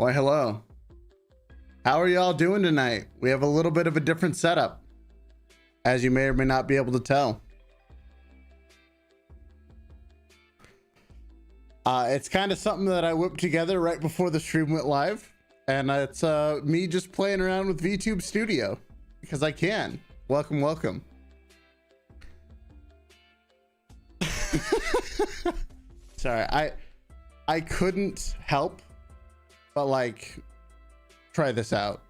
Why, hello. How are y'all doing tonight? We have a little bit of a different setup, as you may or may not be able to tell. It's kind of something that I whipped together right before the stream went live, and it's me just playing around with Vtube Studio because I can. Welcome, welcome. Sorry, I couldn't help but like try this out.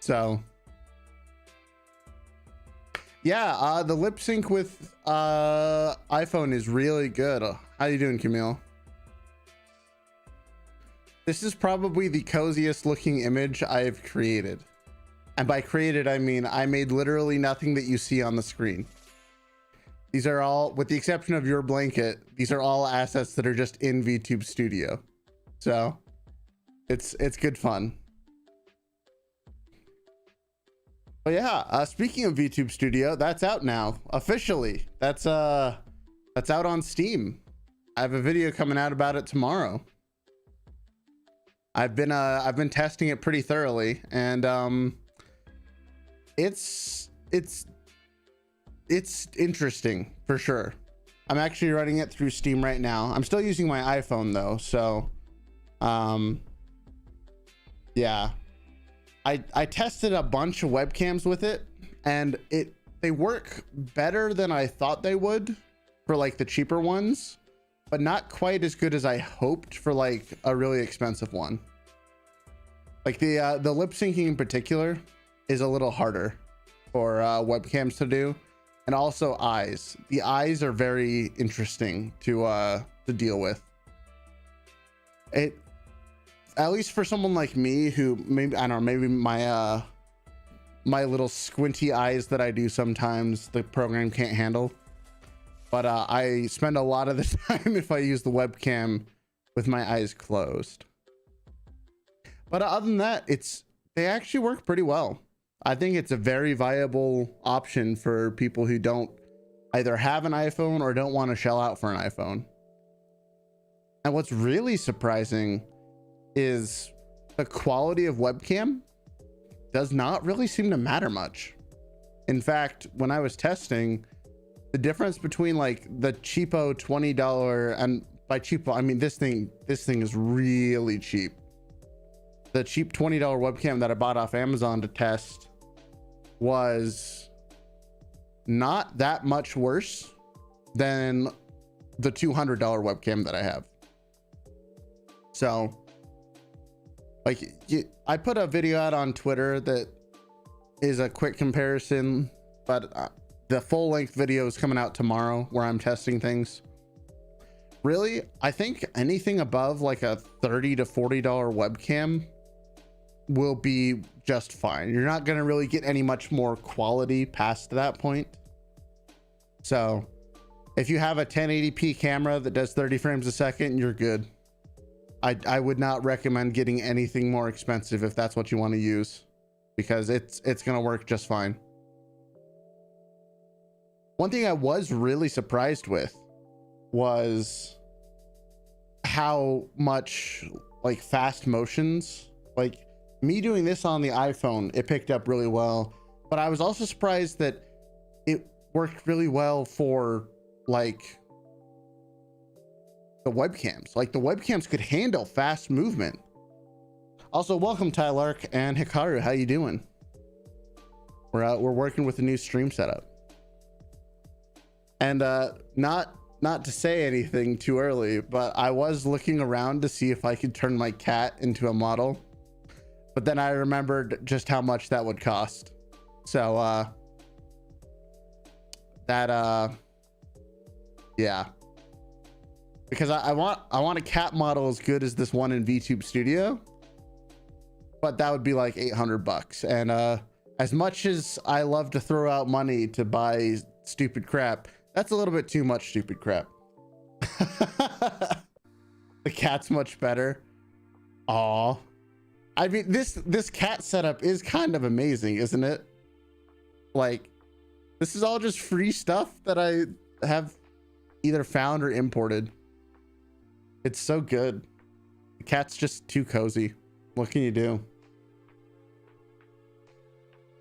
So yeah, the lip sync with iPhone is really good. How you doing, Camille? This is probably the coziest looking image I've created. And by created, I mean I made literally nothing that you see on the screen. These are all, with the exception of your blanket, these are all assets that are just in Vtube Studio. So it's good fun. But yeah, speaking of Vtube Studio, that's out now officially. That's out on Steam. I have a video coming out about it tomorrow. I've been testing it pretty thoroughly, and it's interesting for sure. I'm actually running it through Steam right now. I'm still using my iPhone though, so yeah. I tested a bunch of webcams with it, and they work better than I thought they would for like the cheaper ones, but not quite as good as I hoped for like a really expensive one. Like the lip syncing in particular is a little harder for webcams to do, and also eyes. The eyes are very interesting to deal with. At least for someone like me who maybe, I don't know, maybe my my little squinty eyes that I do sometimes the program can't handle. But I spend a lot of the time if I use the webcam with my eyes closed. But other than that, they actually work pretty well. I think it's a very viable option for people who don't either have an iPhone or don't want to shell out for an iPhone. And what's really surprising is the quality of webcam does not really seem to matter much. In fact, when I was testing, the difference between like the cheapo $20, and by cheapo I mean this thing is really cheap. The cheap $20 webcam that I bought off Amazon to test was not that much worse than the $200 webcam that I have. So like, I put a video out on Twitter that is a quick comparison, but the full length video is coming out tomorrow where I'm testing things. Really, I think anything above like a $30 to $40 webcam will be just fine. You're not going to really get any much more quality past that point. So if you have a 1080p camera that does 30 frames a second, you're good. I would not recommend getting anything more expensive if that's what you want to use, because it's going to work just fine. One thing I was really surprised with was how much like fast motions, like me doing this on the iPhone, it picked up really well, but I was also surprised that it worked really well for like the webcams. Like the webcams could handle fast movement. Also, welcome Tylark and Hikaru. How you doing? We're working with a new stream setup. And not to say anything too early, but I was looking around to see if I could turn my cat into a model. But then I remembered just how much that would cost. So yeah. Because I want a cat model as good as this one in Vtube Studio, but that would be like $800. And as much as I love to throw out money to buy stupid crap, that's a little bit too much stupid crap. The cat's much better. Aw. I mean, this cat setup is kind of amazing, isn't it? Like, this is all just free stuff that I have either found or imported. It's so good. The cat's just too cozy. What can you do?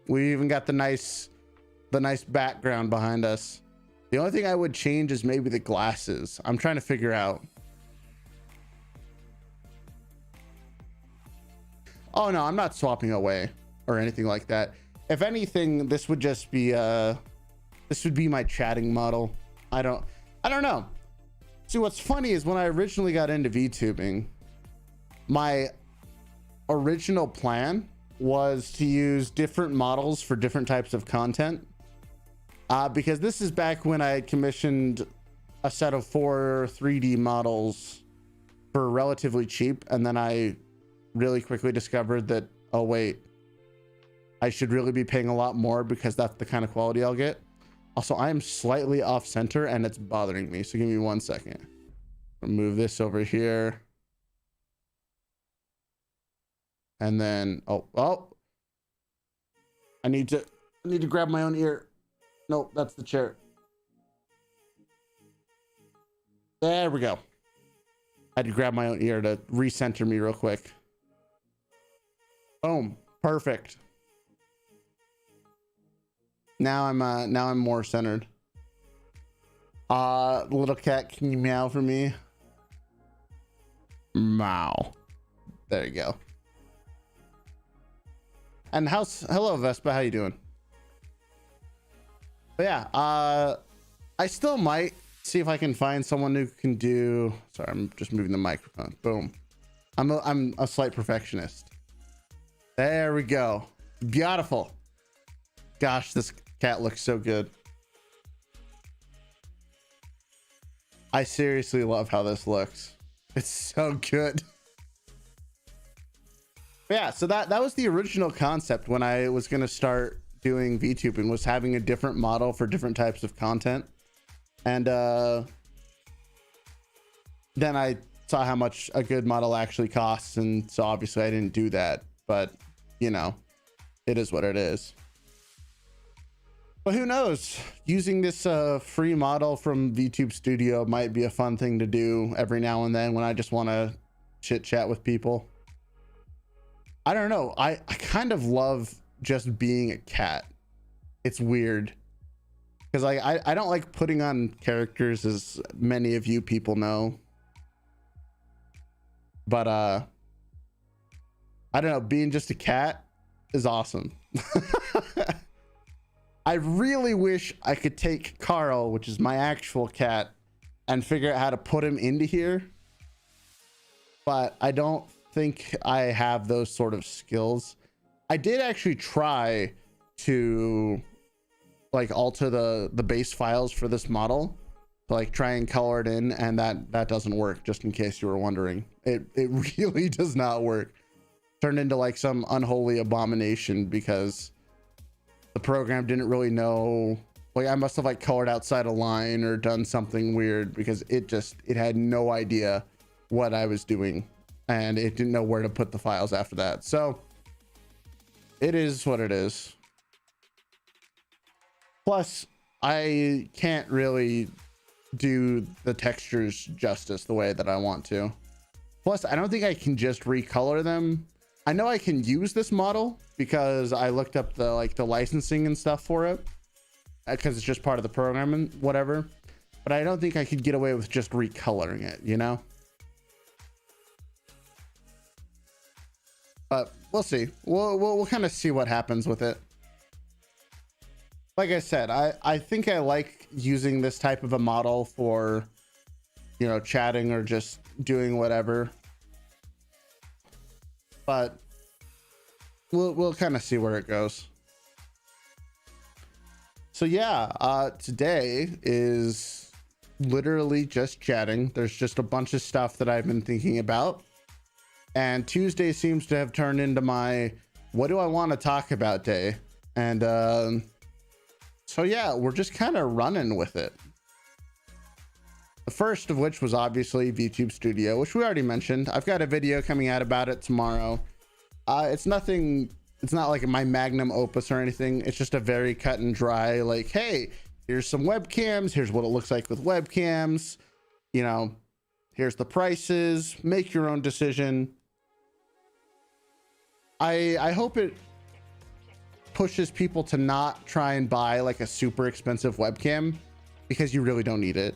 We even got the nice background behind us. The only thing I would change is maybe the glasses. I'm trying to figure out. Oh no, I'm not swapping away or anything like that. If anything, this would just be this would be my chatting model. I don't know. See, what's funny is when I originally got into VTubing, my original plan was to use different models for different types of content. Because this is back when I had commissioned a set of 4 3D models for relatively cheap, and then I really quickly discovered that, oh wait, I should really be paying a lot more because that's the kind of quality I'll get. Also, I am slightly off center and it's bothering me, so give me 1 second. I'll move this over here. And then, oh, I need to grab my own ear. Nope, that's the chair. There we go. I had to grab my own ear to recenter me real quick. Boom, perfect. Now I'm more centered. Little cat, can you meow for me? Meow. There you go. And hello Vespa, how you doing? But yeah, I still might see if I can find someone who can do. Sorry, I'm just moving the microphone. Boom. I'm a slight perfectionist. There we go. Beautiful. Gosh, this cat looks so good. I seriously love how this looks. It's so good. But yeah, so that was the original concept when I was gonna start doing VTubing, was having a different model for different types of content. And then I saw how much a good model actually costs, and so obviously I didn't do that, but you know, it is what it is. But who knows, using this free model from Vtube Studio might be a fun thing to do every now and then when I just want to chit chat with people. I don't know, I kind of love just being a cat. It's weird because I don't like putting on characters, as many of you people know, but I don't know, being just a cat is awesome. I really wish I could take Carl, which is my actual cat, and figure out how to put him into here, but I don't think I have those sort of skills. I did actually try to like alter the base files for this model, like try and color it in, and that doesn't work, just in case you were wondering. It really does not work. Turned into like some unholy abomination because the program didn't really know, like I must have like colored outside a line or done something weird, because it had no idea what I was doing, and it didn't know where to put the files after that. So it is what it is. Plus, I can't really do the textures justice the way that I want to. Plus, I don't think I can just recolor them. I know I can use this model because I looked up the licensing and stuff for it, because it's just part of the program and whatever. But I don't think I could get away with just recoloring it, you know? But we'll see. We'll kind of see what happens with it. Like I said, I think I like using this type of a model for, you know, chatting or just doing whatever. But we'll kind of see where it goes. So yeah, today is literally just chatting. There's just a bunch of stuff that I've been thinking about. And Tuesday seems to have turned into my what do I want to talk about day. And so yeah, we're just kind of running with it. The first of which was obviously Vtube Studio, which we already mentioned. I've got a video coming out about it tomorrow. It's not like my magnum opus or anything. It's just a very cut and dry, like, hey, here's some webcams. Here's what it looks like with webcams. You know, here's the prices. Make your own decision. I hope it pushes people to not try and buy like a super expensive webcam, because you really don't need it.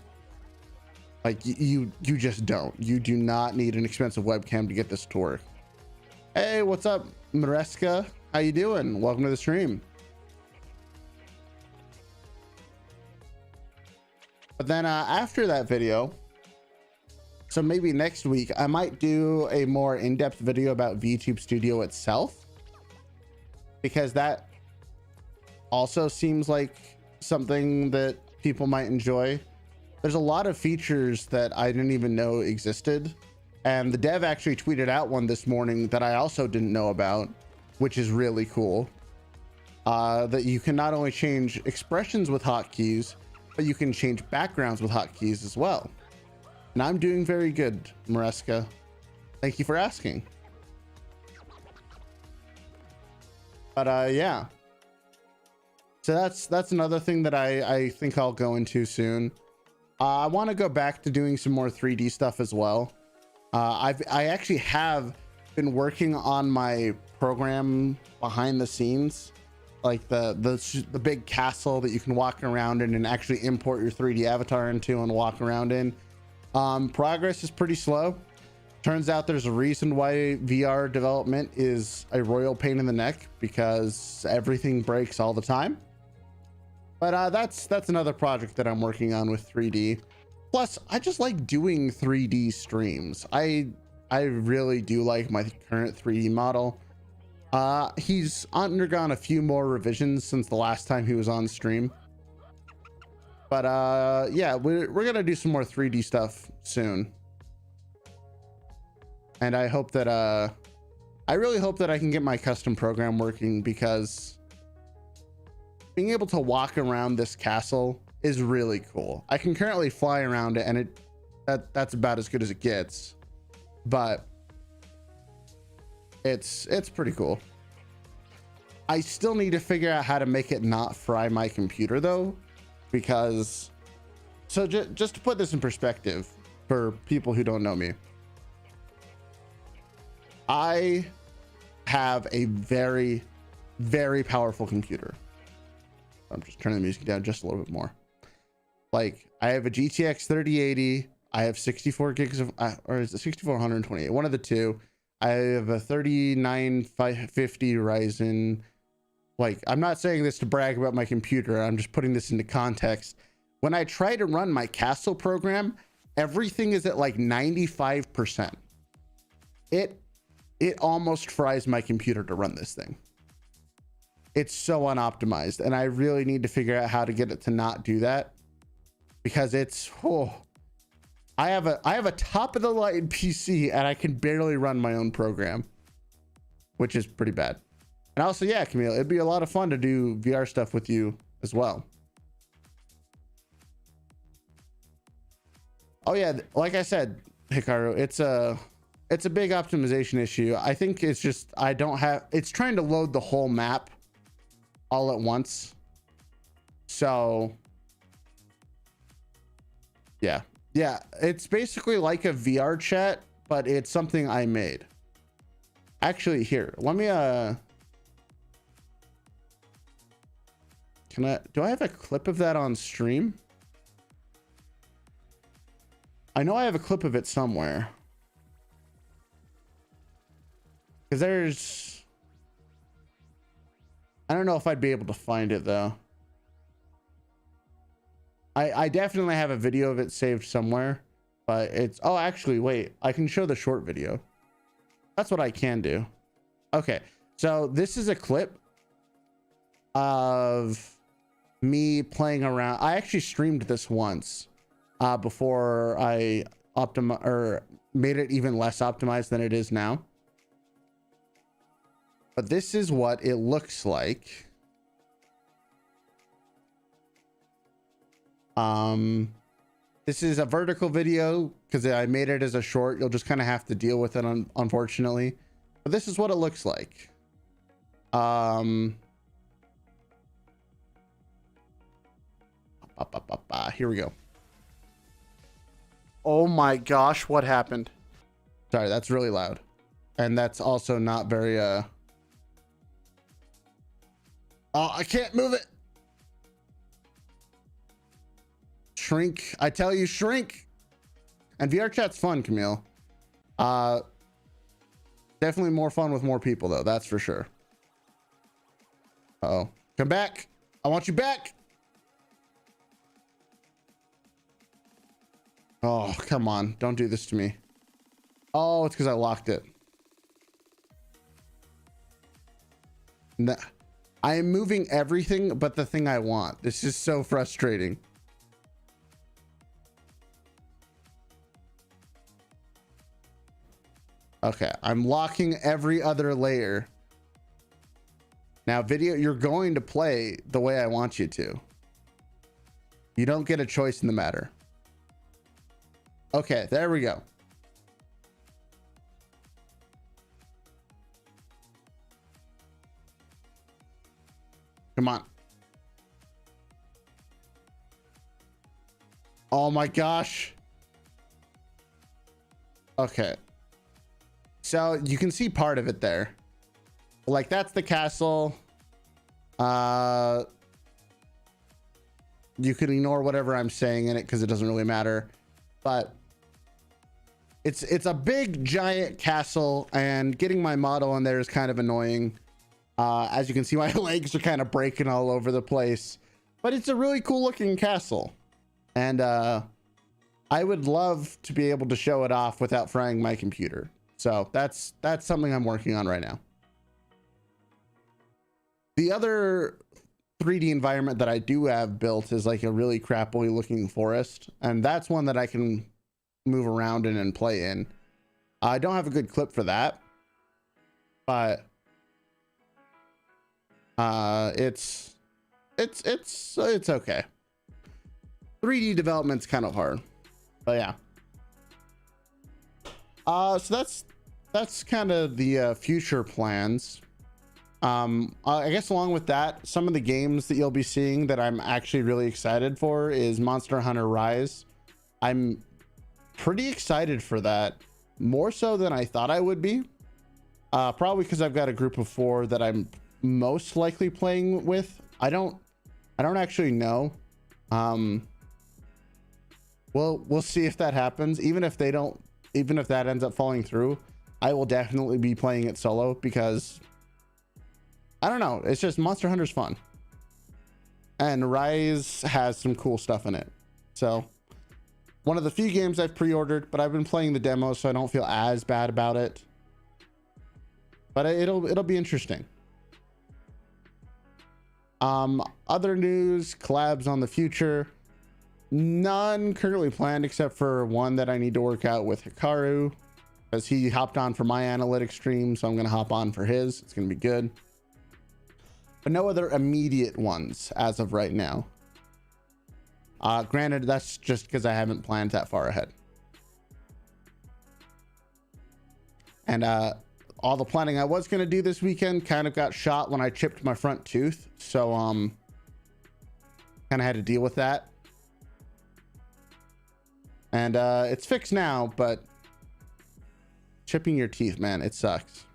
Like you just don't. You do not need an expensive webcam to get this to work. Hey, what's up, Mareska? How you doing? Welcome to the stream. But then after that video, so maybe next week, I might do a more in-depth video about Vtube Studio itself, because that also seems like something that people might enjoy. There's a lot of features that I didn't even know existed, and the dev actually tweeted out one this morning that I also didn't know about, which is really cool. That you can not only change expressions with hotkeys, but you can change backgrounds with hotkeys as well. And I'm doing very good, Mareska. Thank you for asking. But yeah. So that's another thing that I think I'll go into soon. I want to go back to doing some more 3D stuff as well. I actually have been working on my program behind the scenes, like the big castle that you can walk around in and actually import your 3D avatar into and walk around in. Progress is pretty slow. Turns out there's a reason why VR development is a royal pain in the neck, because everything breaks all the time. But that's another project that I'm working on with 3D. Plus, I just like doing 3D streams. I really do like my current 3D model. He's undergone a few more revisions since the last time he was on stream. But yeah, we're gonna do some more 3D stuff soon. And I hope that I really hope that I can get my custom program working, because being able to walk around this castle is really cool. I can currently fly around it, and that's about as good as it gets, but it's pretty cool. I still need to figure out how to make it not fry my computer though, because so just to put this in perspective for people who don't know me, I have a very, very powerful computer. I'm just turning the music down just a little bit more. Like, I have a GTX 3080. I have 64 gigs of, or is it 6428? One of the two. I have a 3950 Ryzen. Like, I'm not saying this to brag about my computer. I'm just putting this into context. When I try to run my Castle program, everything is at like 95%. It almost fries my computer to run this thing. It's so unoptimized, and I really need to figure out how to get it to not do that, because it's I have a top of the line PC and I can barely run my own program, which is pretty bad. And also, yeah, Camille, it'd be a lot of fun to do VR stuff with you as well. Oh yeah, like I said, Hikaru, it's a big optimization issue. I think it's just it's trying to load the whole map all at once. So yeah, it's basically like a VR chat, but it's something I made. Actually, here, let me do I have a clip of that on stream? I know I have a clip of it somewhere, because I don't know if I'd be able to find it though. I definitely have a video of it saved somewhere, but oh, actually, wait, I can show the short video. That's what I can do. Okay, so this is a clip of me playing around. I actually streamed this once before I made it even less optimized than it is now. But this is what it looks like. This is a vertical video because I made it as a short. You'll just kind of have to deal with it, unfortunately. But this is what it looks like. Here we go. Oh my gosh, what happened? Sorry, that's really loud. And that's also not very Oh, I can't move it. Shrink. I tell you, shrink. And VR chat's fun, Camille. Definitely more fun with more people, though. That's for sure. Uh-oh. Come back. I want you back. Oh, come on. Don't do this to me. Oh, it's because I locked it. No, I am moving everything but the thing I want. This is so frustrating. Okay, I'm locking every other layer. Now, video, you're going to play the way I want you to. You don't get a choice in the matter. Okay, there we go. Come on. Oh my gosh. Okay. So you can see part of it there. Like, that's the castle. You can ignore whatever I'm saying in it because it doesn't really matter. But it's a big giant castle, and getting my model in there is kind of annoying. As you can see, my legs are kind of breaking all over the place, but it's a really cool looking castle. And I would love to be able to show it off without frying my computer. So that's something I'm working on right now. The other 3D environment that I do have built is like a really crappily looking forest, and that's one that I can move around in and play in. I don't have a good clip for that, but it's okay. 3D development's kind of hard, but yeah. So that's kind of the future plans. I guess along with that, some of the games that you'll be seeing that I'm actually really excited for is Monster Hunter Rise. I'm pretty excited for that, more so than I thought I would be. Probably because I've got a group of 4 that I'm most likely playing with. I don't actually know. We'll see if that happens. Even if that ends up falling through, I will definitely be playing it solo because I don't know. It's just Monster Hunter's fun. And Rise has some cool stuff in it. So one of the few games I've pre-ordered, but I've been playing the demo, so I don't feel as bad about it. But it'll be interesting. Other news, collabs on the future. None currently planned except for one that I need to work out with Hikaru, because he hopped on for my analytics stream, so I'm going to hop on for his. It's going to be good. But no other immediate ones as of right now. Granted, that's just because I haven't planned that far ahead. And all the planning I was going to do this weekend kind of got shot when I chipped my front tooth. So kind of had to deal with that. And it's fixed now, but chipping your teeth, man, it sucks.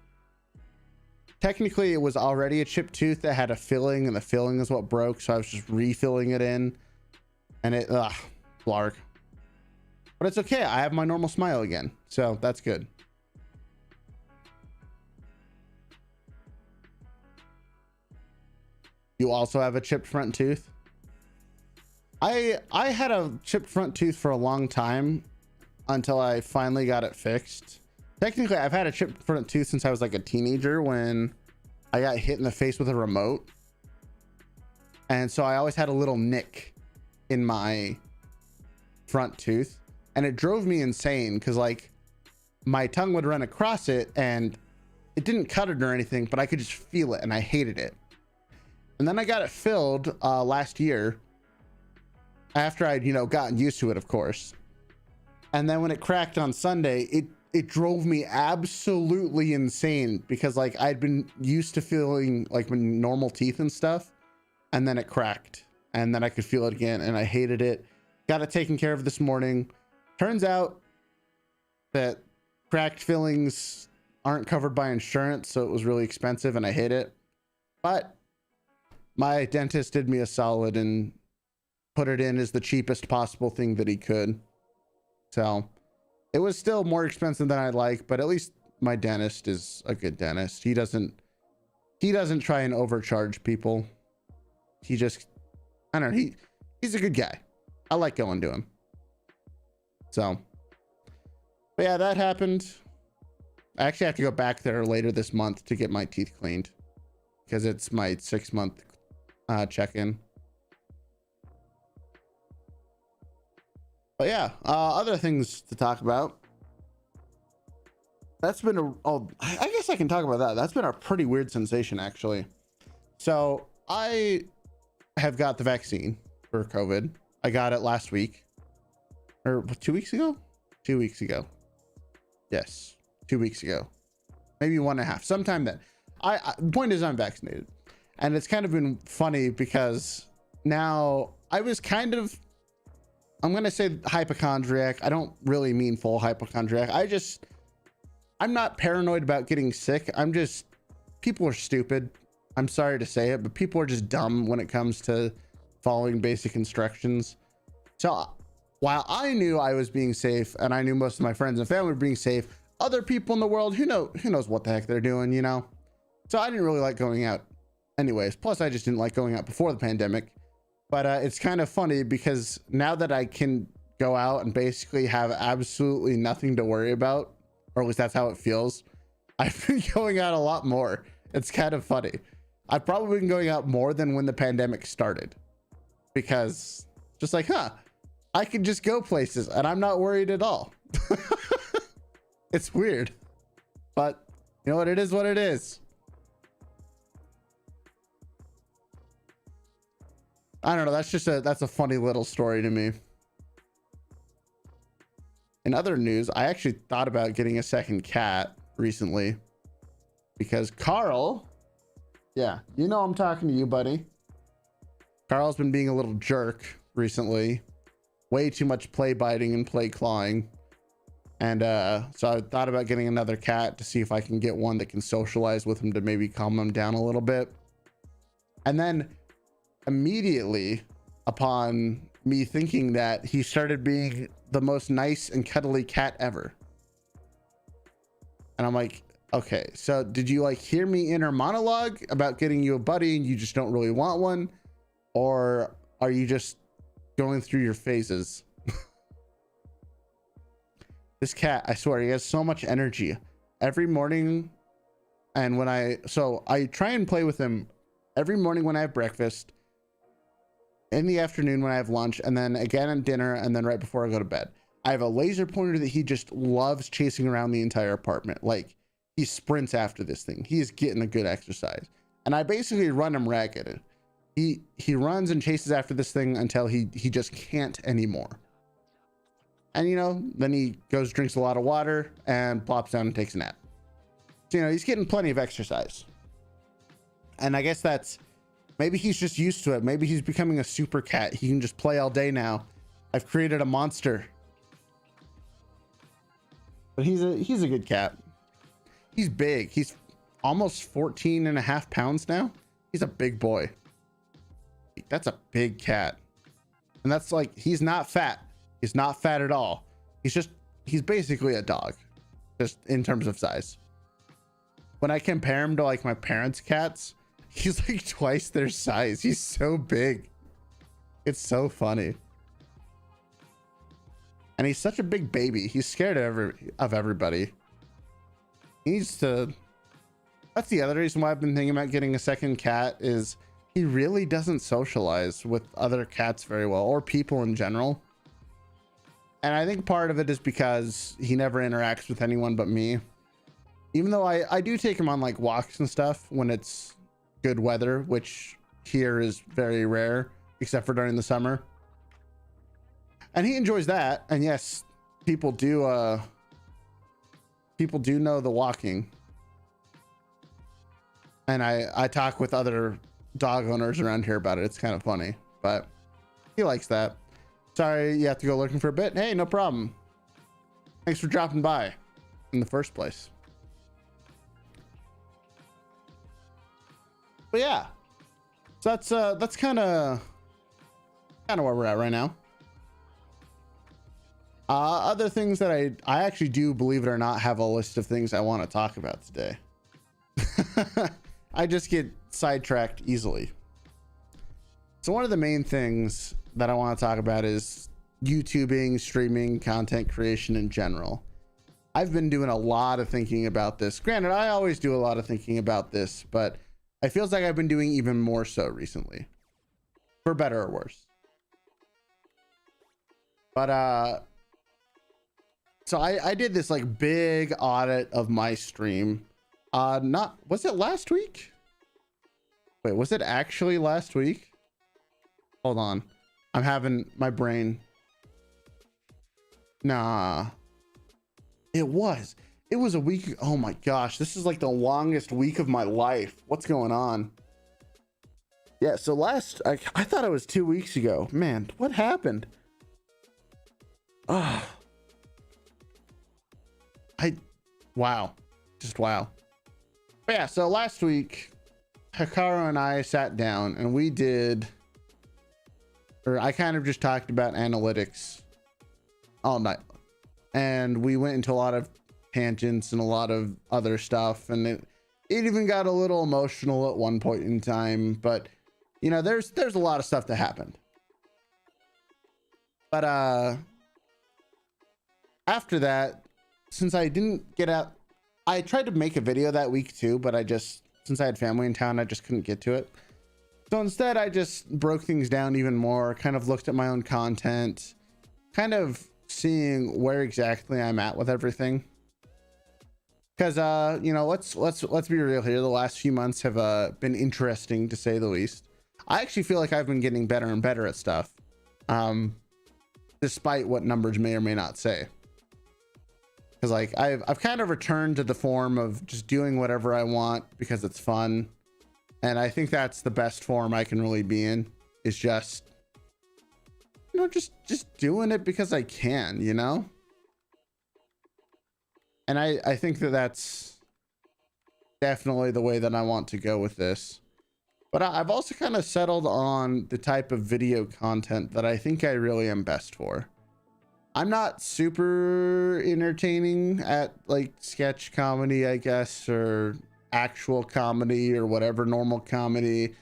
Technically, it was already a chipped tooth that had a filling, and the filling is what broke, so I was just refilling it in. And it, blarg. But it's okay, I have my normal smile again, so that's good. You also have a chipped front tooth? I had a chipped front tooth for a long time until I finally got it fixed. Technically, I've had a chipped front tooth since I was like a teenager when I got hit in the face with a remote. And so I always had a little nick in my front tooth, and it drove me insane because like my tongue would run across it and it didn't cut it or anything, but I could just feel it and I hated it. And then I got it filled last year after I'd, gotten used to it, of course. And then when it cracked on Sunday, it drove me absolutely insane because like I'd been used to feeling like my normal teeth and stuff, and then it cracked and then I could feel it again and I hated it. Got it taken care of this morning. Turns out that cracked fillings aren't covered by insurance, so it was really expensive and I hate it. But my dentist did me a solid and put it in as the cheapest possible thing that he could. So it was still more expensive than I'd like, but at least my dentist is a good dentist. He doesn't try and overcharge people. He just, I don't know, he's a good guy. I like going to him. So, but yeah, that happened. I actually have to go back there later this month to get my teeth cleaned because it's my 6-month check-in. But yeah, other things to talk about. That's been I guess I can talk about that. That's been a pretty weird sensation, actually. So I have got the vaccine for COVID. I got it last week, or 2 weeks ago. 2 weeks ago. Yes, 2 weeks ago, maybe 1.5. Sometime then. The point is, I'm vaccinated, and it's kind of been funny because now I was kind of, I'm gonna say hypochondriac. I don't really mean full hypochondriac. I'm not paranoid about getting sick. People are stupid. I'm sorry to say it, but people are just dumb when it comes to following basic instructions. So while I knew I was being safe and I knew most of my friends and family were being safe, other people in the world, who knows what the heck they're doing, you know? So I didn't really like going out anyways. Plus I just didn't like going out before the pandemic. But it's kind of funny because now that I can go out and basically have absolutely nothing to worry about, or at least that's how it feels, I've been going out a lot more. It's kind of funny. I've probably been going out more than when the pandemic started, because just like, I can just go places and I'm not worried at all. It's weird, but you know what? It is what it is. I don't know. That's a funny little story to me. In other news, I actually thought about getting a second cat recently because Carl, yeah, you know I'm talking to you, buddy. Carl's been being a little jerk recently. Way too much play biting and play clawing. And so I thought about getting another cat to see if I can get one that can socialize with him to maybe calm him down a little bit. And then immediately upon me thinking that, he started being the most nice and cuddly cat ever. And I'm like, okay, so did you like hear me inner monologue about getting you a buddy and you just don't really want one? Or are you just going through your phases? This cat, I swear, he has so much energy every morning. And when I try and play with him every morning when I have breakfast, in the afternoon when I have lunch, and then again at dinner, and then right before I go to bed. I have a laser pointer that he just loves chasing around the entire apartment. Like, he sprints after this thing. He's getting a good exercise. And I basically run him ragged. He runs and chases after this thing until he just can't anymore. And you know, then he goes, drinks a lot of water and plops down and takes a nap. So, you know, he's getting plenty of exercise. And I guess maybe he's just used to it. Maybe he's becoming a super cat. He can just play all day now. I've created a monster. But he's a good cat. He's big. He's almost 14.5 pounds now. He's a big boy. That's a big cat. And that's like, he's not fat. He's not fat at all. He's basically a dog, just in terms of size. When I compare him to like my parents' cats, he's like twice their size. He's so big. It's so funny. And he's such a big baby. He's scared of everybody. He needs to. That's the other reason why I've been thinking about getting a second cat, is he really doesn't socialize with other cats very well, or people in general. And I think part of it is because he never interacts with anyone but me. Even though I do take him on like walks and stuff when it's good weather, which here is very rare, except for during the summer. And he enjoys that. And yes, people do know the walking. And I talk with other dog owners around here about it. It's kind of funny, but he likes that. Sorry you have to go looking for a bit. Hey, no problem. Thanks for dropping by in the first place. But yeah, So that's kind of where we're at right now. Other things that I actually do, believe it or not, have a list of things I want to talk about today. I just get sidetracked easily. So one of the main things that I want to talk about is YouTubing, streaming, content creation in general. I've been doing a lot of thinking about this. Granted, I always do a lot of thinking about this, but it feels like I've been doing even more so recently, for better or worse. But so I did this like big audit of my stream. Was it last week? Wait, was it actually last week? Hold on. I'm having my brain. Nah. It was a week. Oh my gosh. This is like the longest week of my life. What's going on? Yeah, so I thought it was 2 weeks ago. Man, what happened? Ah. Wow. Just wow. But yeah, so last week, Hikaru and I sat down and we did, or I kind of just talked about analytics all night. And we went into a lot of tangents and a lot of other stuff. And it even got a little emotional at one point in time. But, you know, there's a lot of stuff that happened. But after that, since I didn't get out, I tried to make a video that week too, but since I had family in town, I just couldn't get to it. So instead, I just broke things down even more, kind of looked at my own content, kind of seeing where exactly I'm at with everything. Because you know, let's be real here. The last few months have been interesting to say the least. I actually feel like I've been getting better and better at stuff, despite what numbers may or may not say. Because like I've kind of returned to the form of just doing whatever I want because it's fun, and I think that's the best form I can really be in, is just, you know, just doing it because I can, you know. And I think that's definitely the way that I want to go with this. But I've also kind of settled on the type of video content that I think I really am best for. I'm not super entertaining at like sketch comedy, I guess, or actual comedy or whatever, normal comedy,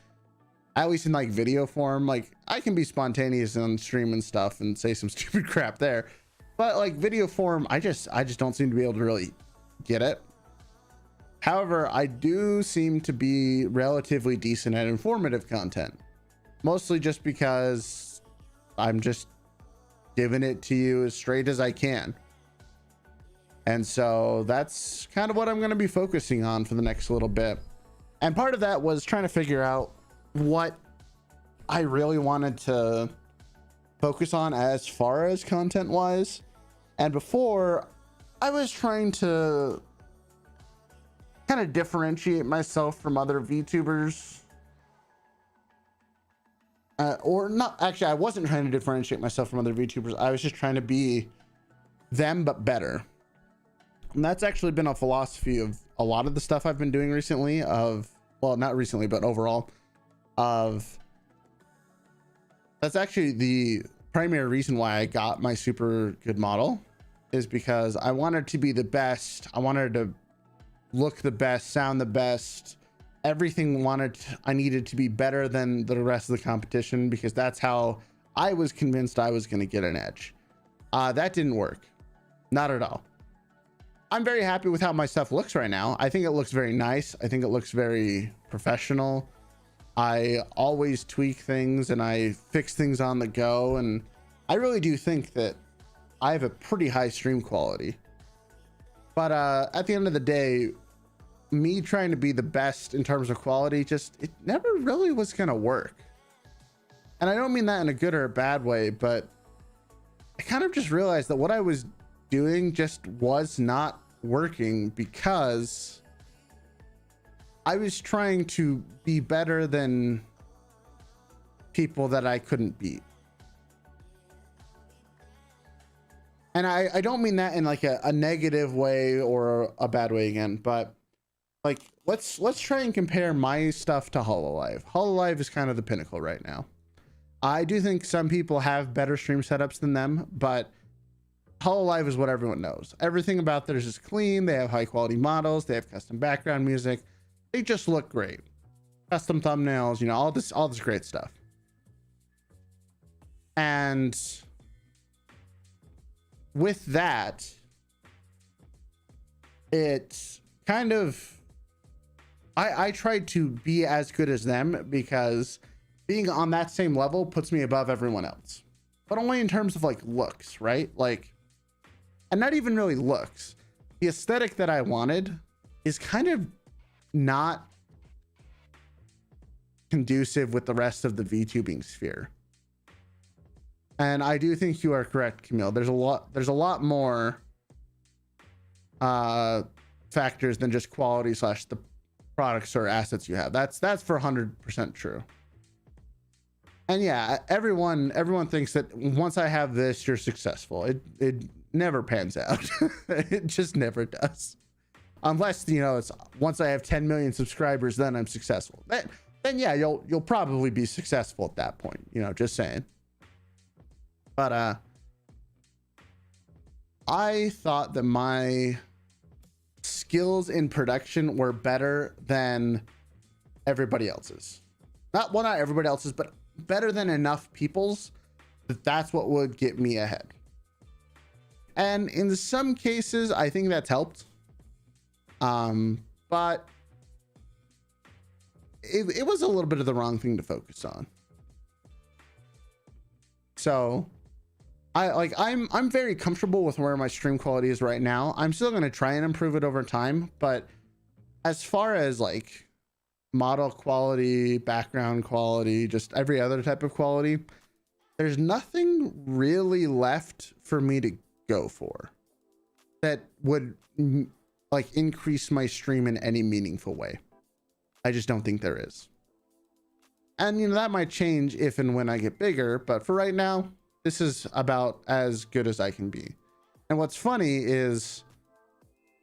at least in like video form. Like I can be spontaneous on stream and stuff and say some stupid crap there, but like video form, I just don't seem to be able to really get it. However, I do seem to be relatively decent at informative content, mostly just because I'm just giving it to you as straight as I can. And so that's kind of what I'm going to be focusing on for the next little bit. And part of that was trying to figure out what I really wanted to focus on as far as content wise. And before, I was trying to kind of differentiate myself from other VTubers. Or not, actually, I wasn't trying to differentiate myself from other VTubers. I was just trying to be them, but better. And that's actually been a philosophy of a lot of the stuff I've been doing recently, well, not recently, but overall, that's actually the primary reason why I got my super good model, is because I wanted to be the best. I wanted to look the best, sound the best. Everything I needed to be better than the rest of the competition, because that's how I was convinced I was going to get an edge. That didn't work. Not at all. I'm very happy with how my stuff looks right now. I think it looks very nice. I think it looks very professional. I always tweak things and I fix things on the go. And I really do think that I have a pretty high stream quality. But at the end of the day, me trying to be the best in terms of quality, it never really was gonna work. And I don't mean that in a good or a bad way, but I kind of just realized that what I was doing just was not working, because I was trying to be better than people that I couldn't beat. And I don't mean that in like a negative way or a bad way again, but like let's try and compare my stuff to Hololive. Hololive is kind of the pinnacle right now. I do think some people have better stream setups than them, but Hololive is what everyone knows. Everything about theirs is clean. They have high quality models. They have custom background music. They just look great. Custom thumbnails, you know, all this great stuff. And with that, it's kind of, I tried to be as good as them because being on that same level puts me above everyone else, but only in terms of like looks, right? Like, and not even really looks. The aesthetic that I wanted is kind of not conducive with the rest of the VTubing sphere. And I do think you are correct, Camille. There's a lot more factors than just quality / the products or assets you have. That's for 100% true. And yeah, everyone thinks that once I have this, you're successful. It never pans out. It just never does. Unless, you know, it's once I have 10 million subscribers, then I'm successful. Then yeah, you'll probably be successful at that point, you know, just saying. But I thought that my skills in production were better than everybody else's. Not everybody else's, but better than enough people's that's what would get me ahead. And in some cases, I think that's helped. But it was a little bit of the wrong thing to focus on. So I'm very comfortable with where my stream quality is right now. I'm still going to try and improve it over time, but as far as like model quality, background quality, just every other type of quality, there's nothing really left for me to go for that would like increase my stream in any meaningful way. I just don't think there is. And you know, that might change if and when I get bigger, but for right now, this is about as good as I can be. And what's funny is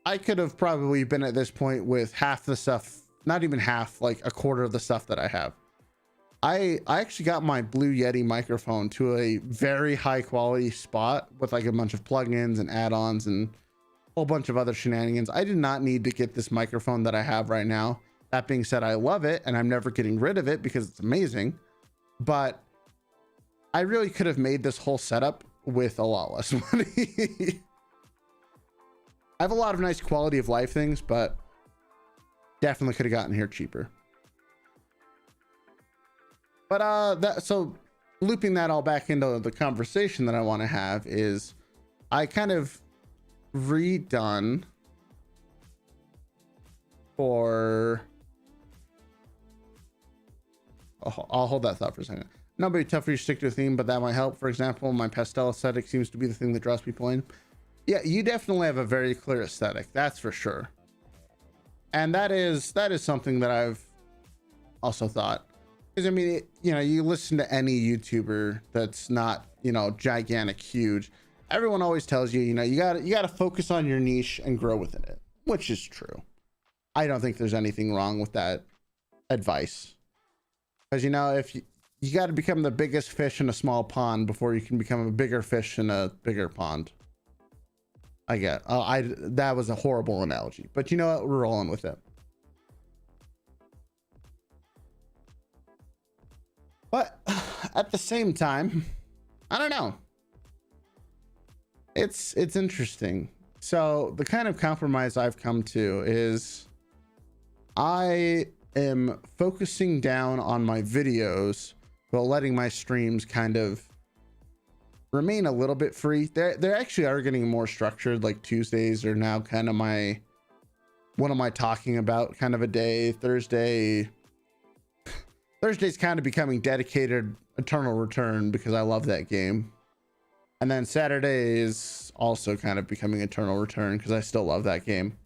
I could have probably been at this point with half the stuff, not even half, like a quarter of the stuff that I have. I actually got my Blue Yeti microphone to a very high quality spot with like a bunch of plugins and add-ons and a whole bunch of other shenanigans. I did not need to get this microphone that I have right now. That being said, I love it and I'm never getting rid of it because it's amazing. But I really could have made this whole setup with a lot less money. I have a lot of nice quality of life things, but definitely could have gotten here cheaper. But so looping that all back into the conversation that I want to have is I kind of redone for I'll hold that thought for a second. Not very tough for you to stick to a theme, but that might help. For example, my pastel aesthetic seems to be the thing that draws people in. Yeah, you definitely have a very clear aesthetic, that's for sure. And that is something that I've also thought. Because I mean, you know, you listen to any YouTuber that's not, you know, gigantic, huge. Everyone always tells you, you know, you gotta focus on your niche and grow within it, which is true. I don't think there's anything wrong with that advice. Because, you know, if you got to become the biggest fish in a small pond before you can become a bigger fish in a bigger pond. I get, that was a horrible analogy, but you know what? We're rolling with it. But at the same time, I don't know. It's interesting. So the kind of compromise I've come to is I am focusing down on my videos while letting my streams kind of remain a little bit free. They actually are getting more structured. Like Tuesdays are now kind of what am I talking about kind of a day. Thursday's kind of becoming dedicated Eternal Return because I love that game. And then Saturday is also kind of becoming Eternal Return because I still love that game.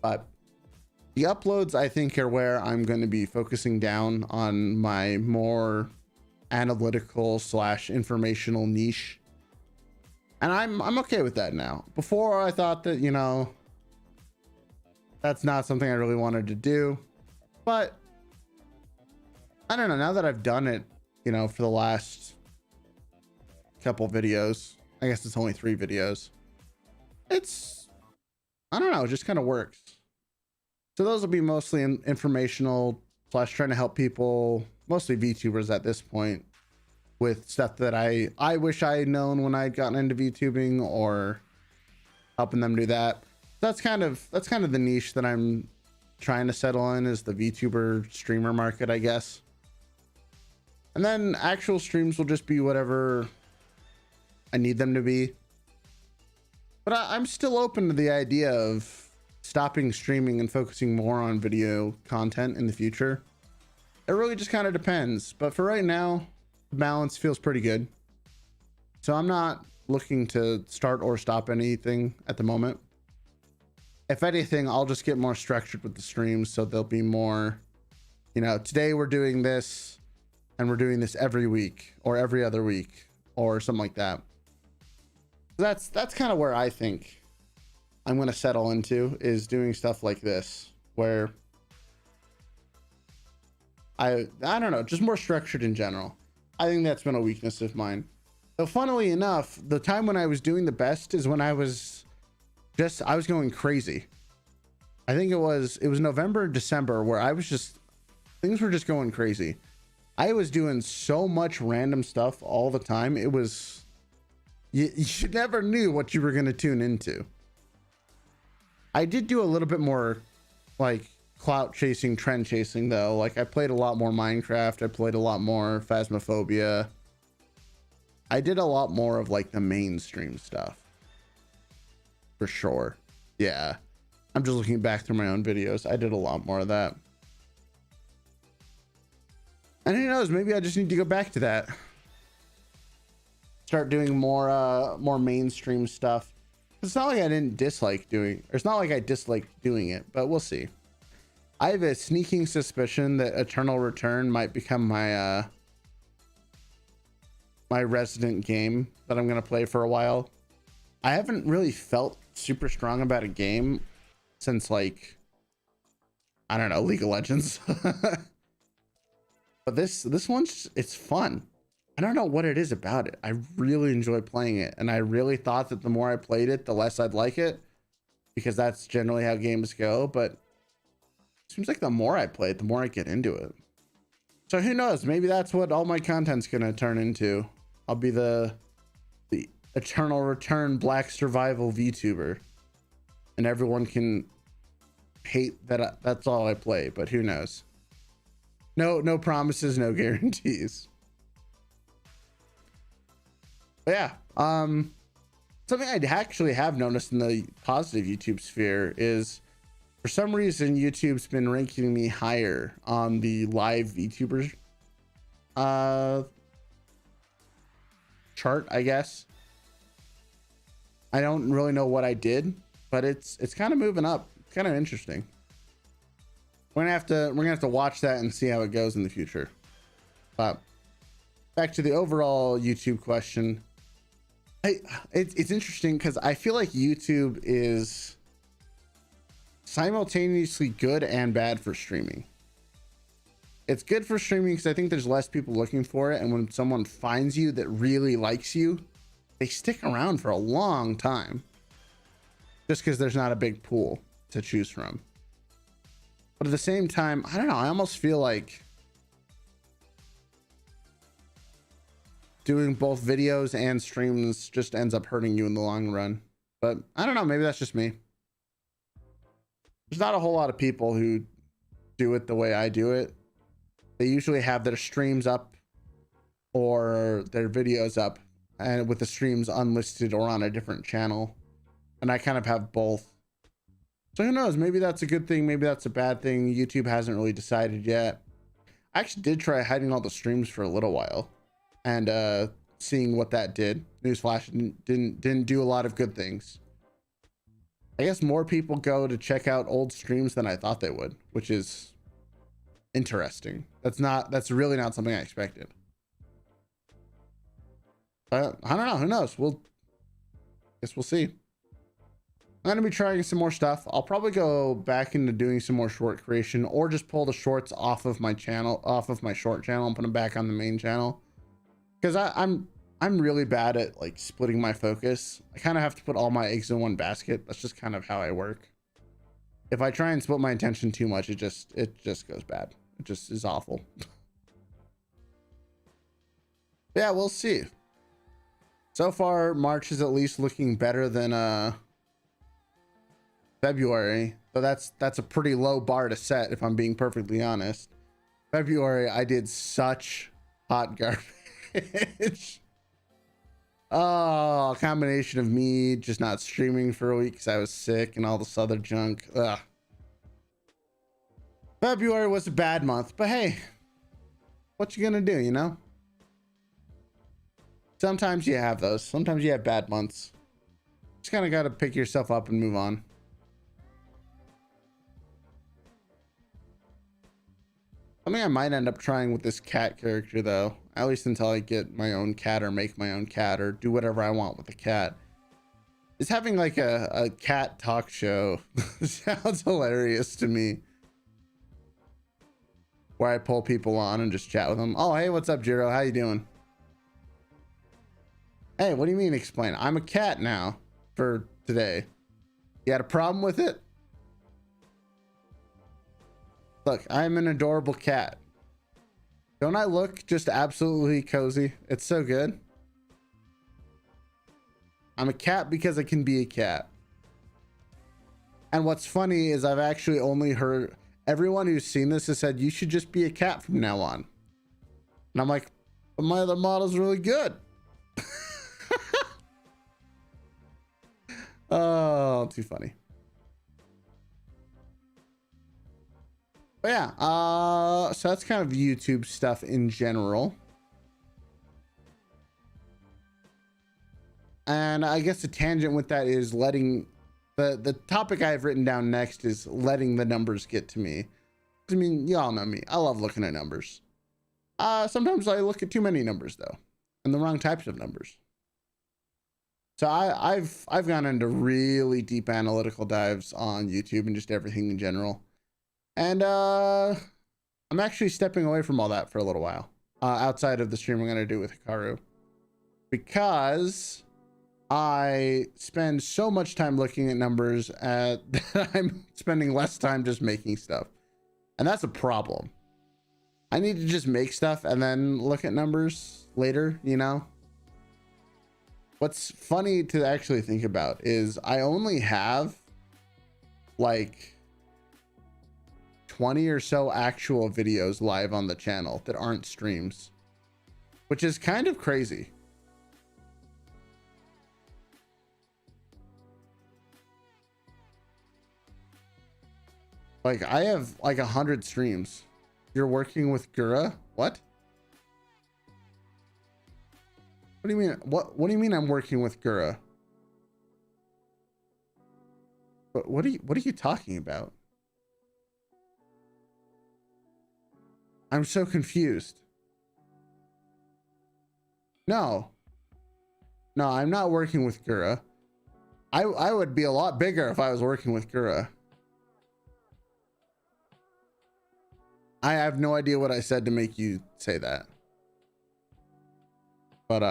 But the uploads, I think, are where I'm going to be focusing down on my more analytical / informational niche. And I'm okay with that now. Before I thought that, you know, that's not something I really wanted to do. But I don't know, now that I've done it, you know, for the last couple videos, I guess it's only 3 videos, it's, I don't know, it just kind of works. So those will be mostly informational slash trying to help people, mostly VTubers at this point, with stuff that I wish I had known when I'd gotten into VTubing, or helping them do that. That's kind of the niche that I'm trying to settle in, is the VTuber streamer market, I guess. And then actual streams will just be whatever I need them to be. But I'm still open to the idea of stopping streaming and focusing more on video content in the future. It really just kind of depends. But for right now, the balance feels pretty good. So I'm not looking to start or stop anything at the moment. If anything, I'll just get more structured with the streams, so they'll be more, you know, today we're doing this and we're doing this every week or every other week or something like that. That's kind of where I think I'm going to settle into, is doing stuff like this, where I don't know, just more structured in general. I think that's been a weakness of mine. So funnily enough, the time when I was doing the best is when I was going crazy. I think it was November, December, where I was just, things were just going crazy. I was doing so much random stuff all the time. It was, you never knew what you were going to tune into. I did do a little bit more like clout chasing, trend chasing though. Like I played a lot more Minecraft. I played a lot more Phasmophobia. I did a lot more of like the mainstream stuff. For sure. Yeah. I'm just looking back through my own videos. I did a lot more of that. And who knows, maybe I just need to go back to that. Start doing more mainstream stuff. It's not like I didn't dislike doing, or it's not like I disliked doing it, but we'll see. I have a sneaking suspicion that Eternal Return might become my my resident game that I'm gonna play for a while. I haven't really felt super strong about a game since, like, I don't know, League of Legends. But this one's, it's fun. I don't know what it is about it. I really enjoy playing it, and I really thought that the more I played it, the less I'd like it, because that's generally how games go. But it seems like the more I play it, the more I get into it. So who knows? Maybe that's what all my content's gonna turn into. I'll be the Eternal Return Black Survival VTuber, and everyone can hate that that's all I play, but who knows? No promises, no guarantees. But yeah, something I actually have noticed in the positive YouTube sphere is, for some reason, YouTube's been ranking me higher on the live VTubers chart, I guess. I don't really know what I did, but it's kind of moving up. It's kind of interesting. We're gonna have to watch that and see how it goes in the future. But back to the overall YouTube question. It's interesting because I feel like YouTube is simultaneously good and bad for streaming. It's good for streaming because I think there's less people looking for it, and when someone finds you that really likes you, they stick around for a long time, just because there's not a big pool to choose from. But at the same time, I don't know, I almost feel like doing both videos and streams just ends up hurting you in the long run. But I don't know, maybe that's just me. There's not a whole lot of people who do it the way I do it. They usually have their streams up or their videos up, and with the streams unlisted or on a different channel. And I kind of have both. So who knows, maybe that's a good thing, maybe that's a bad thing. YouTube hasn't really decided yet. I actually did try hiding all the streams for a little while, and seeing what that did. Newsflash, didn't do a lot of good things. I guess more people go to check out old streams than I thought they would, which is interesting. That's really not something I expected. I don't know, who knows? Guess we'll see. I'm gonna be trying some more stuff. I'll probably go back into doing some more short creation, or just pull the shorts off of my channel, off of my short channel, and put them back on the main channel. Because I'm really bad at like splitting my focus. I kind of have to put all my eggs in one basket. That's just kind of how I work. If I try and split my attention too much, it just goes bad. It just is awful. Yeah, we'll see. So far, March is at least looking better than February, but that's a pretty low bar to set, if I'm being perfectly honest. February, I did such hot garbage. Oh, a combination of me just not streaming for a week because I was sick and all this other junk. Ugh. February was a bad month, but hey, what you gonna do, you know? Sometimes you have those. Sometimes you have bad months. Just kind of got to pick yourself up and move on. Something I might end up trying with this cat character, though, at least until I get my own cat or make my own cat or do whatever I want with the cat, is having like a cat talk show. Sounds hilarious to me. Where I pull people on and just chat with them. Oh, hey, what's up, Jiro? How you doing? Hey, what do you mean explain? I'm a cat now for today. You had a problem with it? Look, I'm an adorable cat. Don't I look just absolutely cozy? It's so good. I'm a cat because I can be a cat. And what's funny is I've actually only heard, everyone who's seen this has said, you should just be a cat from now on. And I'm like, but my other model's really good. Oh, too funny. But yeah, so that's kind of YouTube stuff in general. And I guess the tangent with that is letting the topic I have written down next is letting the numbers get to me. I mean, y'all know me. I love looking at numbers. Sometimes I look at too many numbers though, and the wrong types of numbers. So I've gone into really deep analytical dives on YouTube and just everything in general. And I'm actually stepping away from all that for a little while, outside of the stream I'm going to do with Hikaru, because I spend so much time looking at numbers that I'm spending less time just making stuff. And that's a problem. I need to just make stuff and then look at numbers later, you know? What's funny to actually think about is I only have like 20 or so actual videos live on the channel that aren't streams, which is kind of crazy. Like I have like 100 streams. You're working with Gura? What? What do you mean? What do you mean I'm working with Gura? What are you talking about? I'm so confused. No, I'm not working with Gura. I would be a lot bigger if I was working with Gura. I have no idea what I said to make you say that. But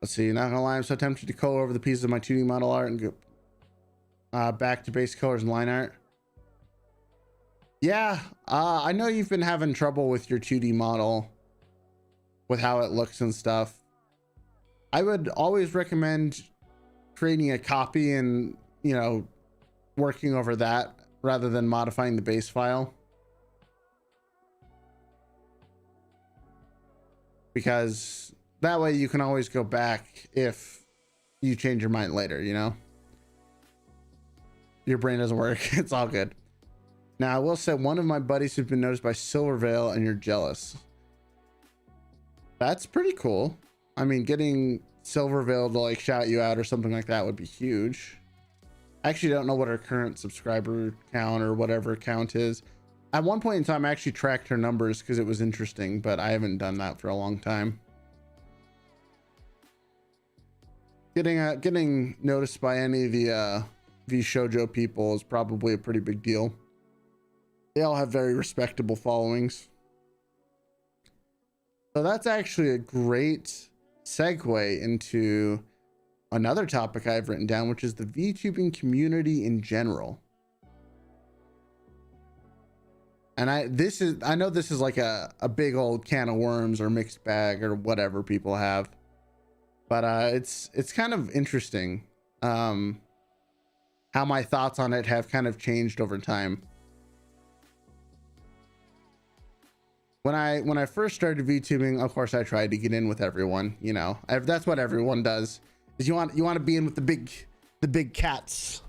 let's see, not gonna lie, I'm so tempted to color over the pieces of my 2D model art and go back to base colors and line art. Yeah, I know you've been having trouble with your 2D model with how it looks and stuff. I would always recommend creating a copy and, you know, working over that rather than modifying the base file. Because that way you can always go back if you change your mind later, you know? Your brain doesn't work. It's all good. Now, I will say one of my buddies has been noticed by Silvervale and you're jealous. That's pretty cool. I mean, getting Silvervale to like shout you out or something like that would be huge. I actually don't know what her current subscriber count or whatever count is. At one point in time, I actually tracked her numbers because it was interesting, but I haven't done that for a long time. getting noticed by any of the V shoujo people is probably a pretty big deal. They all have very respectable followings. So that's actually a great segue into another topic I've written down, which is the VTubing community in general. And I know this is like a big old can of worms or mixed bag or whatever people have, but it's kind of interesting how my thoughts on it have kind of changed over time. When I first started VTubing, of course I tried to get in with everyone, you know. That's what everyone does, is you want to be in with the big cats,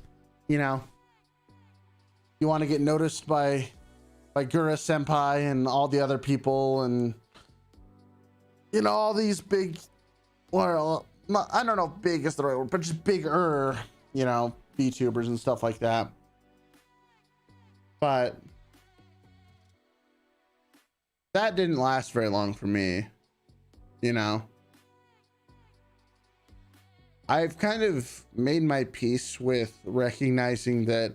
you know. You want to get noticed by Gura Senpai and all the other people, and you know, all these big, well, I don't know if big is the right word, but just bigger, you know, VTubers and stuff like that. But that didn't last very long for me, you know. I've kind of made my peace with recognizing that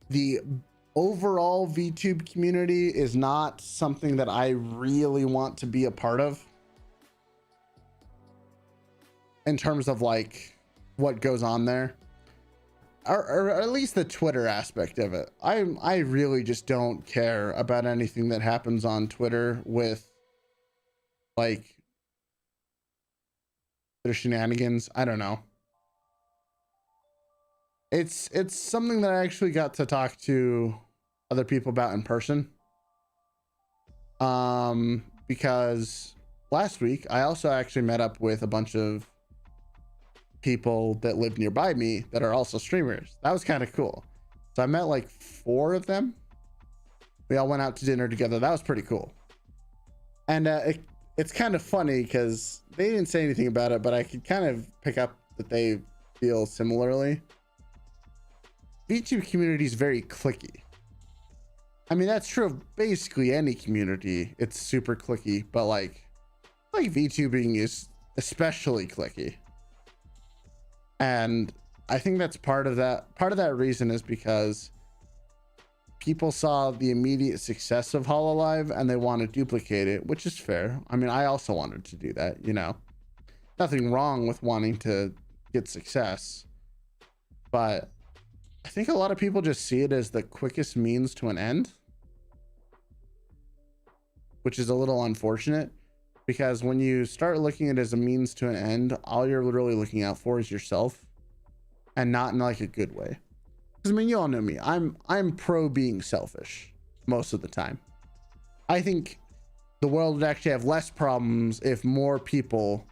the overall VTube community is not something that I really want to be a part of in terms of like what goes on there, or at least the Twitter aspect of it. I really just don't care about anything that happens on Twitter with like their shenanigans. I don't know. It's something that I actually got to talk to other people about in person. Because last week I also actually met up with a bunch of people that live nearby me that are also streamers. That was kind of cool. So I met like 4 of them. We all went out to dinner together. That was pretty cool. And it's kind of funny because they didn't say anything about it, but I could kind of pick up that they feel similarly. VTube community is very cliquey. I mean, that's true of basically any community. It's super cliquey, but like VTubing is especially cliquey. And I think that's part of that reason is because people saw the immediate success of Hololive and they want to duplicate it, which is fair. I mean, I also wanted to do that, you know. Nothing wrong with wanting to get success, but I think a lot of people just see it as the quickest means to an end, which is a little unfortunate, because when you start looking at it as a means to an end, all you're literally looking out for is yourself, and not in like a good way. Because I mean, you all know me. I'm pro being selfish most of the time. I think the world would actually have less problems if more people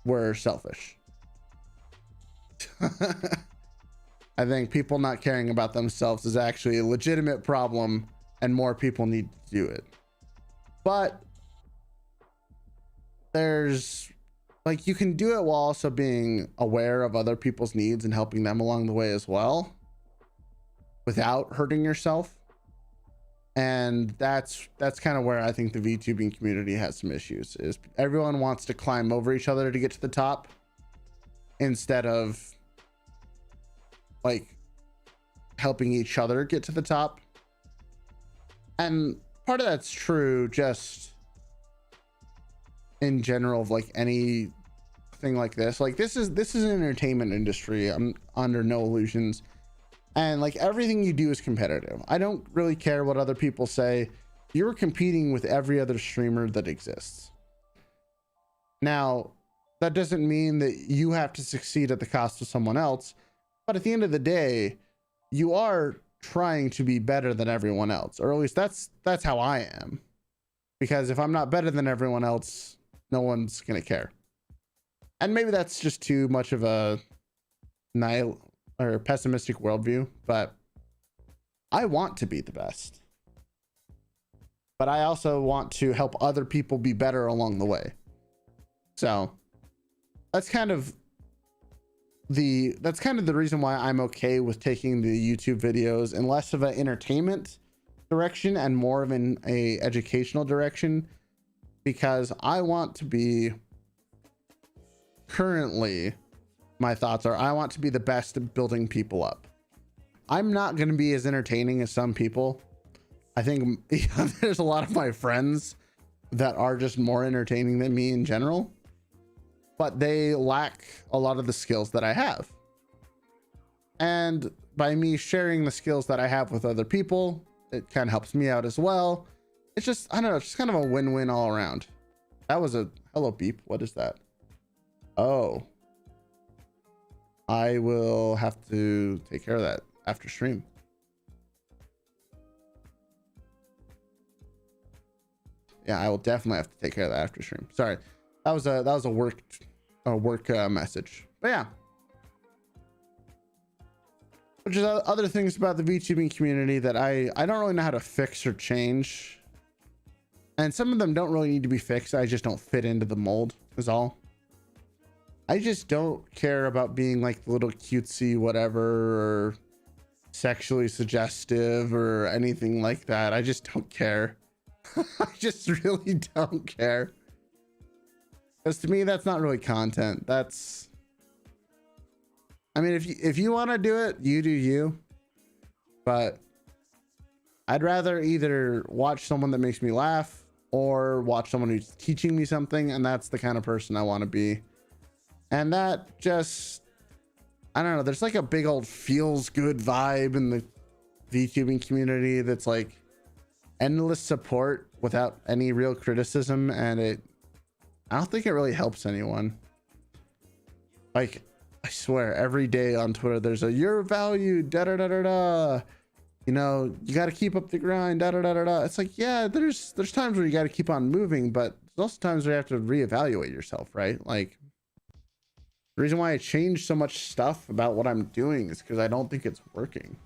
were selfish. I think people not caring about themselves is actually a legitimate problem, and more people need to do it. But there's like, you can do it while also being aware of other people's needs and helping them along the way as well, without hurting yourself. And that's kind of where I think the VTubing community has some issues, is everyone wants to climb over each other to get to the top instead of like helping each other get to the top. And part of that's true just in general of like anything like this. Like this is an entertainment industry. I'm under no illusions. And like everything you do is competitive. I don't really care what other people say. You're competing with every other streamer that exists. Now, that doesn't mean that you have to succeed at the cost of someone else. But at the end of the day, you are trying to be better than everyone else, or at least that's how I am. Because if I'm not better than everyone else, no one's gonna care. And maybe that's just too much of a pessimistic worldview, but I want to be the best. But I also want to help other people be better along the way. So that's kind of the reason why I'm okay with taking the YouTube videos in less of an entertainment direction and more of a educational direction, because I want to be currently my thoughts are I want to be the best at building people up. I'm not going to be as entertaining as some people. I think there's a lot of my friends that are just more entertaining than me in general, but they lack a lot of the skills that I have. And by me sharing the skills that I have with other people, it kind of helps me out as well. It's just, I don't know, it's just kind of a win-win all around. That was a hello beep. What is that? Oh, I will have to take care of that after stream. Yeah, I will definitely have to take care of that after stream. Sorry, that was a work message. But yeah, which is other things about the VTubing community that I don't really know how to fix or change, and some of them don't really need to be fixed. I just don't fit into the mold is all. I just don't care about being like the little cutesy whatever or sexually suggestive or anything like that. I just don't care. I just really don't care, because to me that's not really content. That's, I mean, if you want to do it, you do you, but I'd rather either watch someone that makes me laugh or watch someone who's teaching me something, and that's the kind of person I want to be. And that just, I don't know, there's like a big old feels good vibe in the VTubing community that's like endless support without any real criticism, and I don't think it really helps anyone. Like, I swear every day on Twitter there's a "you're valued, da da da da da," you know, you got to keep up the grind, da da da da da. It's like, yeah, there's times where you got to keep on moving, but there's also times where you have to reevaluate yourself, right? Like, the reason why I changed so much stuff about what I'm doing is because I don't think it's working.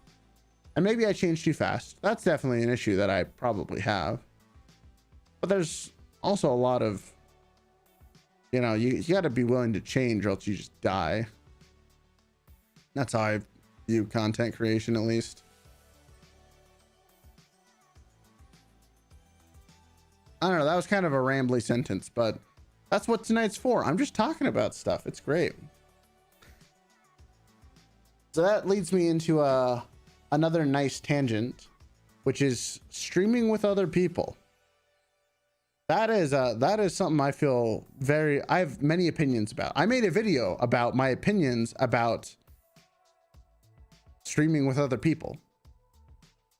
And maybe I changed too fast. That's definitely an issue that I probably have. But there's also a lot of, you know, you got to be willing to change or else you just die. That's how I view content creation, at least. I don't know. That was kind of a rambly sentence, but that's what tonight's for. I'm just talking about stuff. It's great. So that leads me into another nice tangent, which is streaming with other people. That is something I feel I have many opinions about. I made a video about my opinions about streaming with other people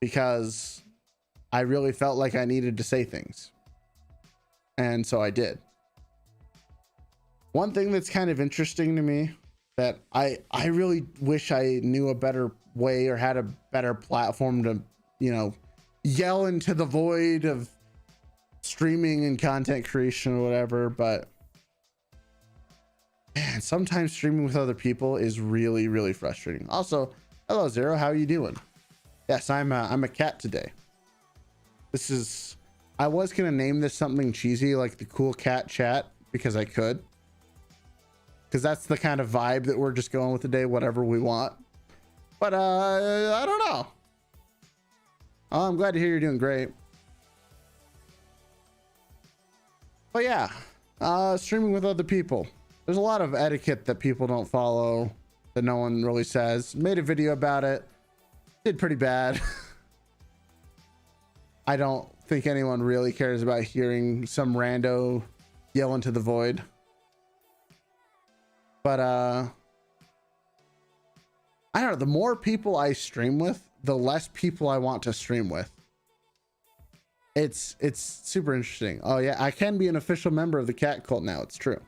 because I really felt like I needed to say things. And so I did. One thing that's kind of interesting to me that I really wish I knew a better way or had a better platform to, you know, yell into the void of streaming and content creation or whatever, but man, sometimes streaming with other people is really, really frustrating. Also, hello Zero, how are you doing? Yes, I'm a cat today. I was gonna name this something cheesy like the cool cat chat because I could, because that's the kind of vibe that we're just going with today, whatever we want. But I don't know. Oh, I'm glad to hear you're doing great. But yeah, streaming with other people. There's a lot of etiquette that people don't follow, that no one really says. Made a video about it. Did pretty bad. I don't think anyone really cares about hearing some rando yell into the void. But I don't know, the more people I stream with, the less people I want to stream with. It's super interesting. Oh yeah, I can be an official member of the cat cult now. It's true.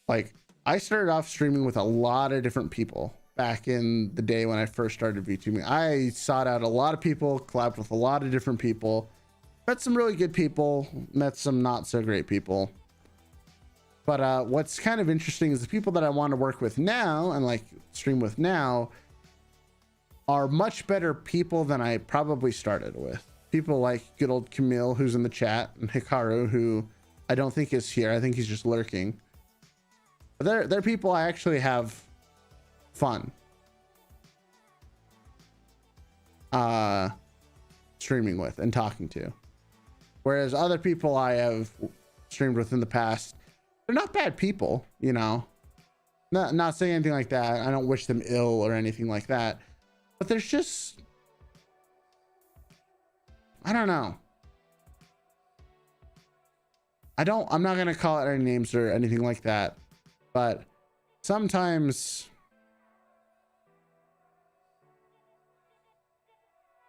Like, I started off streaming with a lot of different people back in the day when I first started VTubing. I sought out a lot of people, collabed with a lot of different people, met some really good people, met some not so great people. But what's kind of interesting is the people that I want to work with now and like stream with now are much better people than I probably started with. People like good old Camille, who's in the chat, and Hikaru, who I don't think is here. I think he's just lurking. But they're people I actually have fun streaming with and talking to. Whereas other people I have streamed with in the past, they're not bad people, you know. Not saying anything like that. I don't wish them ill or anything like that. But there's just, I don't know. I'm not gonna call it any names or anything like that. But sometimes,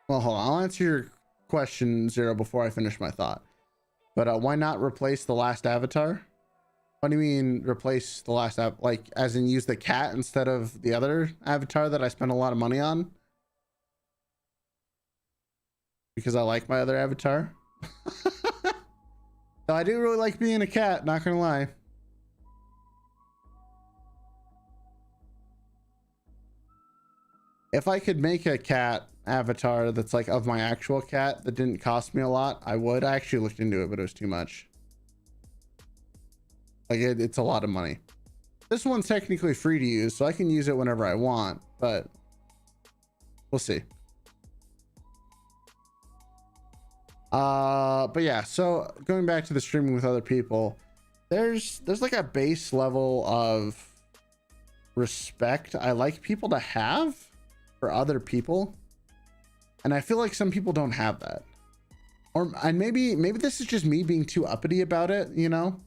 well, hold on. I'll answer your question, Zero, before I finish my thought. But why not replace the last avatar? What do you mean replace the last app? Like, as in use the cat instead of the other avatar that I spent a lot of money on? Because I like my other avatar. So I do really like being a cat, not gonna lie. If I could make a cat avatar that's like of my actual cat that didn't cost me a lot, I would. I actually looked into it, but it was too much. Like it's a lot of money. This one's technically free to use, so I can use it whenever I want, but we'll see. But yeah, so going back to the streaming with other people, there's like a base level of respect I like people to have for other people, and I feel like some people don't have that. And maybe this is just me being too uppity about it, you know.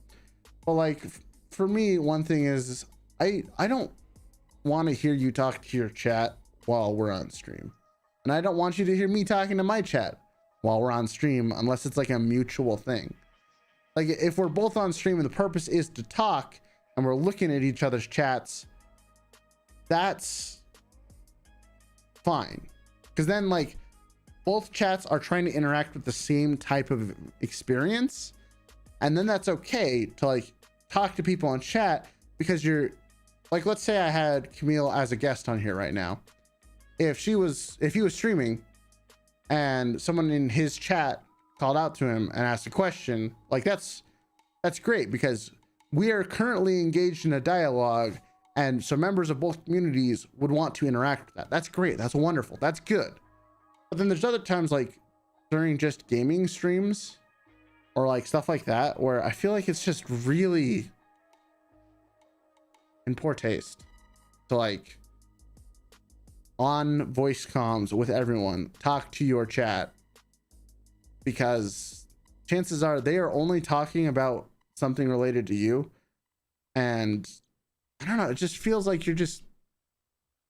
But like for me, one thing is I don't want to hear you talk to your chat while we're on stream, and I don't want you to hear me talking to my chat while we're on stream, unless it's like a mutual thing. Like if we're both on stream and the purpose is to talk and we're looking at each other's chats, that's fine, because then like both chats are trying to interact with the same type of experience, and then that's okay to like talk to people on chat, because you're like, let's say I had Camille as a guest on here right now. If he was streaming and someone in his chat called out to him and asked a question, like that's great, because we are currently engaged in a dialogue, and so members of both communities would want to interact with that. That's great. That's wonderful. That's good. But then there's other times, like during just gaming streams or like stuff like that, where I feel like it's just really in poor taste to like on voice comms with everyone talk to your chat, because chances are they are only talking about something related to you, and I don't know, it just feels like you're just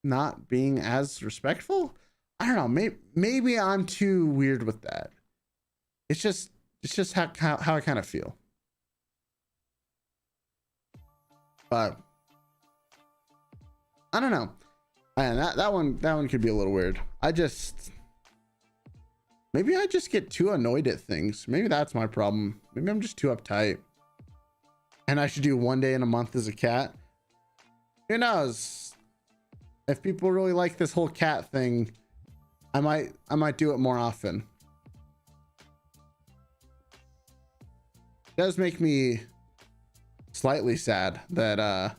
not being as respectful. I don't know, maybe I'm too weird with that. It's just how I kind of feel. But I don't know. And that one could be a little weird. Maybe I just get too annoyed at things. Maybe that's my problem. Maybe I'm just too uptight, and I should do one day in a month as a cat. Who knows? If people really like this whole cat thing, I might do it more often. It does make me slightly sad that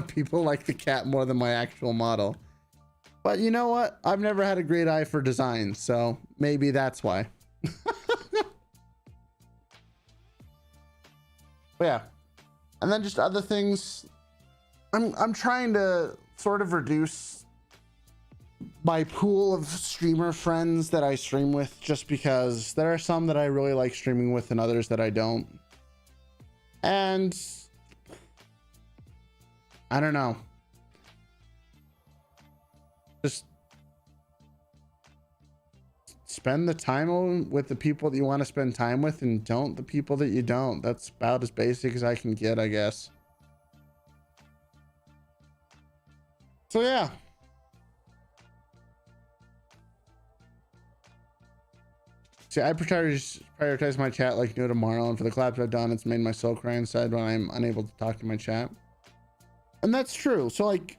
people like the cat more than my actual model. But you know what? I've never had a great eye for design, so maybe that's why. But yeah. And then just other things. I'm trying to sort of reduce my pool of streamer friends that I stream with, just because there are some that I really like streaming with and others that I don't. And I don't know. Just spend the time with the people that you want to spend time with, and don't the people that you don't. That's about as basic as I can get, I guess. So yeah. See, I prioritize my chat like no tomorrow, and for the collabs I've done, it's made my soul cry inside when I'm unable to talk to my chat. And that's true. So like,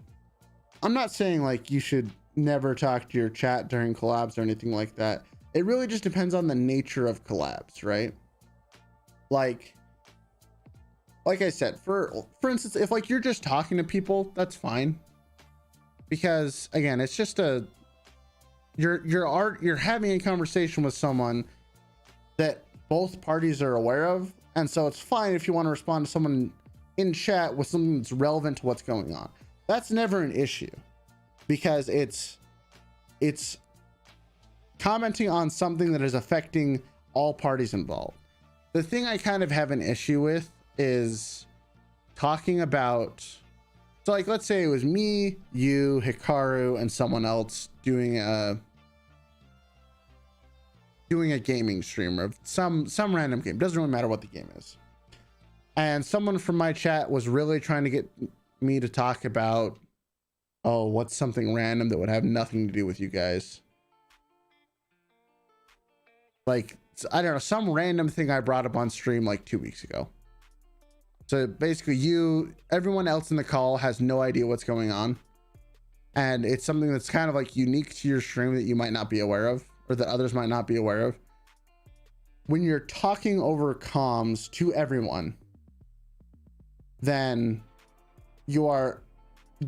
I'm not saying like you should never talk to your chat during collabs or anything like that. It really just depends on the nature of collabs, right? Like I said, for instance, if like you're just talking to people, that's fine, because again, it's just you're having a conversation with someone that both parties are aware of, and so it's fine if you want to respond to someone in chat with something that's relevant to what's going on. That's never an issue, because it's commenting on something that is affecting all parties involved. The thing I kind of have an issue with is talking about, so like, let's say it was me, you, Hikaru, and someone else doing a gaming stream of some random game. Doesn't really matter what the game is. And someone from my chat was really trying to get me to talk about, oh, what's something random that would have nothing to do with you guys? Like, I don't know, some random thing I brought up on stream like 2 weeks ago. So basically everyone else in the call has no idea what's going on. And it's something that's kind of like unique to your stream that you might not be aware of, or that others might not be aware of. When you're talking over comms to everyone, then you are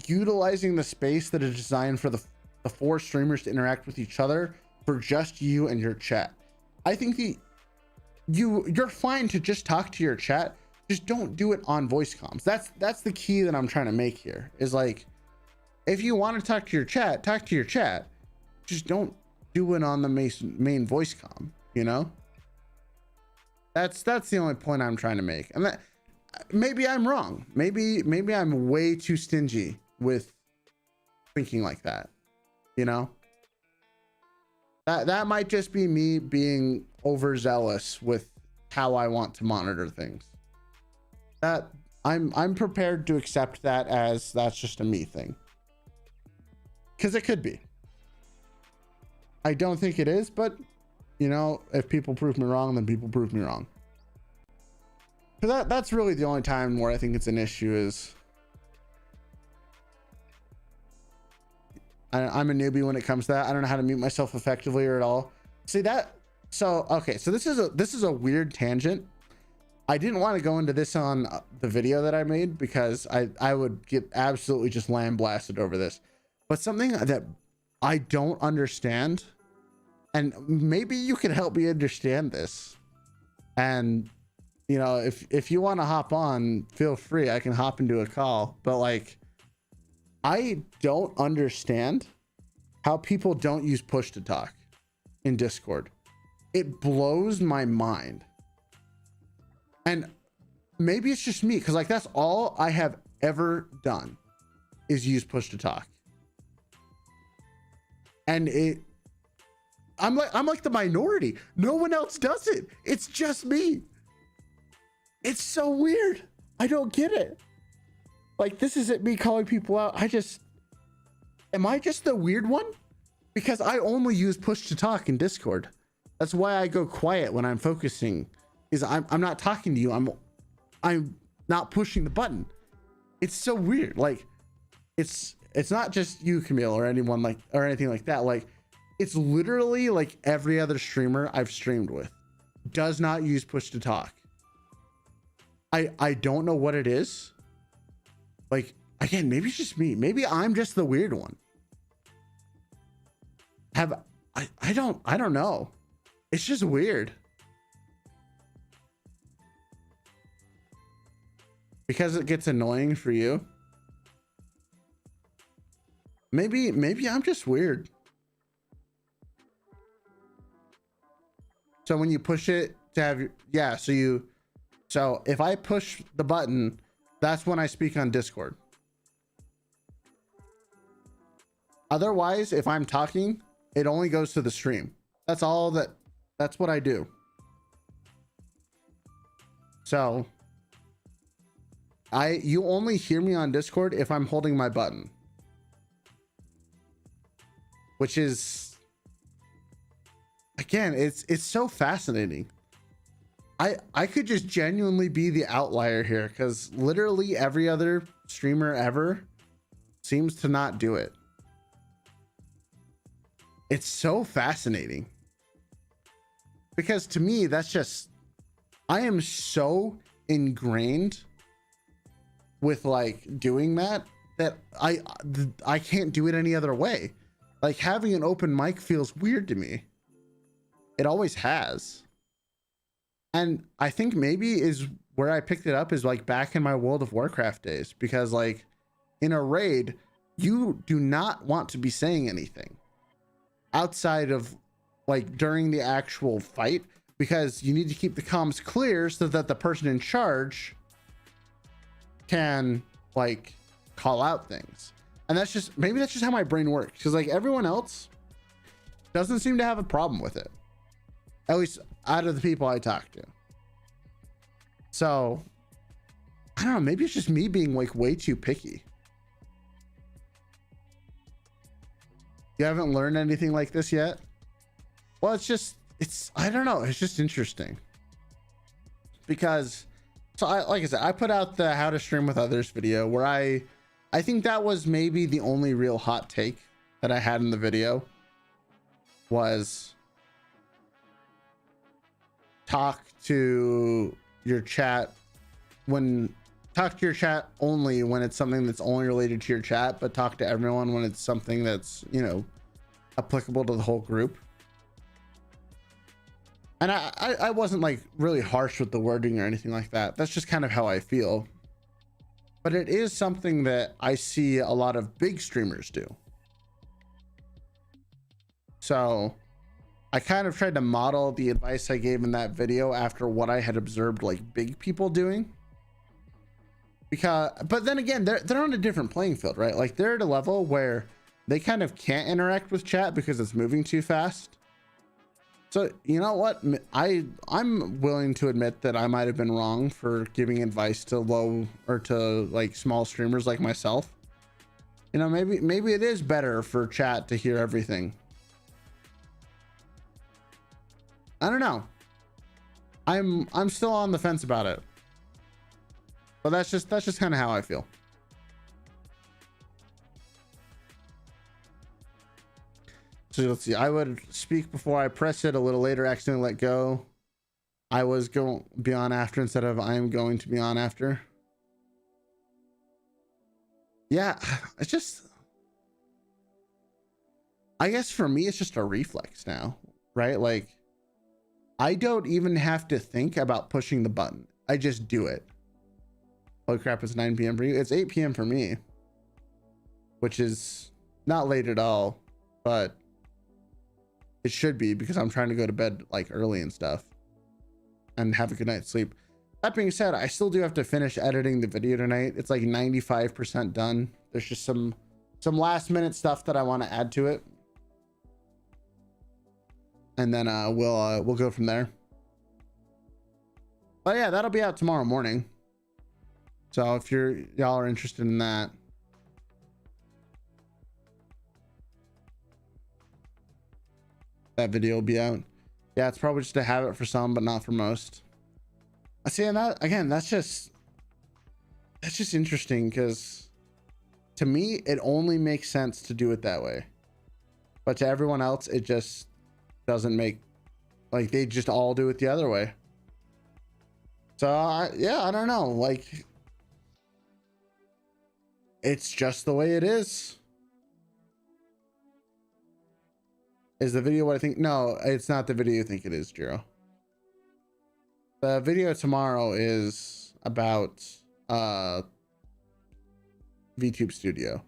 utilizing the space that is designed for the 4 streamers to interact with each other for just you and your chat. I think you're fine to just talk to your chat. Just don't do it on voice comms. That's the key that I'm trying to make here, is like, if you want to talk to your chat, talk to your chat. Just don't do it on the main voice comm, you know? That's the only point I'm trying to make. And that, maybe I'm wrong. Maybe I'm way too stingy with thinking like that, you know? That might just be me being overzealous with how I want to monitor things. That I'm prepared to accept that as that's just a me thing, because it could be. I don't think it is, but you know, if people prove me wrong, then people prove me wrong. Because that's really the only time where I think it's an issue is I'm a newbie when it comes to that. I don't know how to mute myself effectively or at all. See that? So, okay. So this is a weird tangent. I didn't want to go into this on the video that I made because I would get absolutely just lambasted over this, but something that I don't understand, and maybe you can help me understand this. And you know, if you want to hop on, feel free. I can hop into a call, but like, I don't understand how people don't use push to talk in Discord. It blows my mind. And maybe it's just me, because like, that's all I have ever done is use push to talk. And I'm like the minority. No one else does it. It's just me. It's so weird. I don't get it. Like, this isn't me calling people out. Am I just the weird one? Because I only use push to talk in Discord. That's why I go quiet when I'm focusing, is I'm not talking to you. I'm not pushing the button. It's so weird. Like, it's not just you, Camille, or anyone like, or anything like that. Like, it's literally like every other streamer I've streamed with does not use push to talk. I don't know what it is. Like, again, maybe it's just me. Maybe I'm just the weird one. I don't know. It's just weird. Because it gets annoying for you. Maybe I'm just weird. So when you push it to have your, yeah, so if I push the button, that's when I speak on Discord. Otherwise, if I'm talking, it only goes to the stream. That's what I do. So you only hear me on Discord if I'm holding my button, which is, again, it's so fascinating. I could just genuinely be the outlier here, because literally every other streamer ever seems to not do it. It's so fascinating, because to me, that's just, I am so ingrained with like doing that I can't do it any other way. Like, having an open mic feels weird to me. It always has. And I think maybe is where I picked it up is like back in my World of Warcraft days, because like in a raid, you do not want to be saying anything outside of like during the actual fight, because you need to keep the comms clear so that the person in charge can like call out things. And that's just, maybe that's just how my brain works, because like everyone else doesn't seem to have a problem with it, at least out of the people I talk to. So I don't know, maybe it's just me being like way too picky. You haven't learned anything like this yet? Well, it's I don't know, it's just interesting, because so like I said, I put out the how to stream with others video where I think that was maybe the only real hot take that I had in the video, was talk to your chat only when it's something that's only related to your chat, but talk to everyone when it's something that's, you know, applicable to the whole group. And I wasn't like really harsh with the wording or anything like that. That's just kind of how I feel. But it is something that I see a lot of big streamers do. So I kind of tried to model the advice I gave in that video after what I had observed like big people doing. But then again, they're on a different playing field, right? Like they're at a level where they kind of can't interact with chat because it's moving too fast. So you know what? I'm willing to admit that I might have been wrong for giving advice to low or to like small streamers like myself. You know, maybe it is better for chat to hear everything. I don't know. I'm still on the fence about it. But that's just kind of how I feel. So let's see. I would speak before I press it, a little later accidentally let go. I was going to be on after instead of I am going to be on after. Yeah, it's just, I guess for me, it's just a reflex now, right? Like I don't even have to think about pushing the button. I just do it. Oh crap, it's 9 p.m. for you. It's 8 p.m. for me, which is not late at all, but it should be because I'm trying to go to bed like early and stuff and have a good night's sleep. That being said, I still do have to finish editing the video tonight. It's like 95% done. There's just some last minute stuff that I want to add to it. And then we'll go from there. But yeah, that'll be out tomorrow morning. So if y'all are interested in that, that video will be out. Yeah, it's probably just a habit for some, but not for most. I see, and that again, that's just interesting, because to me it only makes sense to do it that way, but to everyone else it just doesn't make, like they just all do it the other way. So yeah, I don't know, like it's just the way it is. Is the video what I think? No, it's not the video you think it is, Jiro. The video tomorrow is about Vtube Studio.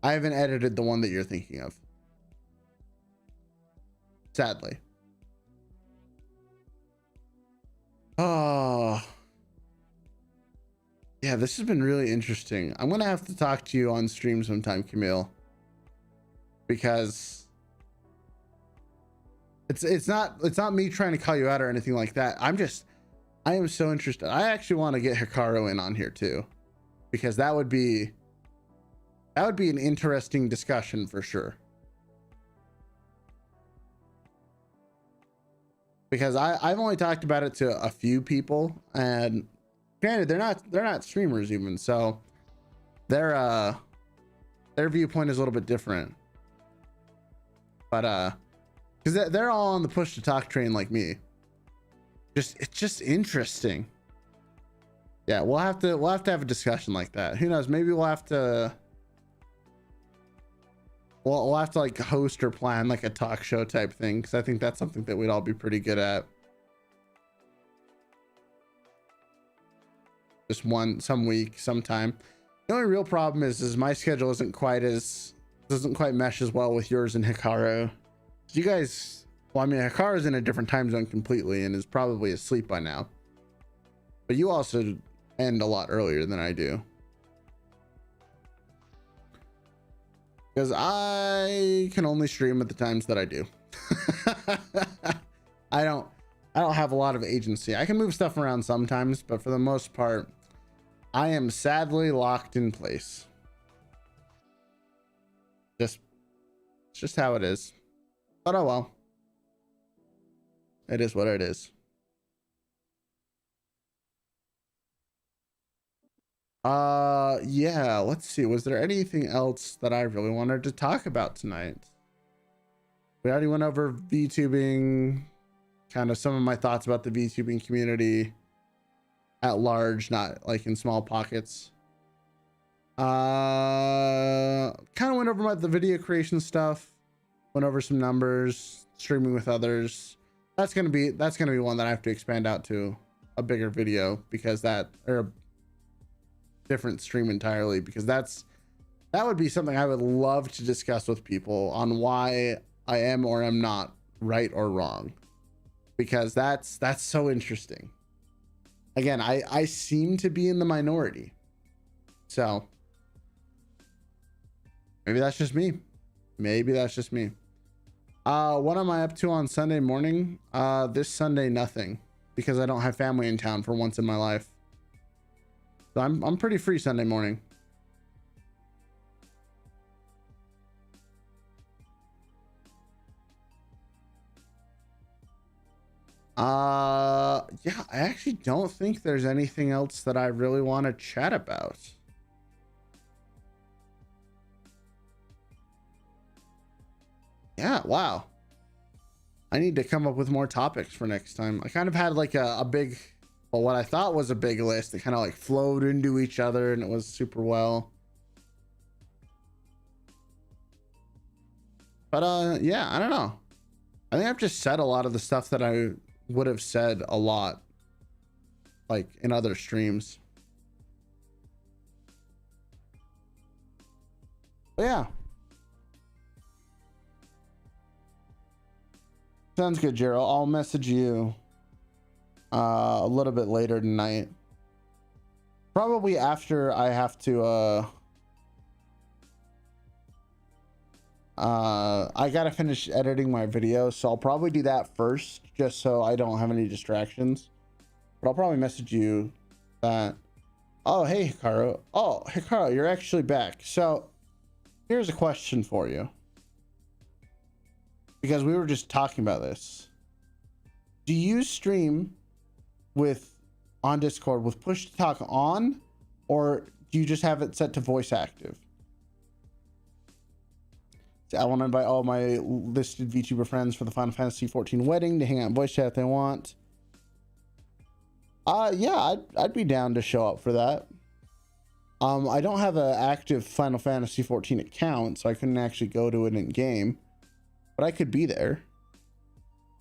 I haven't edited the one that you're thinking of, sadly. Oh yeah, this has been really interesting. I'm gonna have to talk to you on stream sometime, Camille, because it's not me trying to call you out or anything like that. I am so interested. I actually want to get Hikaru in on here too, because that would be an interesting discussion for sure. Because I've only talked about it to a few people, and granted they're not streamers even, so their viewpoint is a little bit different. But because they're all on the push to talk train like me. It's just interesting. Yeah, we'll have to have a discussion like that. Who knows? Maybe we'll have to like host or plan like a talk show type thing, because I think that's something that we'd all be pretty good at. just some week, sometime. The only real problem is my schedule doesn't quite mesh as well with yours and Hikaru. You guys, well, I mean, Hikaru's in a different time zone completely and is probably asleep by now. But you also end a lot earlier than I do. Because I can only stream at the times that I do. I don't have a lot of agency. I can move stuff around sometimes, but for the most part, I am sadly locked in place. It's just how it is. But oh well. It is what it is. Yeah, let's see. Was there anything else that I really wanted to talk about tonight? We already went over VTubing, kind of some of my thoughts about the VTubing community at large, not like in small pockets. Kind of went over the video creation stuff, went over some numbers, streaming with others. That's gonna be one that I have to expand out to a bigger video, because or a different stream entirely, because that would be something I would love to discuss with people on why I am or am not right or wrong, because that's so interesting. Again, I seem to be in the minority, so maybe that's just me. What am I up to on Sunday morning? This Sunday, nothing, because I don't have family in town for once in my life. So I'm pretty free Sunday morning. Yeah, I actually don't think there's anything else that I really want to chat about. Yeah, wow. I need to come up with more topics for next time. I kind of had like a big, well, what I thought was a big list that kind of like flowed into each other, and it was super well. But yeah, I don't know. I think I've just said a lot of the stuff that I would have said a lot like in other streams. But yeah. Sounds good, Gerald. I'll message you a little bit later tonight. Probably after I have to I gotta finish editing my video, so I'll probably do that first, just so I don't have any distractions. But I'll probably message you that. Oh, hey, Hikaru. Oh, Hikaru, you're actually back. So here's a question for you, because we were just talking about this. Do you stream on Discord with push to talk on, or do you just have it set to voice active? I want to invite all my listed VTuber friends for the Final Fantasy 14 wedding to hang out in voice chat if they want. Yeah, I'd be down to show up for that. I don't have an active Final Fantasy 14 account, so I couldn't actually go to it in game, but I could be there.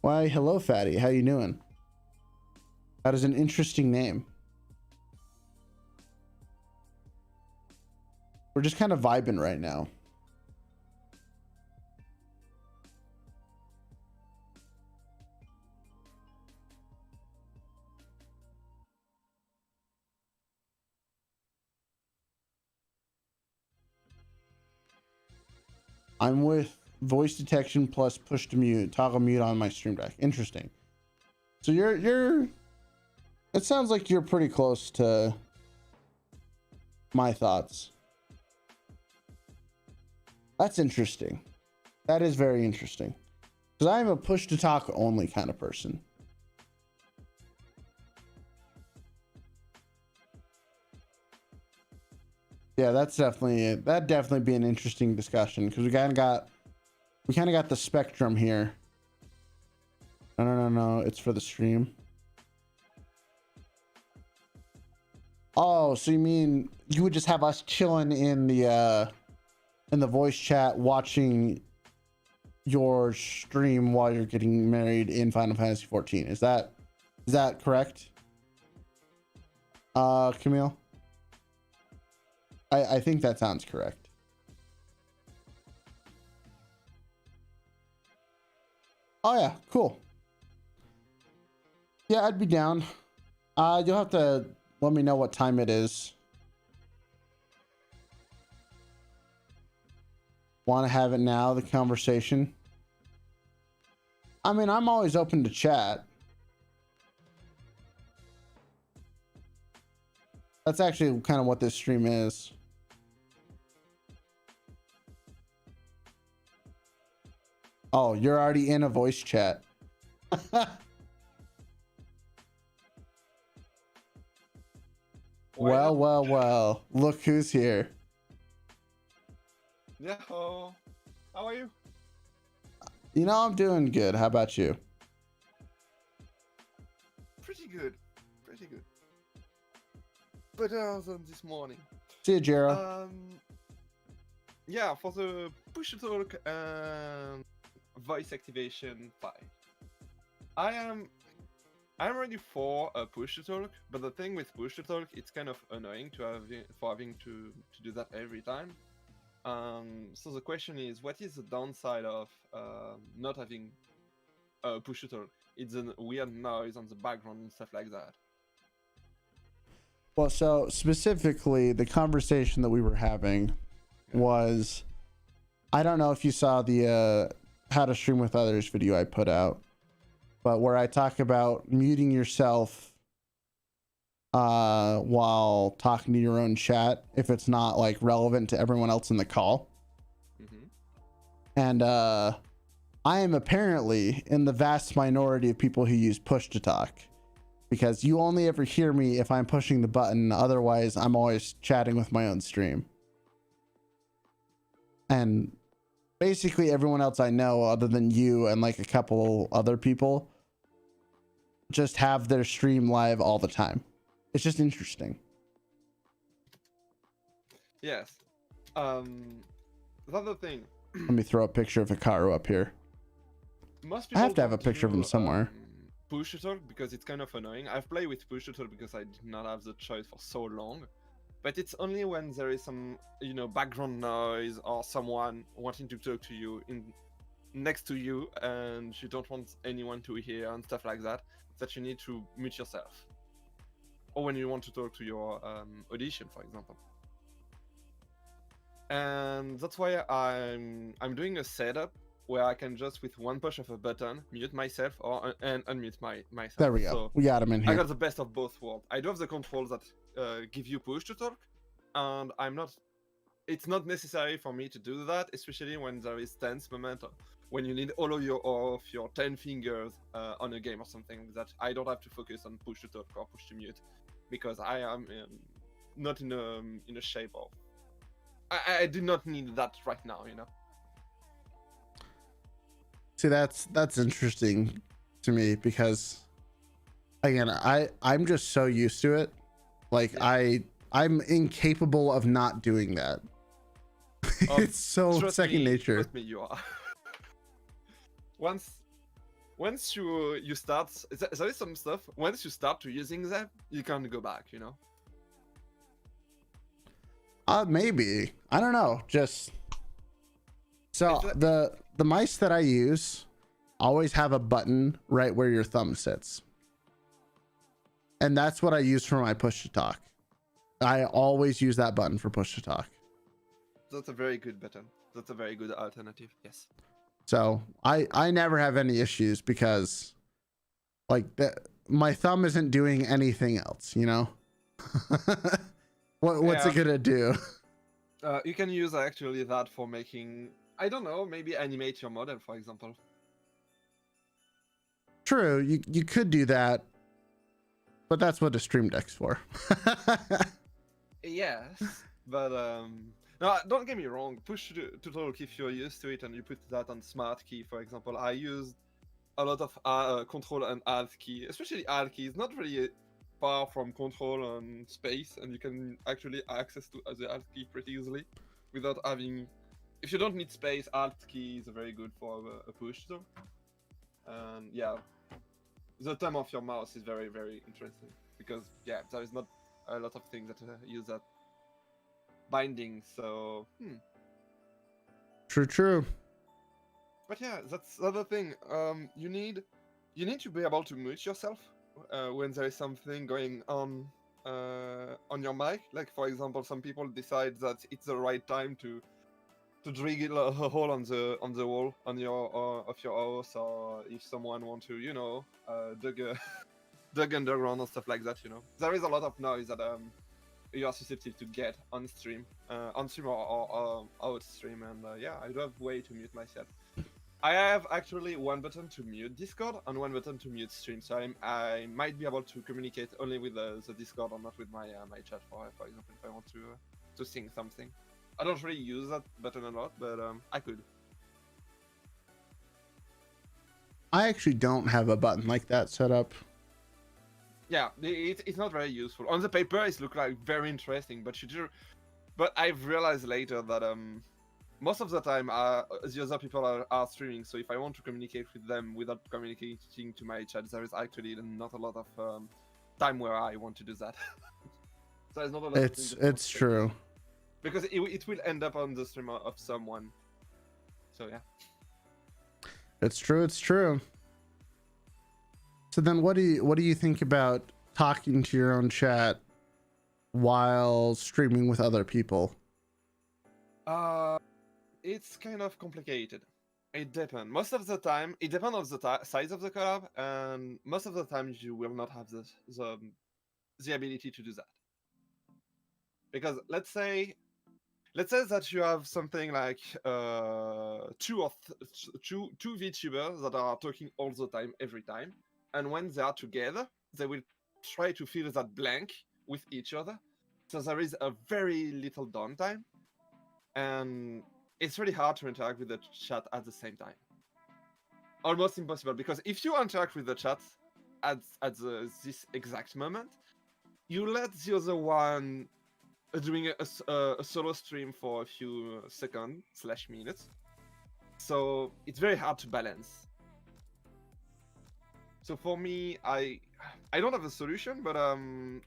Why, hello, Fatty. How you doing? That is an interesting name. We're just kind of vibing right now. I'm with voice detection plus push to mute, toggle mute on my stream deck. Interesting. So you're it sounds like you're pretty close to my thoughts. That's interesting. That is very interesting, because I'm a push to talk only kind of person. Yeah, that'd definitely be an interesting discussion, because we kind of got the spectrum here. No, it's for the stream. Oh, so you mean you would just have us chilling in the voice chat watching your stream while you're getting married in Final Fantasy 14? Is that correct? Camille. I think that sounds correct. Oh yeah, cool. Yeah, I'd be down. You'll have to let me know what time it is. Want to have it now, the conversation? I mean, I'm always open to chat. That's actually kind of what this stream is. Oh, you're already in a voice chat. Well. Look who's here. Yeah. How are you? You know, I'm doing good. How about you? Pretty good. Pretty good. Better than this morning. See you, Jero. Yeah, for the push to talk and voice activation file. I'm ready for a push to talk, but the thing with push to talk, it's kind of annoying to having to do that every time. So the question is, what is the downside of not having a push to talk? It's a weird noise on the background and stuff like that. Well, so specifically, the conversation that we were having was, I don't know if you saw the how to stream with others video I put out, but where I talk about muting yourself while talking to your own chat if it's not like relevant to everyone else in the call. And I am apparently in the vast minority of people who use push to talk, because you only ever hear me if I'm pushing the button. Otherwise, I'm always chatting with my own stream. And basically everyone else I know, other than you and like a couple other people, just have their stream live all the time. It's just interesting. Yes. The other thing. Let me throw a picture of Hikaru up here. Most people I have to have a picture of him somewhere. Push to talk because it's kind of annoying. I've played with push to talk because I did not have the choice for so long. But it's only when there is some, you know, background noise or someone wanting to talk to you next to you and you don't want anyone to hear and stuff like that, that you need to mute yourself. Or when you want to talk to your audition, for example. And that's why I'm doing a setup where I can just, with one push of a button, mute myself and unmute myself. There we go. So we got him in here. I got the best of both worlds. I do have the controls that give you push to talk, and it's not necessary for me to do that, especially when there is tense moment, when you need all of your 10 fingers on a game or something, that I don't have to focus on push to talk or push to mute, because I am not in a shape of... I do not need that right now, you know? See, that's interesting to me, because again, I'm just so used to it. Like, yeah. I'm incapable of not doing that. It's so second nature. Trust me, you are. Once you start, there is some stuff. Once you start to using them, you can't go back, you know. Maybe, I don't know. Just so the mice that I use always have a button right where your thumb sits, and that's what I use for my push to talk. I always use that button for push to talk. That's a very good button. That's a very good alternative. Yes. So I never have any issues, because like my thumb isn't doing anything else, you know. What's it gonna do? You can use actually that for making, I don't know, maybe animate your model, for example. True, you could do that, but that's what a stream deck's for. Yes, but no, don't get me wrong. Push to talk, if you're used to it and you put that on smart key, for example. I used a lot of control and alt key, especially alt key is not really far from control and space, and you can actually access to the alt key pretty easily without having... If you don't need space, alt key is very good for a push though. And yeah, the thumb of your mouse is very, very interesting, because yeah, there is not a lot of things that use that binding. So, True. But yeah, that's the other thing. You need to be able to mute yourself when there is something going on your mic. Like for example, some people decide that it's the right time to drill a hole on the wall on your of your house, or if someone want to dig underground or stuff like that. There is a lot of noise that you are susceptible to get on stream or out stream, and yeah, I do have way to mute myself. I have actually one button to mute Discord and one button to mute stream, so I might be able to communicate only with the Discord and not with my my chat. For example, if I want to sing something, I don't really use that button a lot, but I could. I actually don't have a button like that set up. Yeah, it's not very useful. On the paper, it looks like very interesting, but I've realized later that most of the time the other people are streaming, so if I want to communicate with them without communicating to my chat, there is actually not a lot of time where I want to do that. So there's not a lot. It's true. Because it will end up on the stream of someone. So yeah. It's true. So then what do you think about talking to your own chat while streaming with other people? It's kind of complicated. It depends. Most of the time, it depends on the size of the collab, and most of the time you will not have the ability to do that. Because let's say that you have something like two VTubers that are talking all the time, every time, and when they are together, they will try to fill that blank with each other. So there is a very little downtime, and it's really hard to interact with the chat at the same time. Almost impossible, because if you interact with the chat at this exact moment, you let the other one doing a solo stream for a few seconds/minutes. So it's very hard to balance. So for me, I don't have a solution, but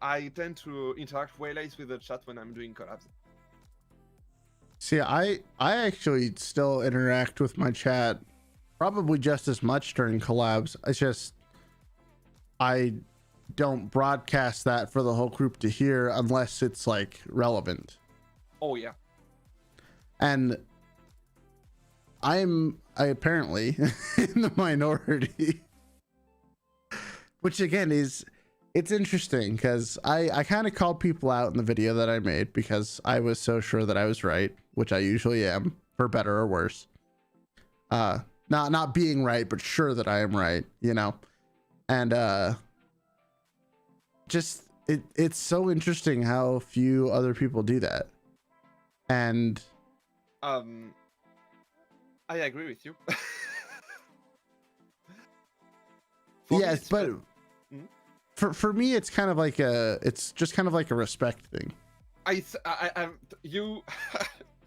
I tend to interact way less with the chat when I'm doing collabs. See, I actually still interact with my chat probably just as much during collabs. It's just I don't broadcast that for the whole group to hear unless it's like relevant. Oh yeah. And I apparently in the minority, which again it's interesting because I kind of called people out in the video that I made because I was so sure that I was right, which I usually am, for better or worse. Not being right, but sure that I am right, and just it's so interesting how few other people do that. And I agree with you. Yes, but for me it's kind of like it's just kind of like a respect thing. It's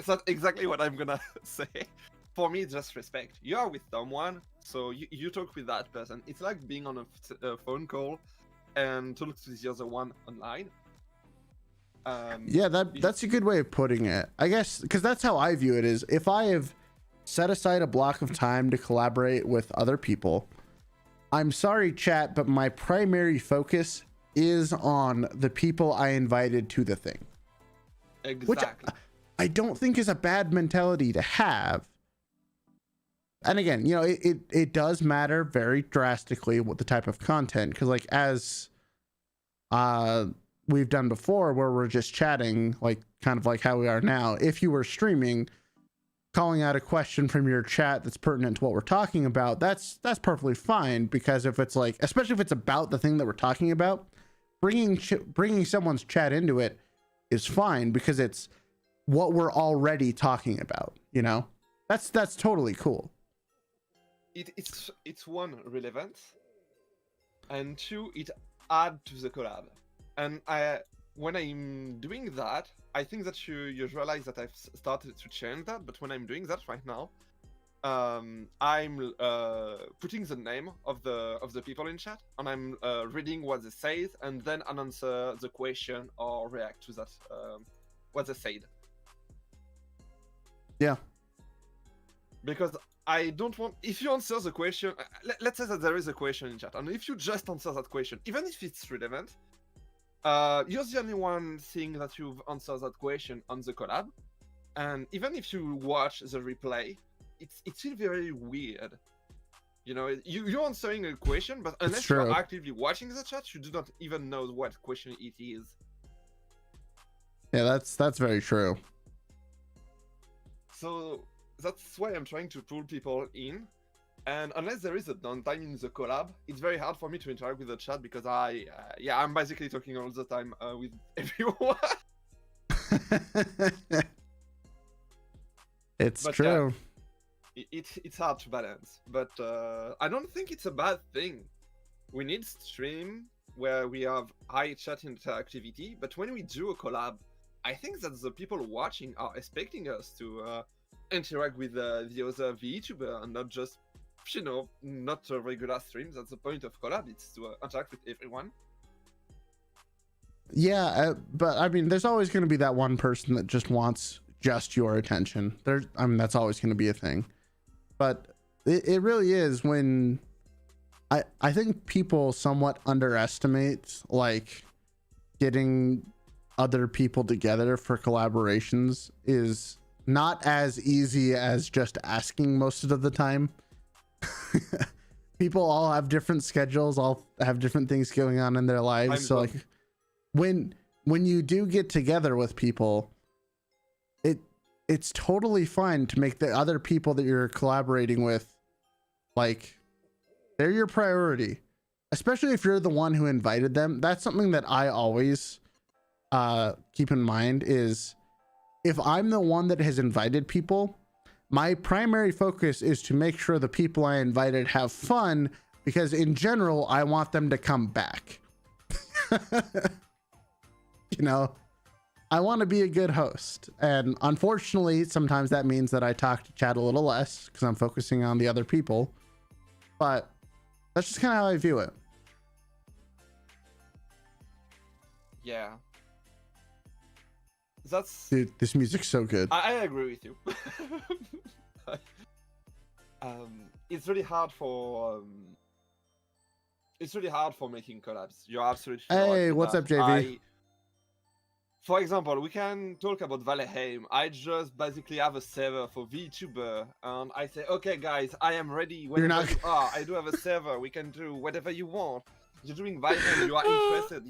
not exactly what I'm gonna say. For me, it's just respect. You are with someone, so you talk with that person. It's like being on a phone call and talk to the other one online. Yeah, that's a good way of putting it, I guess, because that's how I view it. Is if I have set aside a block of time to collaborate with other people, I'm sorry chat, but my primary focus is on the people I invited to the thing. Exactly. Which I don't think is a bad mentality to have. And again, it does matter very drastically what the type of content, because like as we've done before, where we're just chatting, like kind of like how we are now, if you were streaming, calling out a question from your chat that's pertinent to what we're talking about, that's perfectly fine, because if it's like, especially if it's about the thing that we're talking about, bringing someone's chat into it is fine, because it's what we're already talking about, that's totally cool. It's one, relevant, and two, it add to the collab. And when I'm doing that, I think that you realize that I've started to change that, but when I'm doing that right now, I'm putting the name of the people in chat, and I'm reading what they say, and then I answer the question or react to that what they said. Yeah. Because I don't want, if you answer the question, let's say that there is a question in chat, and if you just answer that question, even if it's relevant, you're the only one seeing that you've answered that question on the collab, and even if you watch the replay, it's still very weird. You know, you're answering a question, but unless you're actively watching the chat, you do not even know what question it is. Yeah, that's very true. So that's why I'm trying to pull people in, and unless there is a downtime in the collab, it's very hard for me to interact with the chat because I'm basically talking all the time with everyone. It's true. It's hard to balance, but I don't think it's a bad thing. We need stream where we have high chat interactivity, but when we do a collab, I think that the people watching are expecting us to interact with the other VTuber and not just, you know, not a regular stream. That's the point of collab, it's to interact with everyone. Yeah, but I mean, there's always going to be that one person that just wants just your attention. I mean, that's always going to be a thing. But it really is when I think people somewhat underestimate like getting other people together for collaborations is not as easy as just asking most of the time. People all have different schedules, all have different things going on in their lives. So like when you do get together with people, it's totally fine to make the other people that you're collaborating with, like, they're your priority, especially if you're the one who invited them. That's something that I always keep in mind is if I'm the one that has invited people, my primary focus is to make sure the people I invited have fun, because in general, I want them to come back. You know, I want to be a good host. And unfortunately, sometimes that means that I talk to chat a little less because I'm focusing on the other people. But that's just kind of how I view it. Yeah. That's... Dude, this music's so good. I agree with you. It's really hard for... it's really hard for making collabs. You're absolutely right. Hey, what's up, JV? For example, we can talk about Valheim. I just basically have a server for Vtuber, and I say, okay, guys, I am ready. Whenever you are, I do have a server. We can do whatever you want. You're doing Valheim. You are interested?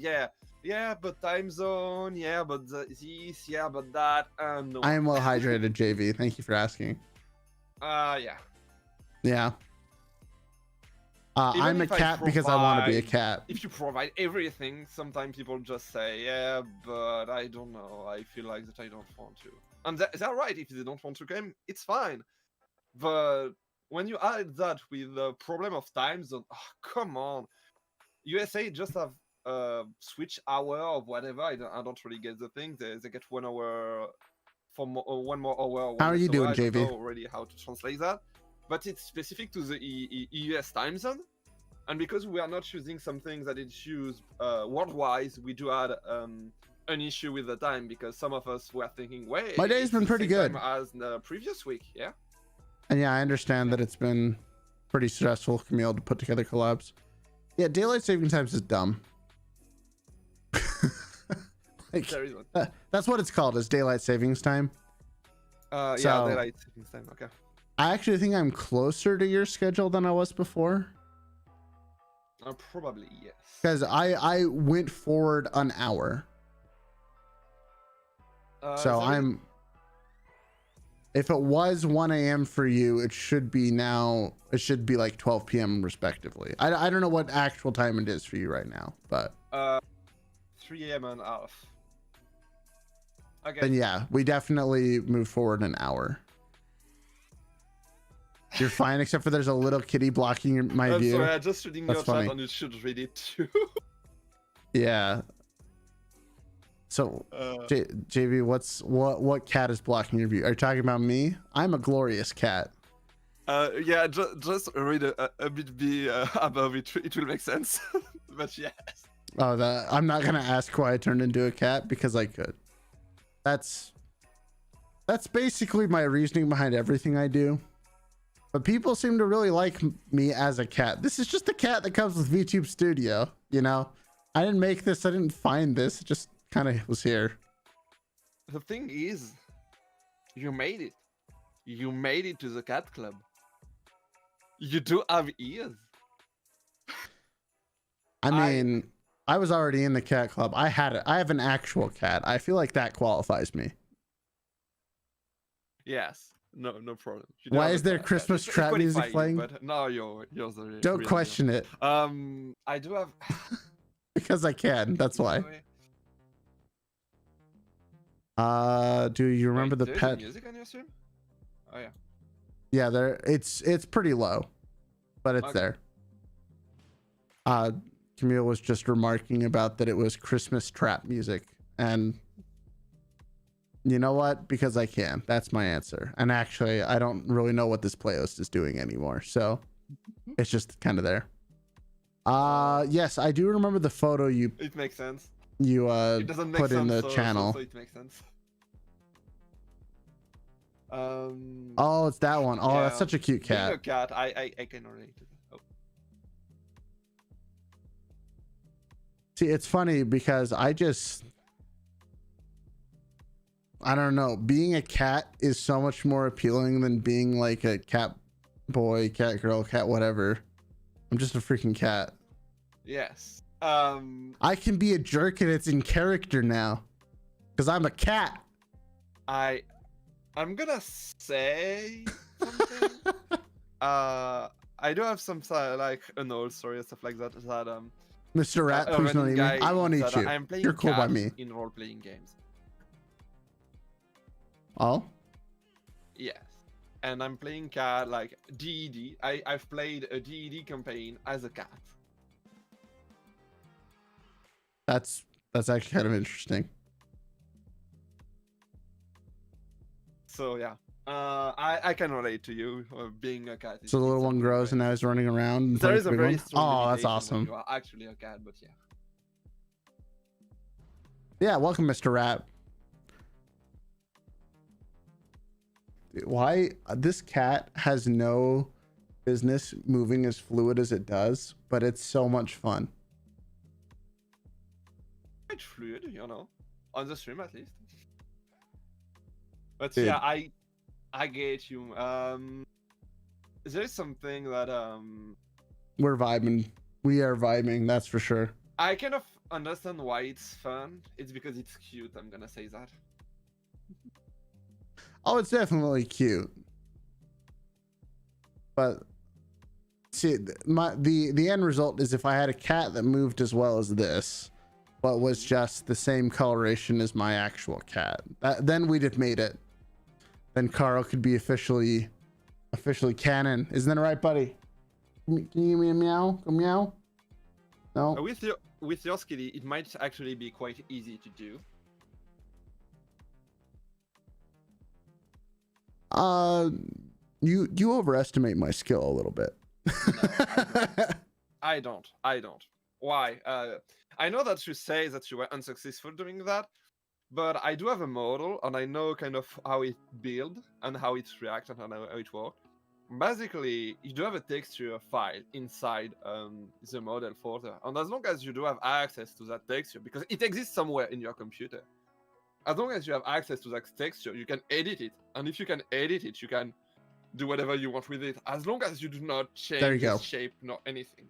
Yeah, but time zone. Yeah, but this. Yeah, but that. No. I am well hydrated, JV. Thank you for asking. Yeah. Yeah. I'm a cat because I want to be a cat. If you provide everything, sometimes people just say, yeah, but I don't know. I feel like that I don't want to. And they're right. If they don't want to game, it's fine. But when you add that with the problem of time zone, oh, come on. USA just have switch hour of whatever. I don't really get the thing. They get 1 hour for one more hour. How are you doing, JV? I don't know already how to translate that. But it's specific to the US time zone, and because we are not using something that is used worldwide, we do add an issue with the time, because some of us were thinking, wait, my day's been pretty good as the previous week, yeah. And yeah, I understand that it's been pretty stressful for me to put together collabs. Yeah, daylight saving times is dumb. Like, that's what it's called, is daylight savings time. Yeah, daylight savings time. Okay. I actually think I'm closer to your schedule than I was before. Probably, yes. Because I went forward an hour. So I'm... If it was 1 a.m. for you, it should be now... It should be like 12 p.m. respectively. I don't know what actual time it is for you right now, but... 3 a.m. and half. Okay. Then yeah, we definitely moved forward an hour. You're fine, except for there's a little kitty blocking my view. Sorry, I'm just reading your chat and you should read it too. Yeah. So, JV, what cat is blocking your view? Are you talking about me? I'm a glorious cat. Yeah, just read a bit above it. It will make sense. But yes. Oh, I'm not gonna ask why I turned into a cat because I could. That's basically my reasoning behind everything I do. But people seem to really like me as a cat. This is just a cat that comes with Vtube Studio. You know, I didn't make this. I didn't find this. It just kind of was here. The thing is, you made it. You made it to the cat club. You do have ears. I mean, I was already in the cat club. I have an actual cat. I feel like that qualifies me. Yes. No problem. Why is there Christmas trap music playing? But now yours are Don't question it. I do have because I can. That's why. Do you remember the pet music on your stream? Oh yeah. Yeah, there. It's pretty low, but it's there. Camille was just remarking about that it was Christmas trap music, and you know what? Because I can. That's my answer. And actually, I don't really know what this playlist is doing anymore, so it's just kind of there. Yes, I do remember the photo you. It makes sense. You it doesn't make put sense, in the so channel. it makes sense. Oh, it's that one. Oh, yeah. That's such a cute cat. Being a cat, I can relate to that. Oh. See, it's funny because I don't know. Being a cat is so much more appealing than being like a cat boy, cat girl, cat whatever. I'm just a freaking cat. Yes. I can be a jerk and it's in character now because I'm a cat. I'm gonna say something. I do have some like an old story and stuff like that. Mr. Rat, please don't eat me. I won't eat you. You're cool by me. In role-playing games. Oh. Yes, and I'm playing cat like DED. I've played a DED campaign as a cat. That's actually kind of interesting. So yeah, I can relate to you being a cat. So the little one grows and now he's running around. There is a very strong that's awesome. You are actually a cat, but yeah. Yeah, welcome, Mr. Rat. Why this cat has no business moving as fluid as it does, but it's so much fun. Quite fluid, you know, on the stream at least. But dude. Yeah, I get you. There's something that we're vibing. We are vibing, that's for sure. I kind of understand why it's fun. It's because it's cute. I'm gonna say that. Oh, it's definitely cute. But see, the end result is if I had a cat that moved as well as this, but was just the same coloration as my actual cat, then we'd have made it. Then Carl could be officially canon. Isn't that right, buddy? Can you give me a meow? Go meow? No. With your skilly, it might actually be quite easy to do. You overestimate my skill a little bit. No, I don't. Why? I know that you say that you were unsuccessful doing that, but I do have a model and I know kind of how it builds and how it reacts and how it works. Basically, you do have a texture file inside the model folder, and as long as you do have access to that texture, because it exists somewhere in your computer, as long as you have access to that texture, you can edit it. And if you can edit it, you can do whatever you want with it, as long as you do not change its shape nor anything.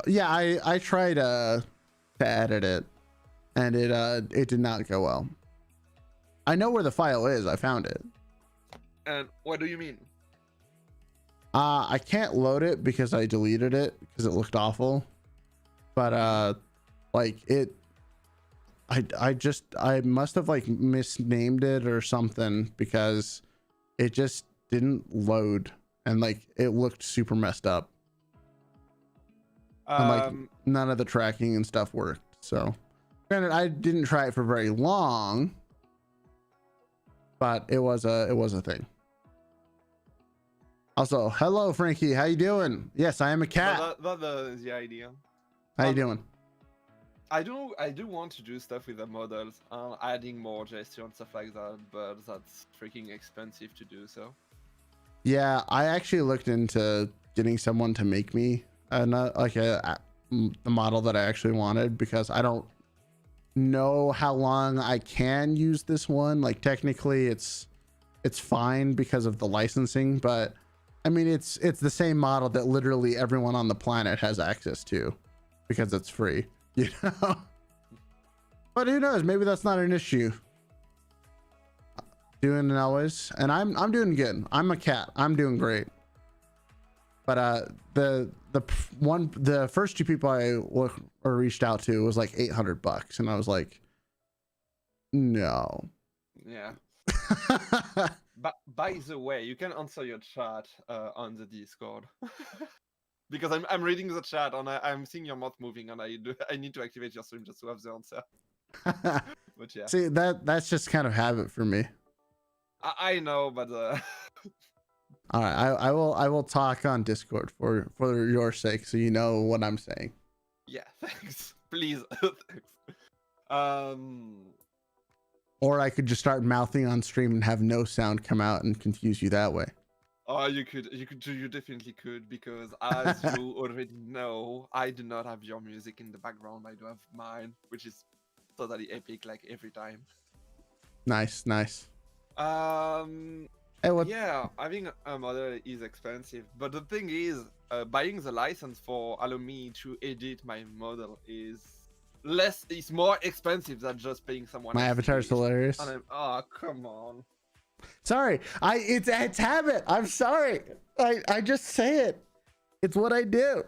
Yeah, I tried to edit it, and it did not go well. I know where the file is. I found it. And what do you mean? I can't load it because I deleted it because it looked awful. But like it. I must have like misnamed it or something because it just didn't load and like it looked super messed up. And like none of the tracking and stuff worked. So granted, I didn't try it for very long, but it was a thing. Also, hello, Frankie. How you doing? Yes, I am a cat. That's the idea. How you doing? I do want to do stuff with the models, adding more gesture and stuff like that, but that's freaking expensive to do so. Yeah, I actually looked into getting someone to make me the model that I actually wanted, because I don't know how long I can use this one. Like, technically it's fine because of the licensing, but I mean it's the same model that literally everyone on the planet has access to because it's free, you know. But who knows, maybe that's not an issue. Doing it always, and I'm doing good. I'm a cat. I'm doing great. But the first two people I reached out to was like $800, and I was like, no. Yeah. But by the way, you can answer your chat on the Discord. Because I'm reading the chat and I'm seeing your mouth moving, and I need to activate your stream just to have the answer. But yeah. See, that's just kind of habit for me. I know, but all right, I will talk on Discord for your sake, so you know what I'm saying. Yeah, thanks. Please. Or I could just start mouthing on stream and have no sound come out and confuse you that way. Oh, you definitely could, because as you already know, I do not have your music in the background. I do have mine, which is totally epic, like every time. Nice. Hey, yeah, having a model is expensive, but the thing is, buying the license for allow me to edit my model is more expensive than just paying someone. My avatar is hilarious. Oh, come on. Sorry, it's habit. I'm sorry. I just say it. It's what I do.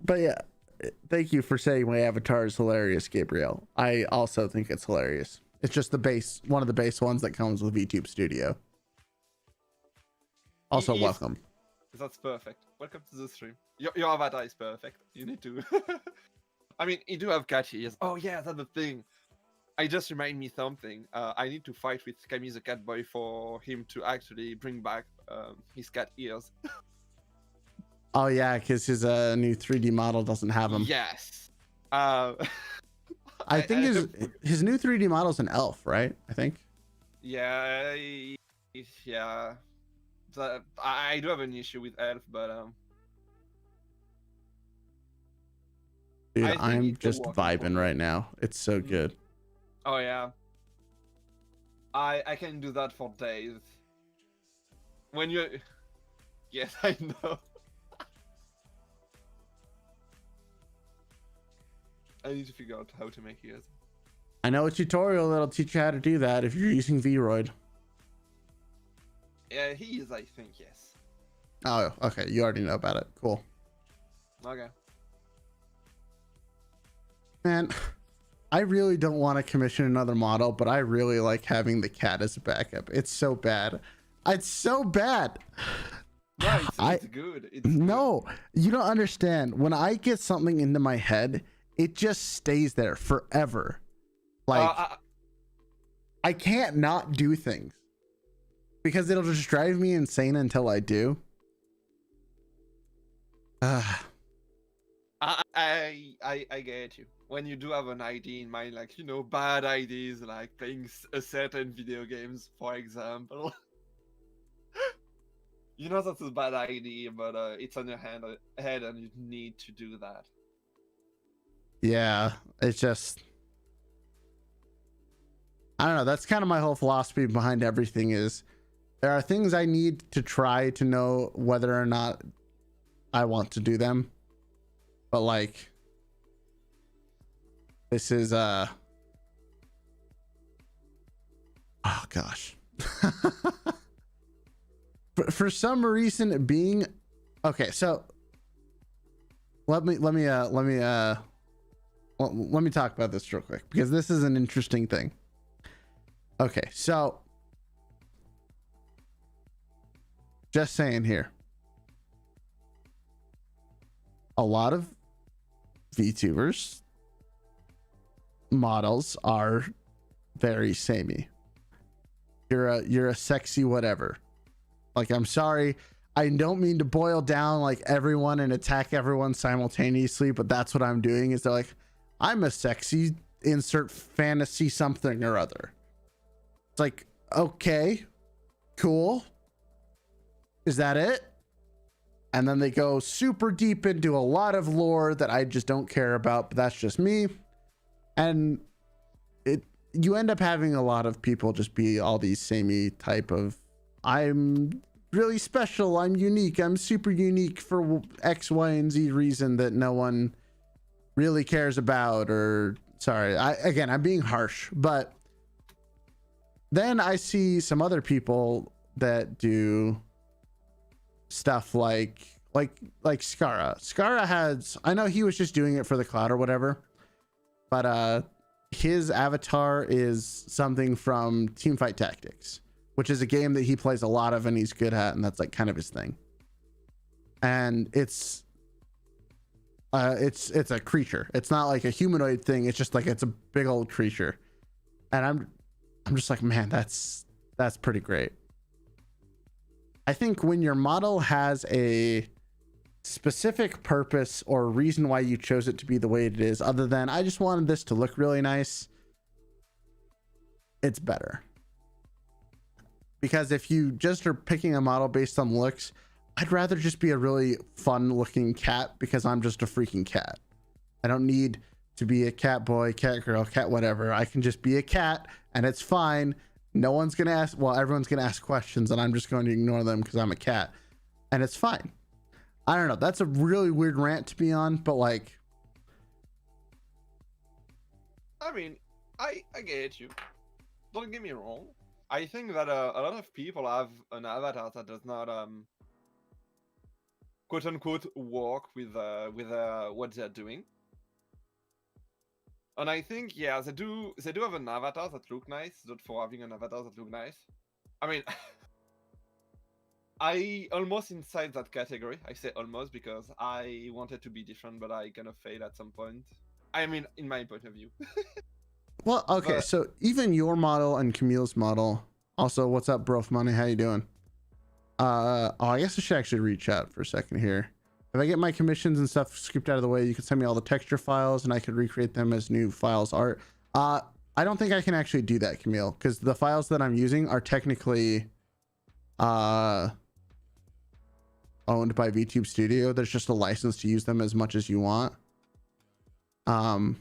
But yeah, thank you for saying my avatar is hilarious, Gabriel. I also think it's hilarious. It's just one of the base ones that comes with Vtube Studio. Also, welcome. That's perfect. Welcome to the stream. Your avatar is perfect. You need to. I mean, you do have cat ears. Oh yeah, that's the thing. I just remind me something. I need to fight with kamillethecatboy for him to actually bring back his cat ears. Oh yeah, because his new 3D model doesn't have them. Yes. I think his new 3D model is an elf, right? I think. Yeah. I do have an issue with elf, but dude, I'm just vibing right now. It's so good. Oh yeah. I can do that for days. When you Yes, I know. I need to figure out how to make ears. I know a tutorial that'll teach you how to do that if you're using Vroid. Yeah, he is, I think, yes. Oh, okay. You already know about it. Cool. Okay. Man, I really don't want to commission another model, but I really like having the cat as a backup. It's so bad. It's so bad. No, it's good. No, you don't understand. When I get something into my head, it just stays there forever. Like, I can't not do things because it'll just drive me insane until I do. I get you. When you do have an idea in mind, like, you know, bad ideas, like playing a certain video games, for example. You know that's a bad idea, but it's on your head and you need to do that. Yeah, it's just, I don't know. That's kind of my whole philosophy behind everything is there are things I need to try to know whether or not I want to do them. But like, this is, oh gosh. For some reason being, okay, so let me talk about this real quick because this is an interesting thing. Okay, so just saying here, a lot of VTubers models are very samey. You're a sexy whatever. Like, I'm sorry, I don't mean to boil down like everyone and attack everyone simultaneously, but that's what I'm doing. Is they're like, I'm a sexy insert fantasy something or other. It's like, okay, cool. Is that it? And then they go super deep into a lot of lore that I just don't care about, but that's just me. And you end up having a lot of people just be all these samey type of, I'm really special, I'm unique, I'm super unique for X, Y, and Z reason that no one really cares about. Or sorry, I'm being harsh, but then I see some other people that do stuff like Skara. Skara has, I know he was just doing it for the cloud or whatever, but his avatar is something from Teamfight Tactics, which is a game that he plays a lot of and he's good at, and that's like kind of his thing. And it's a creature. It's not like a humanoid thing. It's just like, it's a big old creature. And I'm just like, man, that's pretty great. I think when your model has a specific purpose or reason why you chose it to be the way it is, other than I just wanted this to look really nice, it's better. Because if you just are picking a model based on looks, I'd rather just be a really fun looking cat because I'm just a freaking cat. I don't need to be a cat boy, cat girl, cat whatever. I can just be a cat and it's fine. No one's gonna ask, well, everyone's gonna ask questions and I'm just going to ignore them because I'm a cat, and it's fine. I don't know, that's a really weird rant to be on, but like, I mean, I get you. Don't get me wrong. I think that a lot of people have an avatar that does not quote unquote work with what they're doing. And I think, yeah, they do have an avatar that look nice, not for having an avatar that look nice. I mean, I almost inside that category. I say almost because I wanted to be different, but I kind of failed at some point. I mean, in my point of view. well, okay, so even your model and Camille's model, also, what's up, Brof Money? How you doing? I guess I should actually reach out for a second here. If I get my commissions and stuff scooped out of the way, you can send me all the texture files and I could recreate them as new files art. I don't think I can actually do that, Camille, because the files that I'm using are technically owned by Vtube Studio. There's just a license to use them as much as you want. Do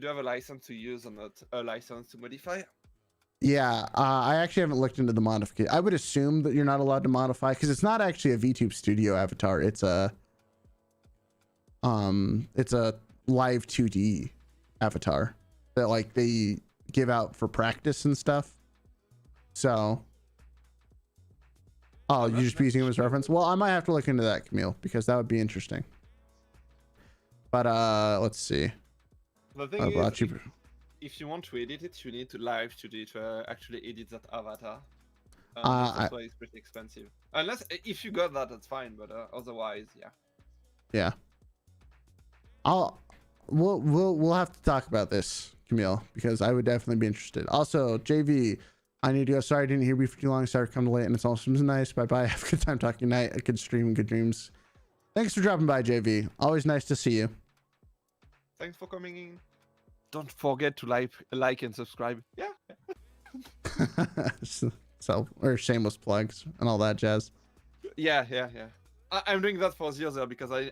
you have a license to use and not a license to modify? Yeah, I actually haven't looked into the modification. I would assume that you're not allowed to modify because it's not actually a Vtube Studio avatar. It's a live 2D avatar that like they give out for practice and stuff. So, oh, you just be using them as reference? Well, I might have to look into that, Camille, because that would be interesting. But let's see. The thing is, if you want to edit it, you need to live to actually edit that avatar. That's why it's pretty expensive. Unless if you got that, that's fine. But otherwise, yeah. Yeah. We'll have to talk about this, Camille, because I would definitely be interested. Also, JV, I need to go. Sorry I didn't hear you for too long. Sorry to come late, and it's also nice. Bye bye. Have a good time talking night. A good stream, good dreams. Thanks for dropping by, JV. Always nice to see you. Thanks for coming in. Don't forget to like and subscribe. Yeah. So, or shameless plugs and all that jazz. Yeah. I'm doing that for Zero because I'm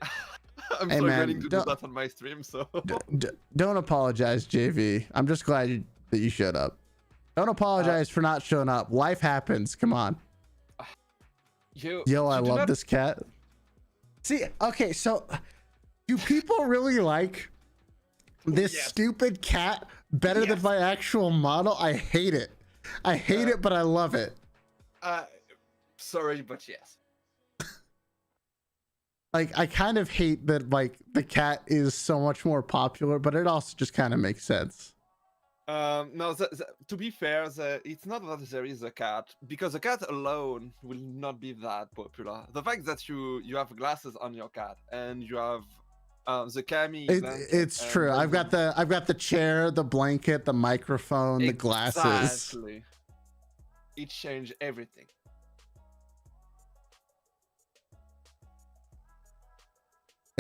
hey, struggling to do that on my stream. So don't apologize, JV. I'm just glad that you showed up. Don't apologize for not showing up. Life happens. Come on. Yo, I love this cat. See, okay, so do people really like this stupid cat better than my actual model? I hate it. I hate it, but I love it. Sorry, but yes. Like, I kind of hate that, like, the cat is so much more popular, but it also just kind of makes sense. No, to be fair, it's not that there is a cat, because a cat alone will not be that popular. The fact that you have glasses on your cat and you have the cami. It's true. I've got the chair, the blanket, the microphone, the glasses. Exactly. It changed everything.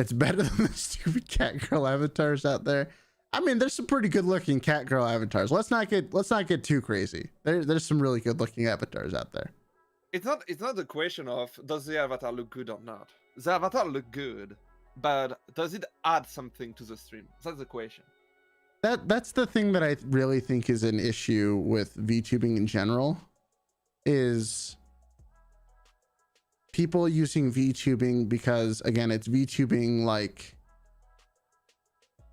it's better than the stupid cat girl avatars out there. I mean, there's some pretty good looking cat girl avatars. Let's not get too crazy. There's some really good looking avatars out there. It's not the question of does the avatar look good or not. The avatar look good, but does it add something to the stream? That's the question. That's the thing that I really think is an issue with VTubing in general, is people using VTubing because, again, it's VTubing, like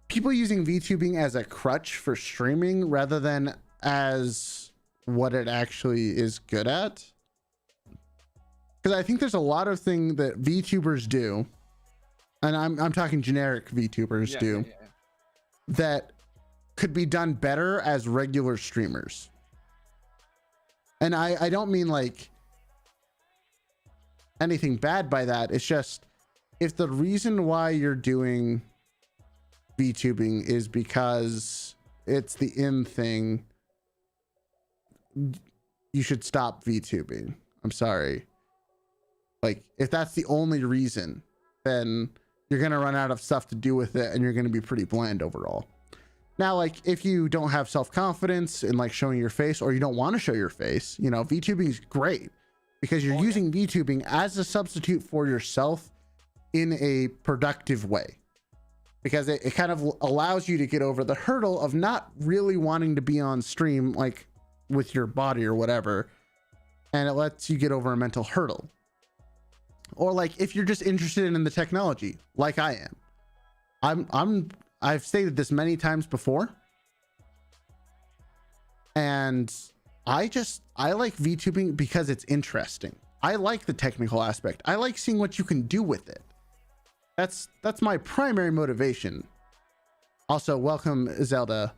people using VTubing as a crutch for streaming rather than as what it actually is good at. Because I think there's a lot of things that VTubers do, and I'm talking generic VTubers do, that could be done better as regular streamers. And I don't mean like anything bad by that. It's just, if the reason why you're doing VTubing is because it's the in thing, you should stop VTubing. I'm sorry. Like, if that's the only reason, then you're going to run out of stuff to do with it and you're going to be pretty bland overall. Now, like, if you don't have self-confidence in like showing your face, or you don't want to show your face, you know, VTubing is great because you're using VTubing as a substitute for yourself in a productive way, because it kind of allows you to get over the hurdle of not really wanting to be on stream, like with your body or whatever. And it lets you get over a mental hurdle. Or like, if you're just interested in the technology, like I am, I've stated this many times before, and I like VTubing because it's interesting. I like the technical aspect. I like seeing what you can do with it. That's my primary motivation. Also, welcome, Zelda.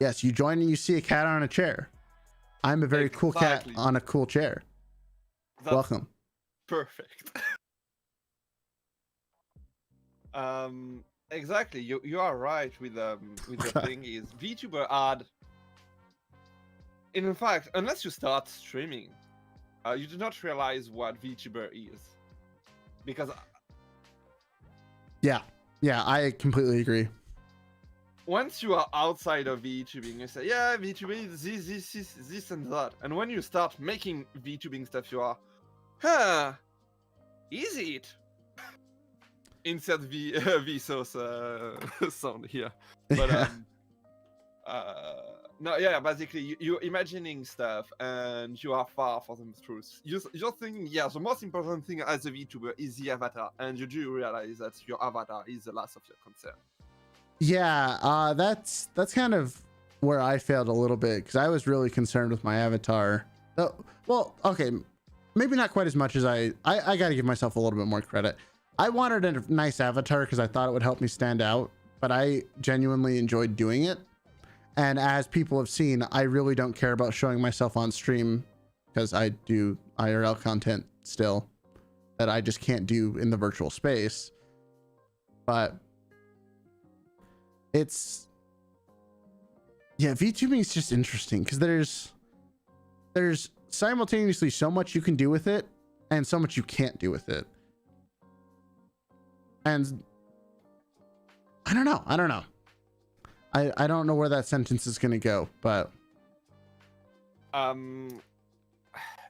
Yes, you join and you see a cat on a chair. I'm a very cool cat on a cool chair. Welcome. Perfect. Exactly. You are right with the thing is VTuber add. In fact, unless you start streaming, you do not realize what VTuber is, because yeah, I completely agree. Once you are outside of VTubing, you say, yeah, VTubing is this and that, and when you start making VTubing stuff, you are, huh, is it? Insert Vsauce sound here, but no, yeah, basically you're imagining stuff and you are far from the truth. You're thinking, yeah, the most important thing as a VTuber is the avatar, and you do realize that your avatar is the last of your concern. Yeah, that's kind of where I failed a little bit, because I was really concerned with my avatar. Oh, well, okay, maybe not quite as much as I gotta give myself a little bit more credit. I wanted a nice avatar because I thought it would help me stand out, but I genuinely enjoyed doing it. And as people have seen, I really don't care about showing myself on stream, because I do IRL content still that I just can't do in the virtual space. But it's, yeah, VTubing is just interesting because there's simultaneously so much you can do with it and so much you can't do with it. And I don't know. I don't know where that sentence is going to go, but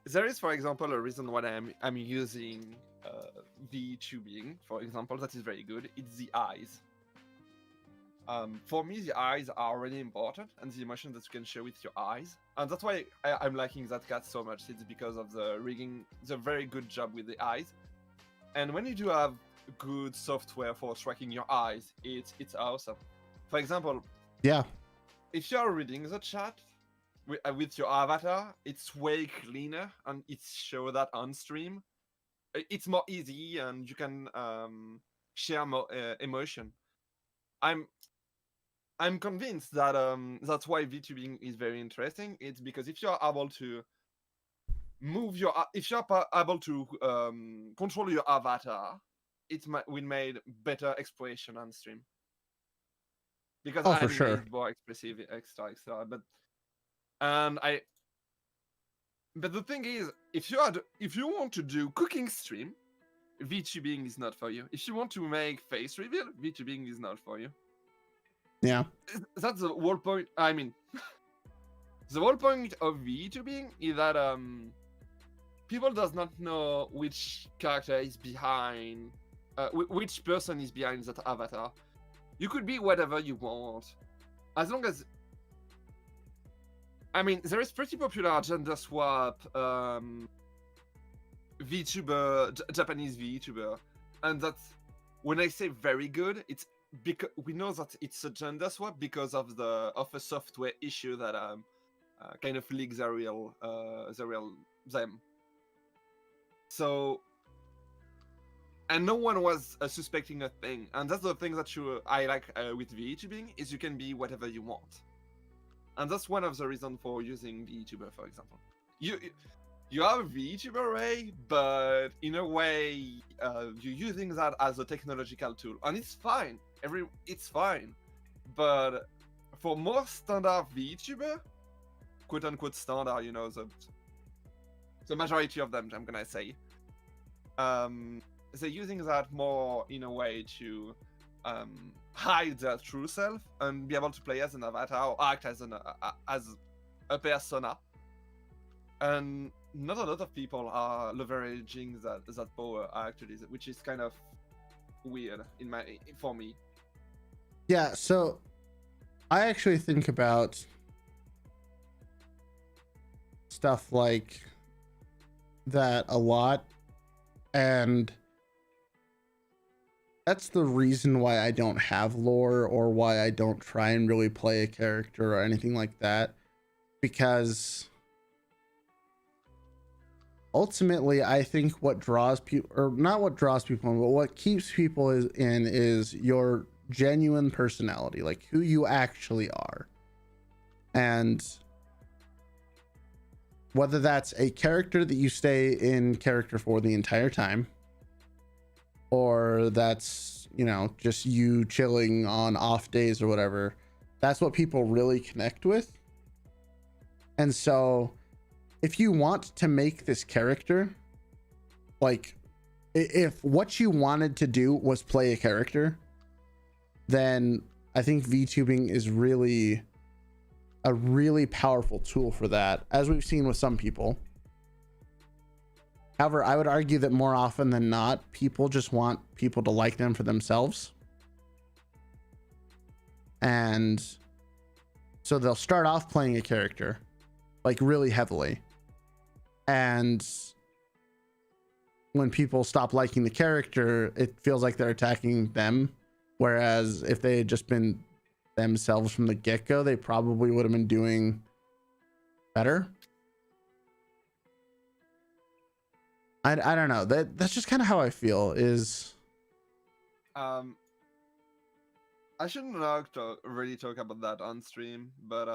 there is, for example, a reason why I'm using VTubing, for example, that is very good. It's the eyes. For me, the eyes are really important, and the emotion that you can share with your eyes, and that's why I'm liking that cat so much. It's because of the rigging, the very good job with the eyes. And when you do have good software for tracking your eyes, it's awesome. For example, yeah, if you're reading the chat with your avatar, it's way cleaner, and it shows that on stream. It's more easy, and you can share more emotion. I'm convinced that that's why VTubing is very interesting. It's because if you're able to move your, if you're able to control your avatar, it will make better expression on stream. Because for sure, is more expressive, extra. But the thing is, if you want to do cooking stream, VTubing is not for you. If you want to make face reveal, VTubing is not for you. Yeah. That's the whole point. I mean, the whole point of VTubing is that people does not know which character is behind, which person is behind that avatar. You could be whatever you want, as long as. I mean, there is pretty popular gender swap VTuber, Japanese VTuber, and that's when I say very good, it's because we know that it's a gender swap because of a software issue that kind of leaks the real them. So, and no one was suspecting a thing, and that's the thing that I like with VTubing is you can be whatever you want, and that's one of the reasons for using VTuber, for example. You have a VTuber array, but in a way, you're using that as a technological tool, and it's fine. It's fine, but for most standard VTuber, quote unquote standard, you know, the majority of them, I'm gonna say, they're using that more in a way to hide their true self and be able to play as an avatar or act as a persona. And not a lot of people are leveraging that power actually, which is kind of weird for me. Yeah, so I actually think about stuff like that a lot, and that's the reason why I don't have lore or why I don't try and really play a character or anything like that, because ultimately I think what draws people, or not what draws people in, but what keeps people is your genuine personality, like who you actually are. And whether that's a character that you stay in character for the entire time, or that's, you know, just you chilling on off days or whatever, that's what people really connect with. And so if you want to make this character, like if what you wanted to do was play a character, then I think VTubing is really a really powerful tool for that, as we've seen with some people. However, I would argue that more often than not, people just want people to like them for themselves. And so they'll start off playing a character like really heavily. And when people stop liking the character, it feels like they're attacking them. Whereas if they had just been themselves from the get-go, they probably would have been doing better. I don't know. That's just kind of how I feel. Is I shouldn't really talk about that on stream, but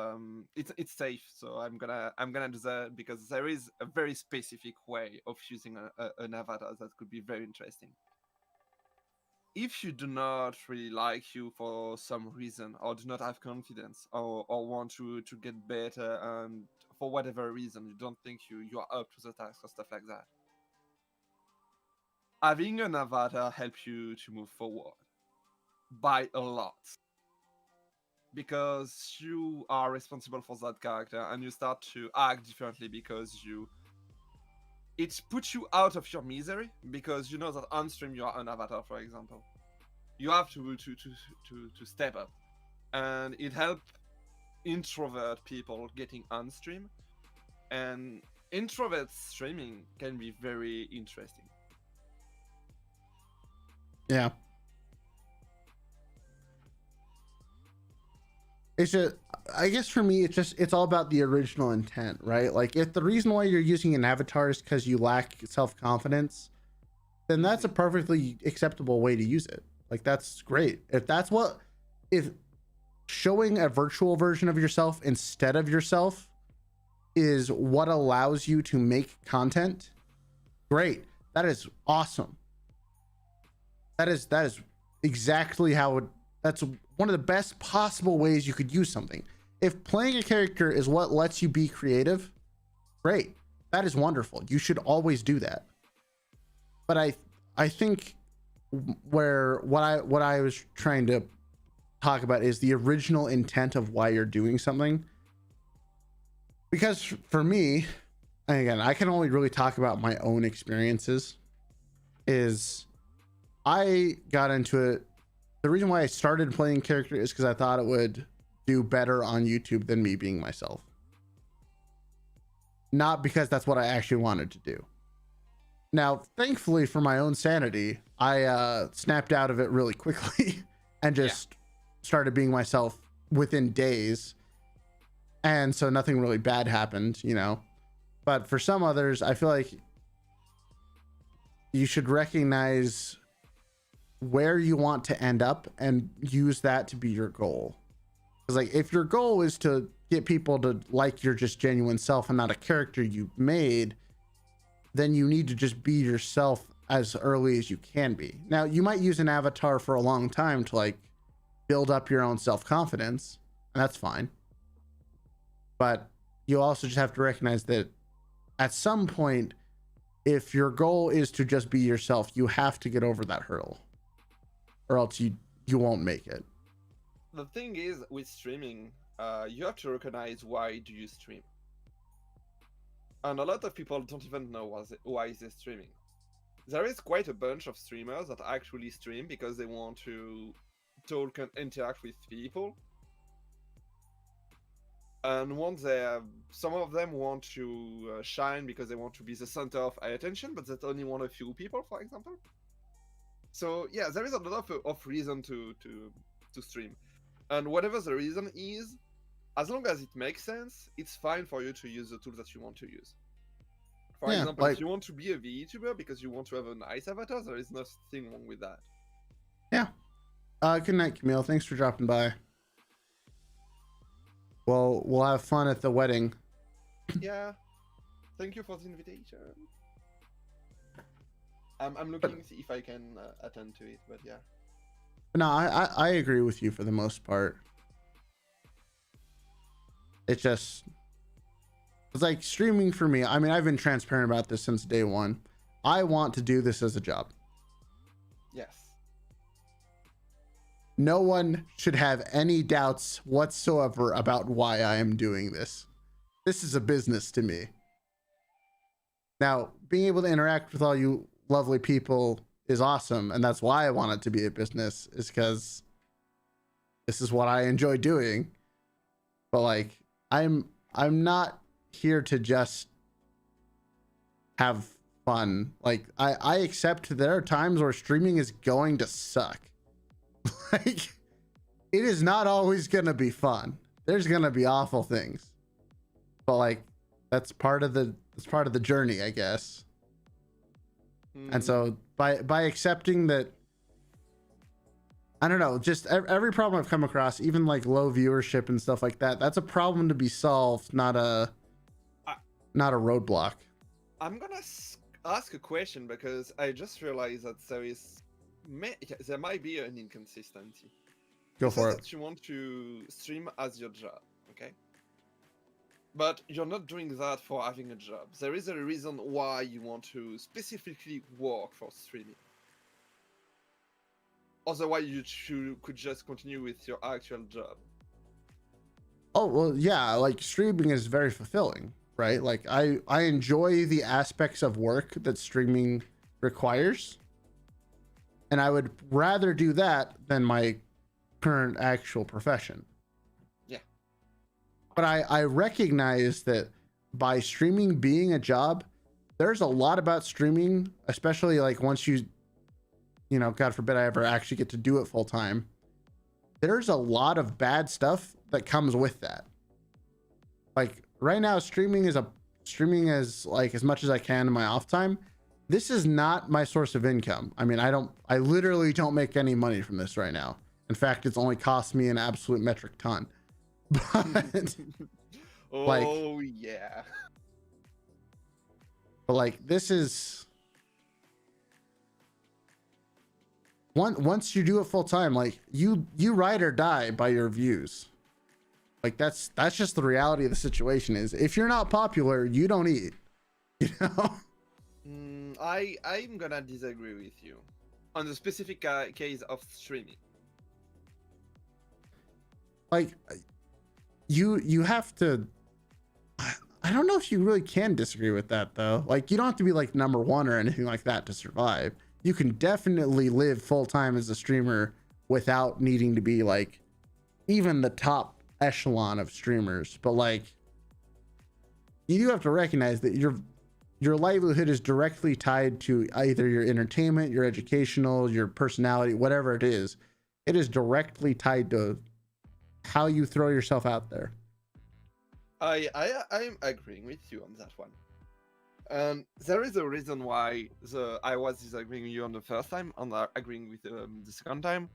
it's safe, so I'm gonna do that because there is a very specific way of using an avatar that could be very interesting. If you do not really like you for some reason, or do not have confidence, or want to get better, and for whatever reason you don't think you are up to the task or stuff like that, having an avatar helps you to move forward by a lot, because you are responsible for that character and you start to act differently because it puts you out of your misery, because you know that on stream you are an avatar, for example. You have to step up, and it helps introvert people getting on stream, and introvert streaming can be very interesting. Yeah. It's just, I guess for me, it's all about the original intent, right? Like if the reason why you're using an avatar is because you lack self-confidence, then that's a perfectly acceptable way to use it. Like that's great. If showing a virtual version of yourself instead of yourself is what allows you to make content, great. That is awesome. That is exactly how that's one of the best possible ways you could use something. If playing a character is what lets you be creative, great. That is wonderful. You should always do that. But I think where what I was trying to talk about is the original intent of why you're doing something. Because for me, and again, I can only really talk about my own experiences, is I got into it. The reason why I started playing character is because I thought it would do better on YouTube than me being myself. Not because that's what I actually wanted to do. Now, thankfully for my own sanity, I snapped out of it really quickly and just started being myself within days. And so nothing really bad happened, you know. But for some others, I feel like you should recognize where you want to end up and use that to be your goal. Because like if your goal is to get people to like your just genuine self and not a character you made, then you need to just be yourself as early as you can be. Now, you might use an avatar for a long time to like build up your own self-confidence, and that's fine. But you also just have to recognize that at some point, if your goal is to just be yourself, you have to get over that hurdle, or else you won't make it. The thing is, with streaming, you have to recognize why do you stream. And a lot of people don't even know why they're streaming. There is quite a bunch of streamers that actually stream because they want to talk and interact with people. And some of them want to shine because they want to be the center of attention, but that only want a few people, for example. So yeah, there is a lot of reason to stream. And whatever the reason is, as long as it makes sense, it's fine for you to use the tools that you want to use. For example, if you want to be a VTuber because you want to have a nice avatar, there is nothing wrong with that. Yeah. Good night, Camille. Thanks for dropping by. Well, we'll have fun at the wedding. Yeah. Thank you for the invitation. I'm looking to see if I can attend to it, but yeah. No, I agree with you for the most part. It's like streaming for me. I mean, I've been transparent about this since day one. I want to do this as a job. Yes. No one should have any doubts whatsoever about why I am doing this. This is a business to me. Now, being able to interact with all you lovely people is awesome, and that's why I want it to be a business, is because this is what I enjoy doing. But like, I'm not here to just have fun. Like, I accept there are times where streaming is going to suck. Like, it is not always gonna be fun. There's gonna be awful things, but like that's part of the journey, I guess. And so by accepting that, I don't know, just every problem I've come across, even like low viewership and stuff like that, that's a problem to be solved, not a roadblock. I'm gonna ask a question because I just realized that there might be an inconsistency. Go for it. That you want to stream as your job, okay? But you're not doing that for having a job. There is a reason why you want to specifically work for streaming. Otherwise, you could just continue with your actual job. Oh, well, yeah, like streaming is very fulfilling, right? Like I enjoy the aspects of work that streaming requires. And I would rather do that than my current actual profession. Yeah. But I recognize that by streaming being a job, there's a lot about streaming, especially like once you know, God forbid I ever actually get to do it full time. There's a lot of bad stuff that comes with that. Like right now, streaming is like as much as I can in my off time. This is not my source of income. I mean, I literally don't make any money from this right now. In fact, it's only cost me an absolute metric ton. But oh yeah. But like this is once you do it full time, like you ride or die by your views. Like that's just the reality of the situation. Is if you're not popular, you don't eat. You know? I'm gonna disagree with you on the specific case of streaming. Like, you have to. I don't know if you really can disagree with that though. Like, you don't have to be like number one or anything like that to survive. You can definitely live full time as a streamer without needing to be like even the top echelon of streamers. But like, you do have to recognize that your livelihood is directly tied to either your entertainment, your educational, your personality, whatever it is. It is directly tied to how you throw yourself out there. I'm agreeing with you on that one. There is a reason why I was disagreeing with you on the first time and agreeing with the second time.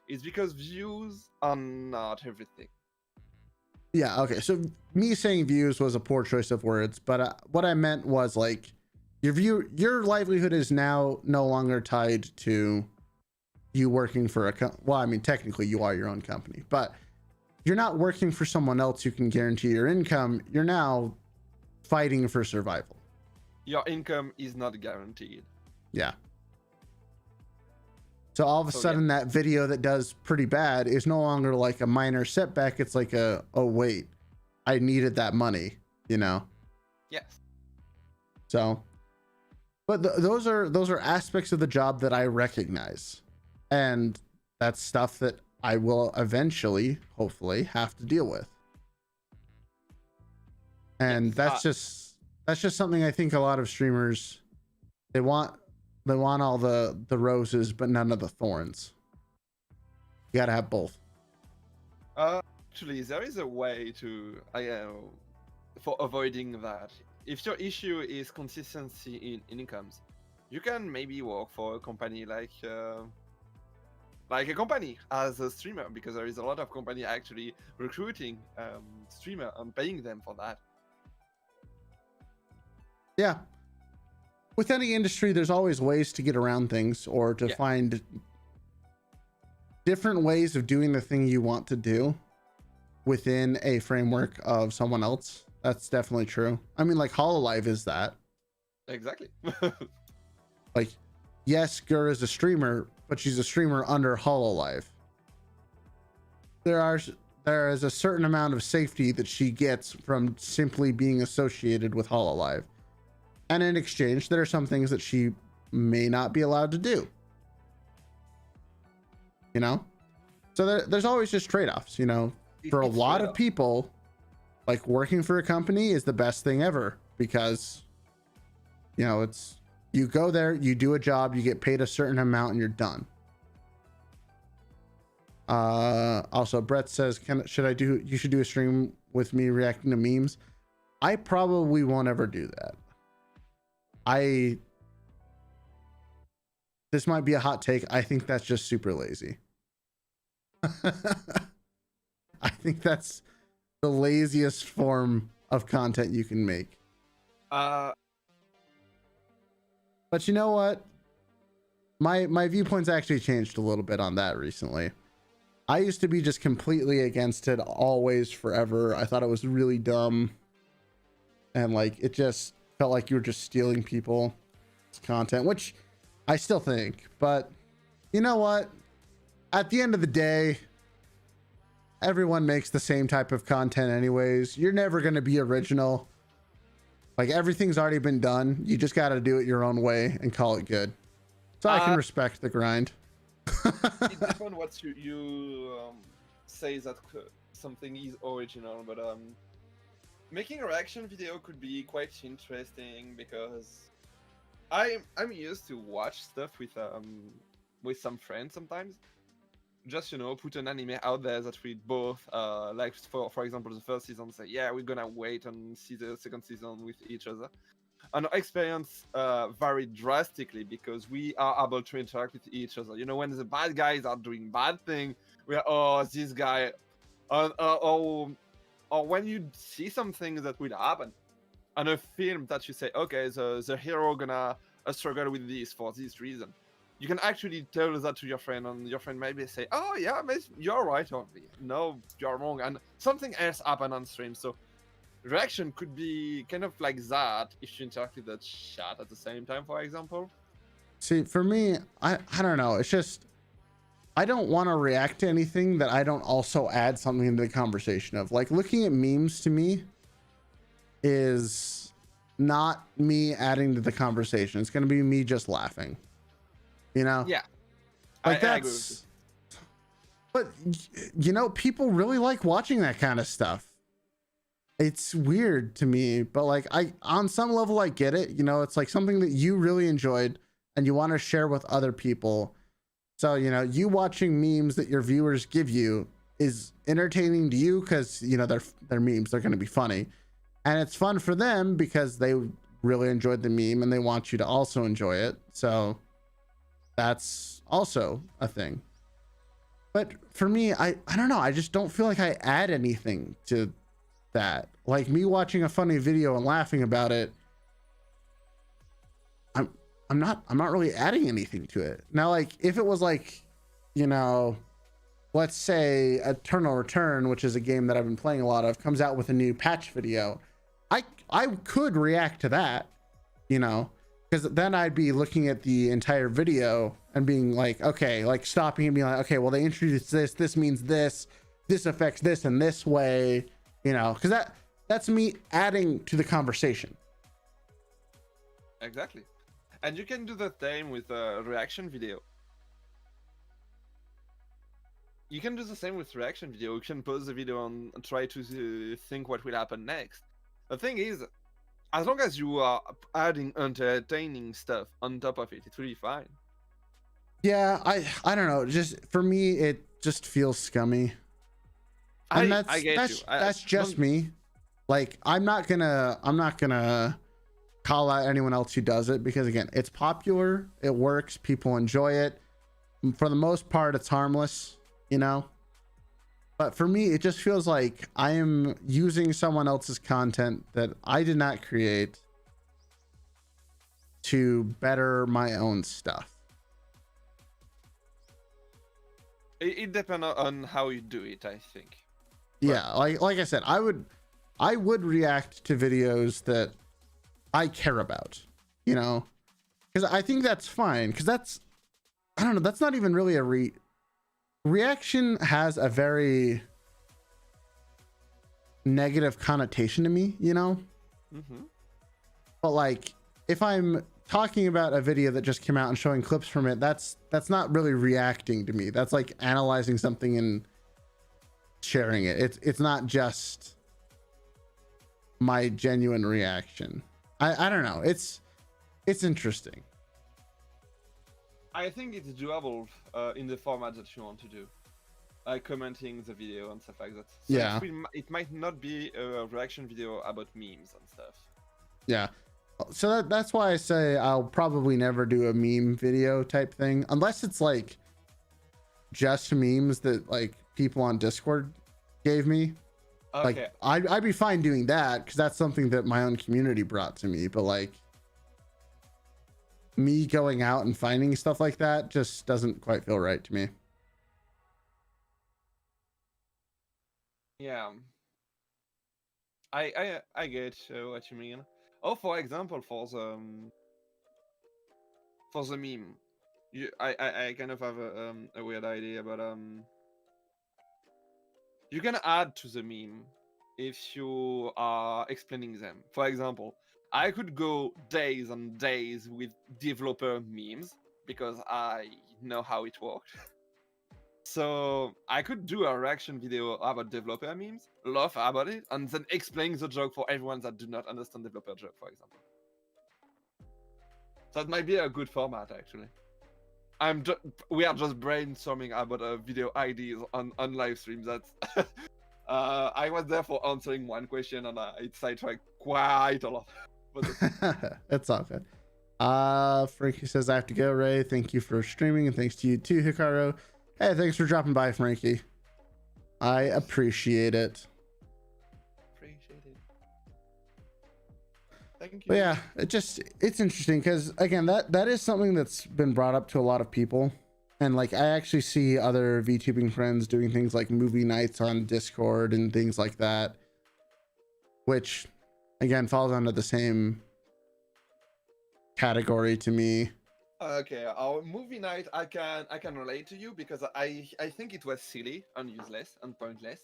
It's because views are not everything. Yeah, okay. So me saying views was a poor choice of words, but what I meant was like your livelihood is now no longer tied to you working for well, I mean, technically you are your own company, but you're not working for someone else who can guarantee your income. You're now fighting for survival. Your income is not guaranteed. Yeah. So all of a sudden that video that does pretty bad is no longer like a minor setback. It's like oh wait, I needed that money, you know? Yes. So, but those are aspects of the job that I recognize. And that's stuff that I will eventually, hopefully, have to deal with. And that's just something I think a lot of streamers, they want all the roses but none of the thorns. You gotta have both. Actually, there is a way to for avoiding that. If your issue is consistency in incomes, you can maybe work for a company like a company as a streamer, because there is a lot of company actually recruiting streamer and paying them for that. Yeah. With any industry, there's always ways to get around things or to find different ways of doing the thing you want to do within a framework of someone else. That's definitely true. I mean, like Hololive is that. Exactly. Like, yes, Gur is a streamer, but she's a streamer under Hololive. There is a certain amount of safety that she gets from simply being associated with Hololive. And in exchange, there are some things that she may not be allowed to do. You know? So there's always just trade-offs, you know? For a lot of people, like, working for a company is the best thing ever, because, you know, it's, you go there, you do a job, you get paid a certain amount, and you're done. Also, Brett says, you should do a stream with me reacting to memes. I probably won't ever do that. This might be a hot take. I think that's just super lazy. I think that's the laziest form of content you can make. But you know what? My viewpoints actually changed a little bit on that recently. I used to be just completely against it, always, forever. I thought it was really dumb. And like, it just felt like you were just stealing people's content, which I still think. But you know what? At the end of the day, everyone makes the same type of content anyways. You're never going to be original. Like, everything's already been done. You just got to do it your own way and call it good. So I can respect the grind. It depends on what you say that something is original, but making a reaction video could be quite interesting, because I'm used to watch stuff with some friends sometimes. Just, you know, put an anime out there that we both like. For example, the first season, say, yeah, we're gonna wait and see the second season with each other. And our experience varied drastically, because we are able to interact with each other. You know, when the bad guys are doing bad thing, we are, oh, this guy, or when you see something that will happen, and a film that you say, okay, the hero gonna struggle with this for this reason. You can actually tell that to your friend, and your friend maybe say, oh yeah, you're right, or no, you're wrong, and something else happened on stream. So reaction could be kind of like that if you interact with the chat at the same time, for example. See, for me, I don't know. It's just I don't want to react to anything that I don't also add something into the conversation of. Like, looking at memes to me is not me adding to the conversation. It's going to be me just laughing, you know? Yeah. Like, I agree with you. but you know, people really like watching that kind of stuff. It's weird to me, but like, on some level I get it. You know, it's like something that you really enjoyed and you want to share with other people. So, you know, you watching memes that your viewers give you is entertaining to you because, you know, they're memes, they're going to be funny, and it's fun for them because they really enjoyed the meme and they want you to also enjoy it. So that's also a thing. But for me, I don't know, I just don't feel like I add anything to that. Like, me watching a funny video and laughing about it, I'm not really adding anything to it. Now, like, if it was like, you know, let's say Eternal Return, which is a game that I've been playing a lot of, comes out with a new patch video, I could react to that, you know, because then I'd be looking at the entire video and being like, okay, like stopping and being like, okay, well, they introduced this means this affects this in this way, you know, because that's me adding to the conversation. Exactly. And you can do the same with a reaction video. You can do the same with reaction video. You can pause the video and try to think what will happen next. The thing is, as long as you are adding entertaining stuff on top of it, it will be fine. Yeah, I don't know. Just for me, it just feels scummy. And that's just me. Like, I'm not gonna call out anyone else who does it, because again, it's popular, it works, people enjoy it. For the most part, it's harmless, you know. But for me, it just feels like I am using someone else's content that I did not create to better my own stuff. It depends on how you do it, I think. Yeah, like I said, I would react to videos that I care about, you know, because I think that's fine, because I don't know, that's not even really a reaction has a very negative connotation to me, you know. But like, if I'm talking about a video that just came out and showing clips from it, that's not really reacting to me. That's like analyzing something and sharing it. It's not just my genuine reaction. I don't know. It's interesting. I think it's doable in the format that you want to do, like commenting the video and stuff like that. So yeah, it might not be a reaction video about memes and stuff. Yeah, so that's why I say I'll probably never do a meme video type thing, unless it's like just memes that like people on Discord gave me. Okay. Like, I'd be fine doing that because that's something that my own community brought to me. But like, me going out and finding stuff like that just doesn't quite feel right to me. Yeah. I get what you mean. Oh, for example, for the meme, I kind of have a weird idea, but you can add to the meme if you are explaining them. For example, I could go days and days with developer memes because I know how it works. So I could do a reaction video about developer memes, laugh about it, and then explain the joke for everyone that do not understand developer joke, for example. That might be a good format, actually. We are just brainstorming about video ideas on live streams. That's I was there for answering one question and it sidetracked quite a lot. That's all good. Frankie says I have to go. Ray, thank you for streaming, and thanks to you too, Hikaru. Hey, thanks for dropping by, Frankie. I appreciate it. Thank you. But yeah, it's interesting because again, that is something that's been brought up to a lot of people, and like I actually see other VTubing friends doing things like movie nights on Discord and things like that. which again falls under the same category to me. Okay, our movie night, I can relate to you because I think it was silly and useless and pointless,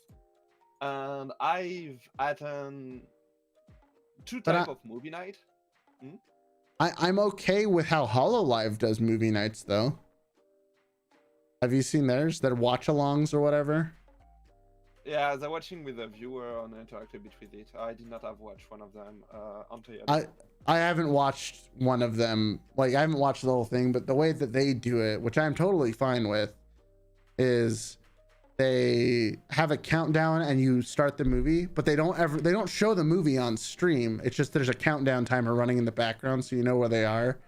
and I've attended two But type of movie night. I'm okay with how HoloLive does movie nights though. Have you seen theirs? Their watch-alongs or whatever? Yeah, they're watching with a viewer and interact a bit with it. I did not have watched one of them until I haven't watched one of them. Like, I haven't watched the whole thing, but the way that they do it, which I'm totally fine with, is they have a countdown and you start the movie, but they don't show the movie on stream. It's just there's a countdown timer running in the background so you know where they are.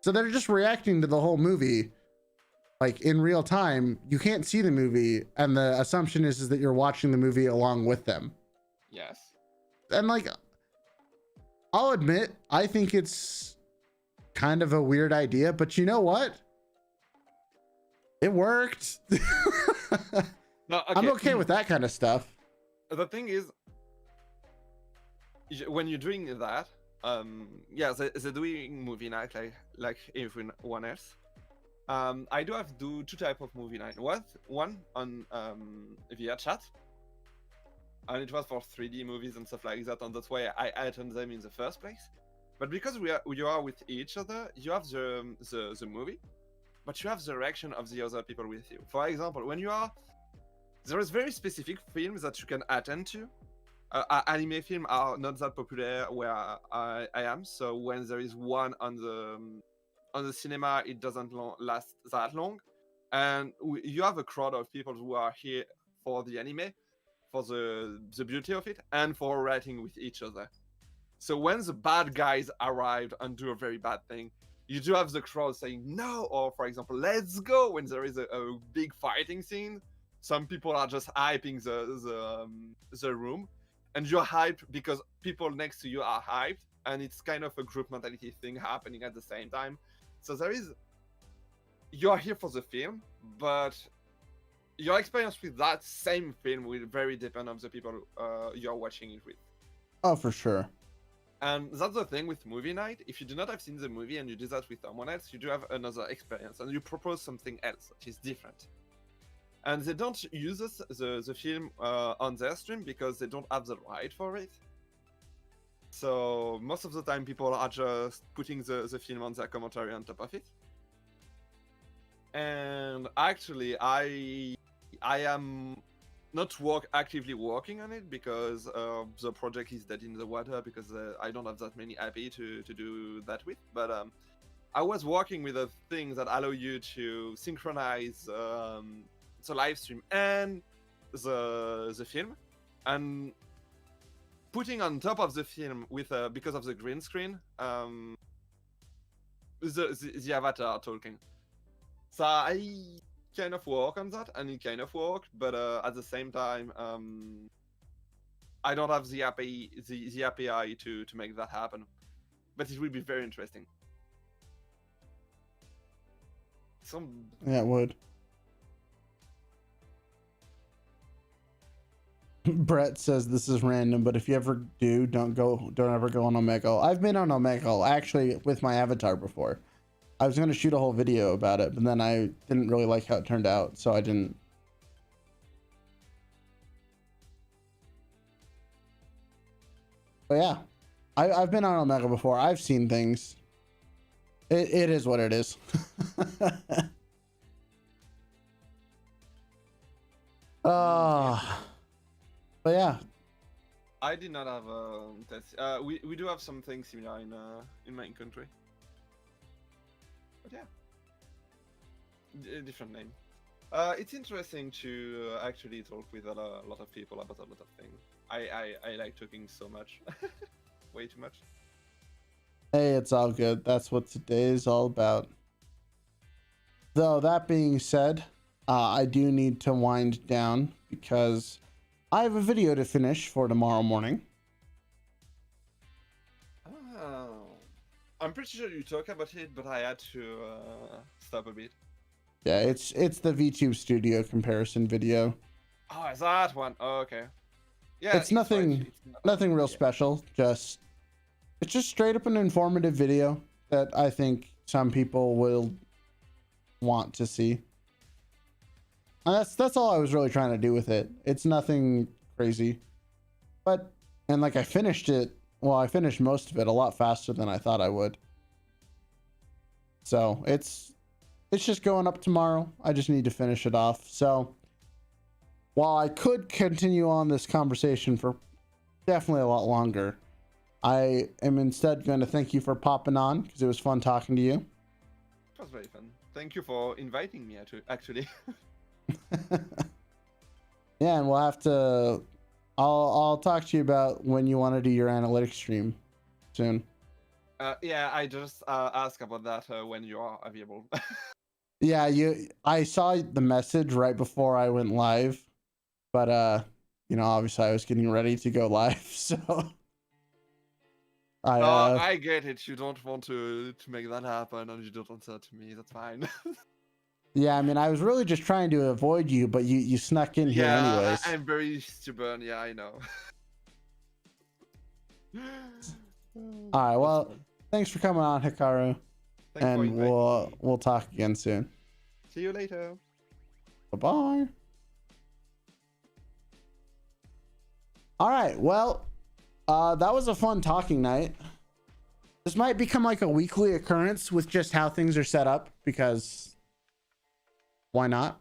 So they're just reacting to the whole movie like in real time. You can't see the movie, and the assumption is that you're watching the movie along with them. Yes. And like, I'll admit, I think it's kind of a weird idea, but you know what? It worked. No, okay. I'm okay with that kind of stuff. The thing is, when you're doing that, yeah, they're doing movie night like everyone else. I do two type of movie night. One on via chat, and it was for 3D movies and stuff like that, and that's why I attend them in the first place. But because you are with each other, you have the movie, but you have the reaction of the other people with you. For example, when you are there is very specific films that you can attend to. Anime films are not that popular where I am, so when there is one on the cinema, it doesn't last that long, and you have a crowd of people who are here for the anime, for the beauty of it, and for writing with each other. So when the bad guys arrive and do a very bad thing, you do have the crowd saying no, or for example, let's go. When there is a big fighting scene, some people are just hyping the room, and you're hyped because people next to you are hyped, and it's kind of a group mentality thing happening at the same time. So you are here for the film, but your experience with that same film will very depend on the people you're watching it with. Oh, for sure. And that's the thing with movie night. If you do not have seen the movie and you do that with someone else, you do have another experience, and you propose something else which is different. And they don't use the film on their stream because they don't have the right for it. So most of the time people are just putting the film on their commentary on top of it. And actually I am not actively working on it because the project is dead in the water, because I don't have that many IP to do that with. But I was working with a thing that allow you to synchronize the live stream and the film, and putting on top of the film with because of the green screen, the avatar talking. So I kind of work on that, and it kind of worked, but at the same time, I don't have the API to make that happen. But it will be very interesting. Yeah, it would. Brett says this is random, but if you ever do, don't ever go on Omegle. I've been on Omegle actually with my avatar before. I was going to shoot a whole video about it, but then I didn't really like how it turned out, so I didn't. But yeah, I've been on Omegle before. I've seen things. It is what it is. But yeah, I did not have that. We do have something similar in my country, but yeah, different name. It's interesting to actually talk with a lot of people about a lot of things. I like talking so much, way too much. Hey, it's all good. That's what today is all about. Though that being said, I do need to wind down because I have a video to finish for tomorrow morning. Oh, I'm pretty sure you talk about it, but I had to stop a bit. Yeah, it's the Vtube Studio comparison video. Oh, is that one? Oh, okay. Yeah, It's nothing, fine. nothing real Yeah. special. Just it's just straight up an informative video that I think some people will want to see. And that's all I was really trying to do with it. It's nothing crazy, but and like I finished it. Well, I finished most of it a lot faster than I thought I would. So it's just going up tomorrow. I just need to finish it off. So while I could continue on this conversation for definitely a lot longer, I am instead going to thank you for popping on because it was fun talking to you. It was very fun. Thank you for inviting me, actually. Yeah, and we'll have to. I'll talk to you about when you want to do your analytics stream soon. Yeah, I just ask about that when you are available. Yeah, I saw the message right before I went live, but you know, obviously I was getting ready to go live, so I get it. You don't want to make that happen, and you don't answer to me. That's fine. yeah, I mean, I was really just trying to avoid you, but you snuck in here Yeah, anyways. I'm very stubborn. Yeah, I know. All right, well, thanks for coming on, Hikaru, Thanks for and inviting me. we'll talk again soon. See you later. Bye-bye. All right, well, that was a fun talking night. This might become like a weekly occurrence with just how things are set up, because why not?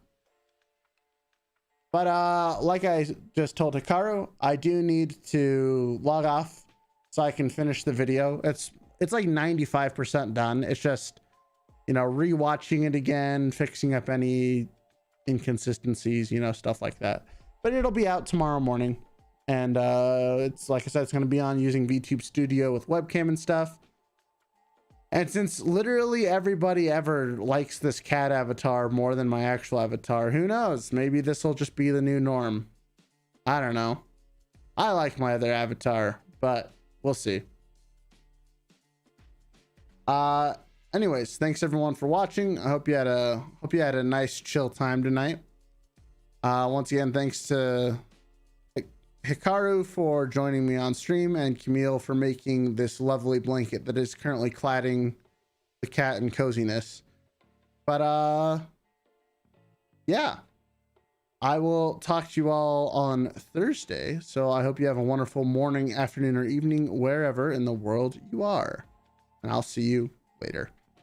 But like I just told Hikaru, I do need to log off so I can finish the video. It's like 95% done. It's just, you know, rewatching it again, fixing up any inconsistencies, you know, stuff like that. But it'll be out tomorrow morning. And it's like I said, it's going to be on using Vtube Studio with webcam and stuff. And since literally everybody ever likes this cat avatar more than my actual avatar, who knows? Maybe this will just be the new norm. I don't know. I like my other avatar, but we'll see. Anyways, thanks everyone for watching. I hope you had a nice chill time tonight. Once again, thanks to Hikaru for joining me on stream, and Camille for making this lovely blanket that is currently cladding the cat in coziness. But yeah, I will talk to you all on Thursday. So I hope you have a wonderful morning, afternoon, or evening wherever in the world you are, and I'll see you later.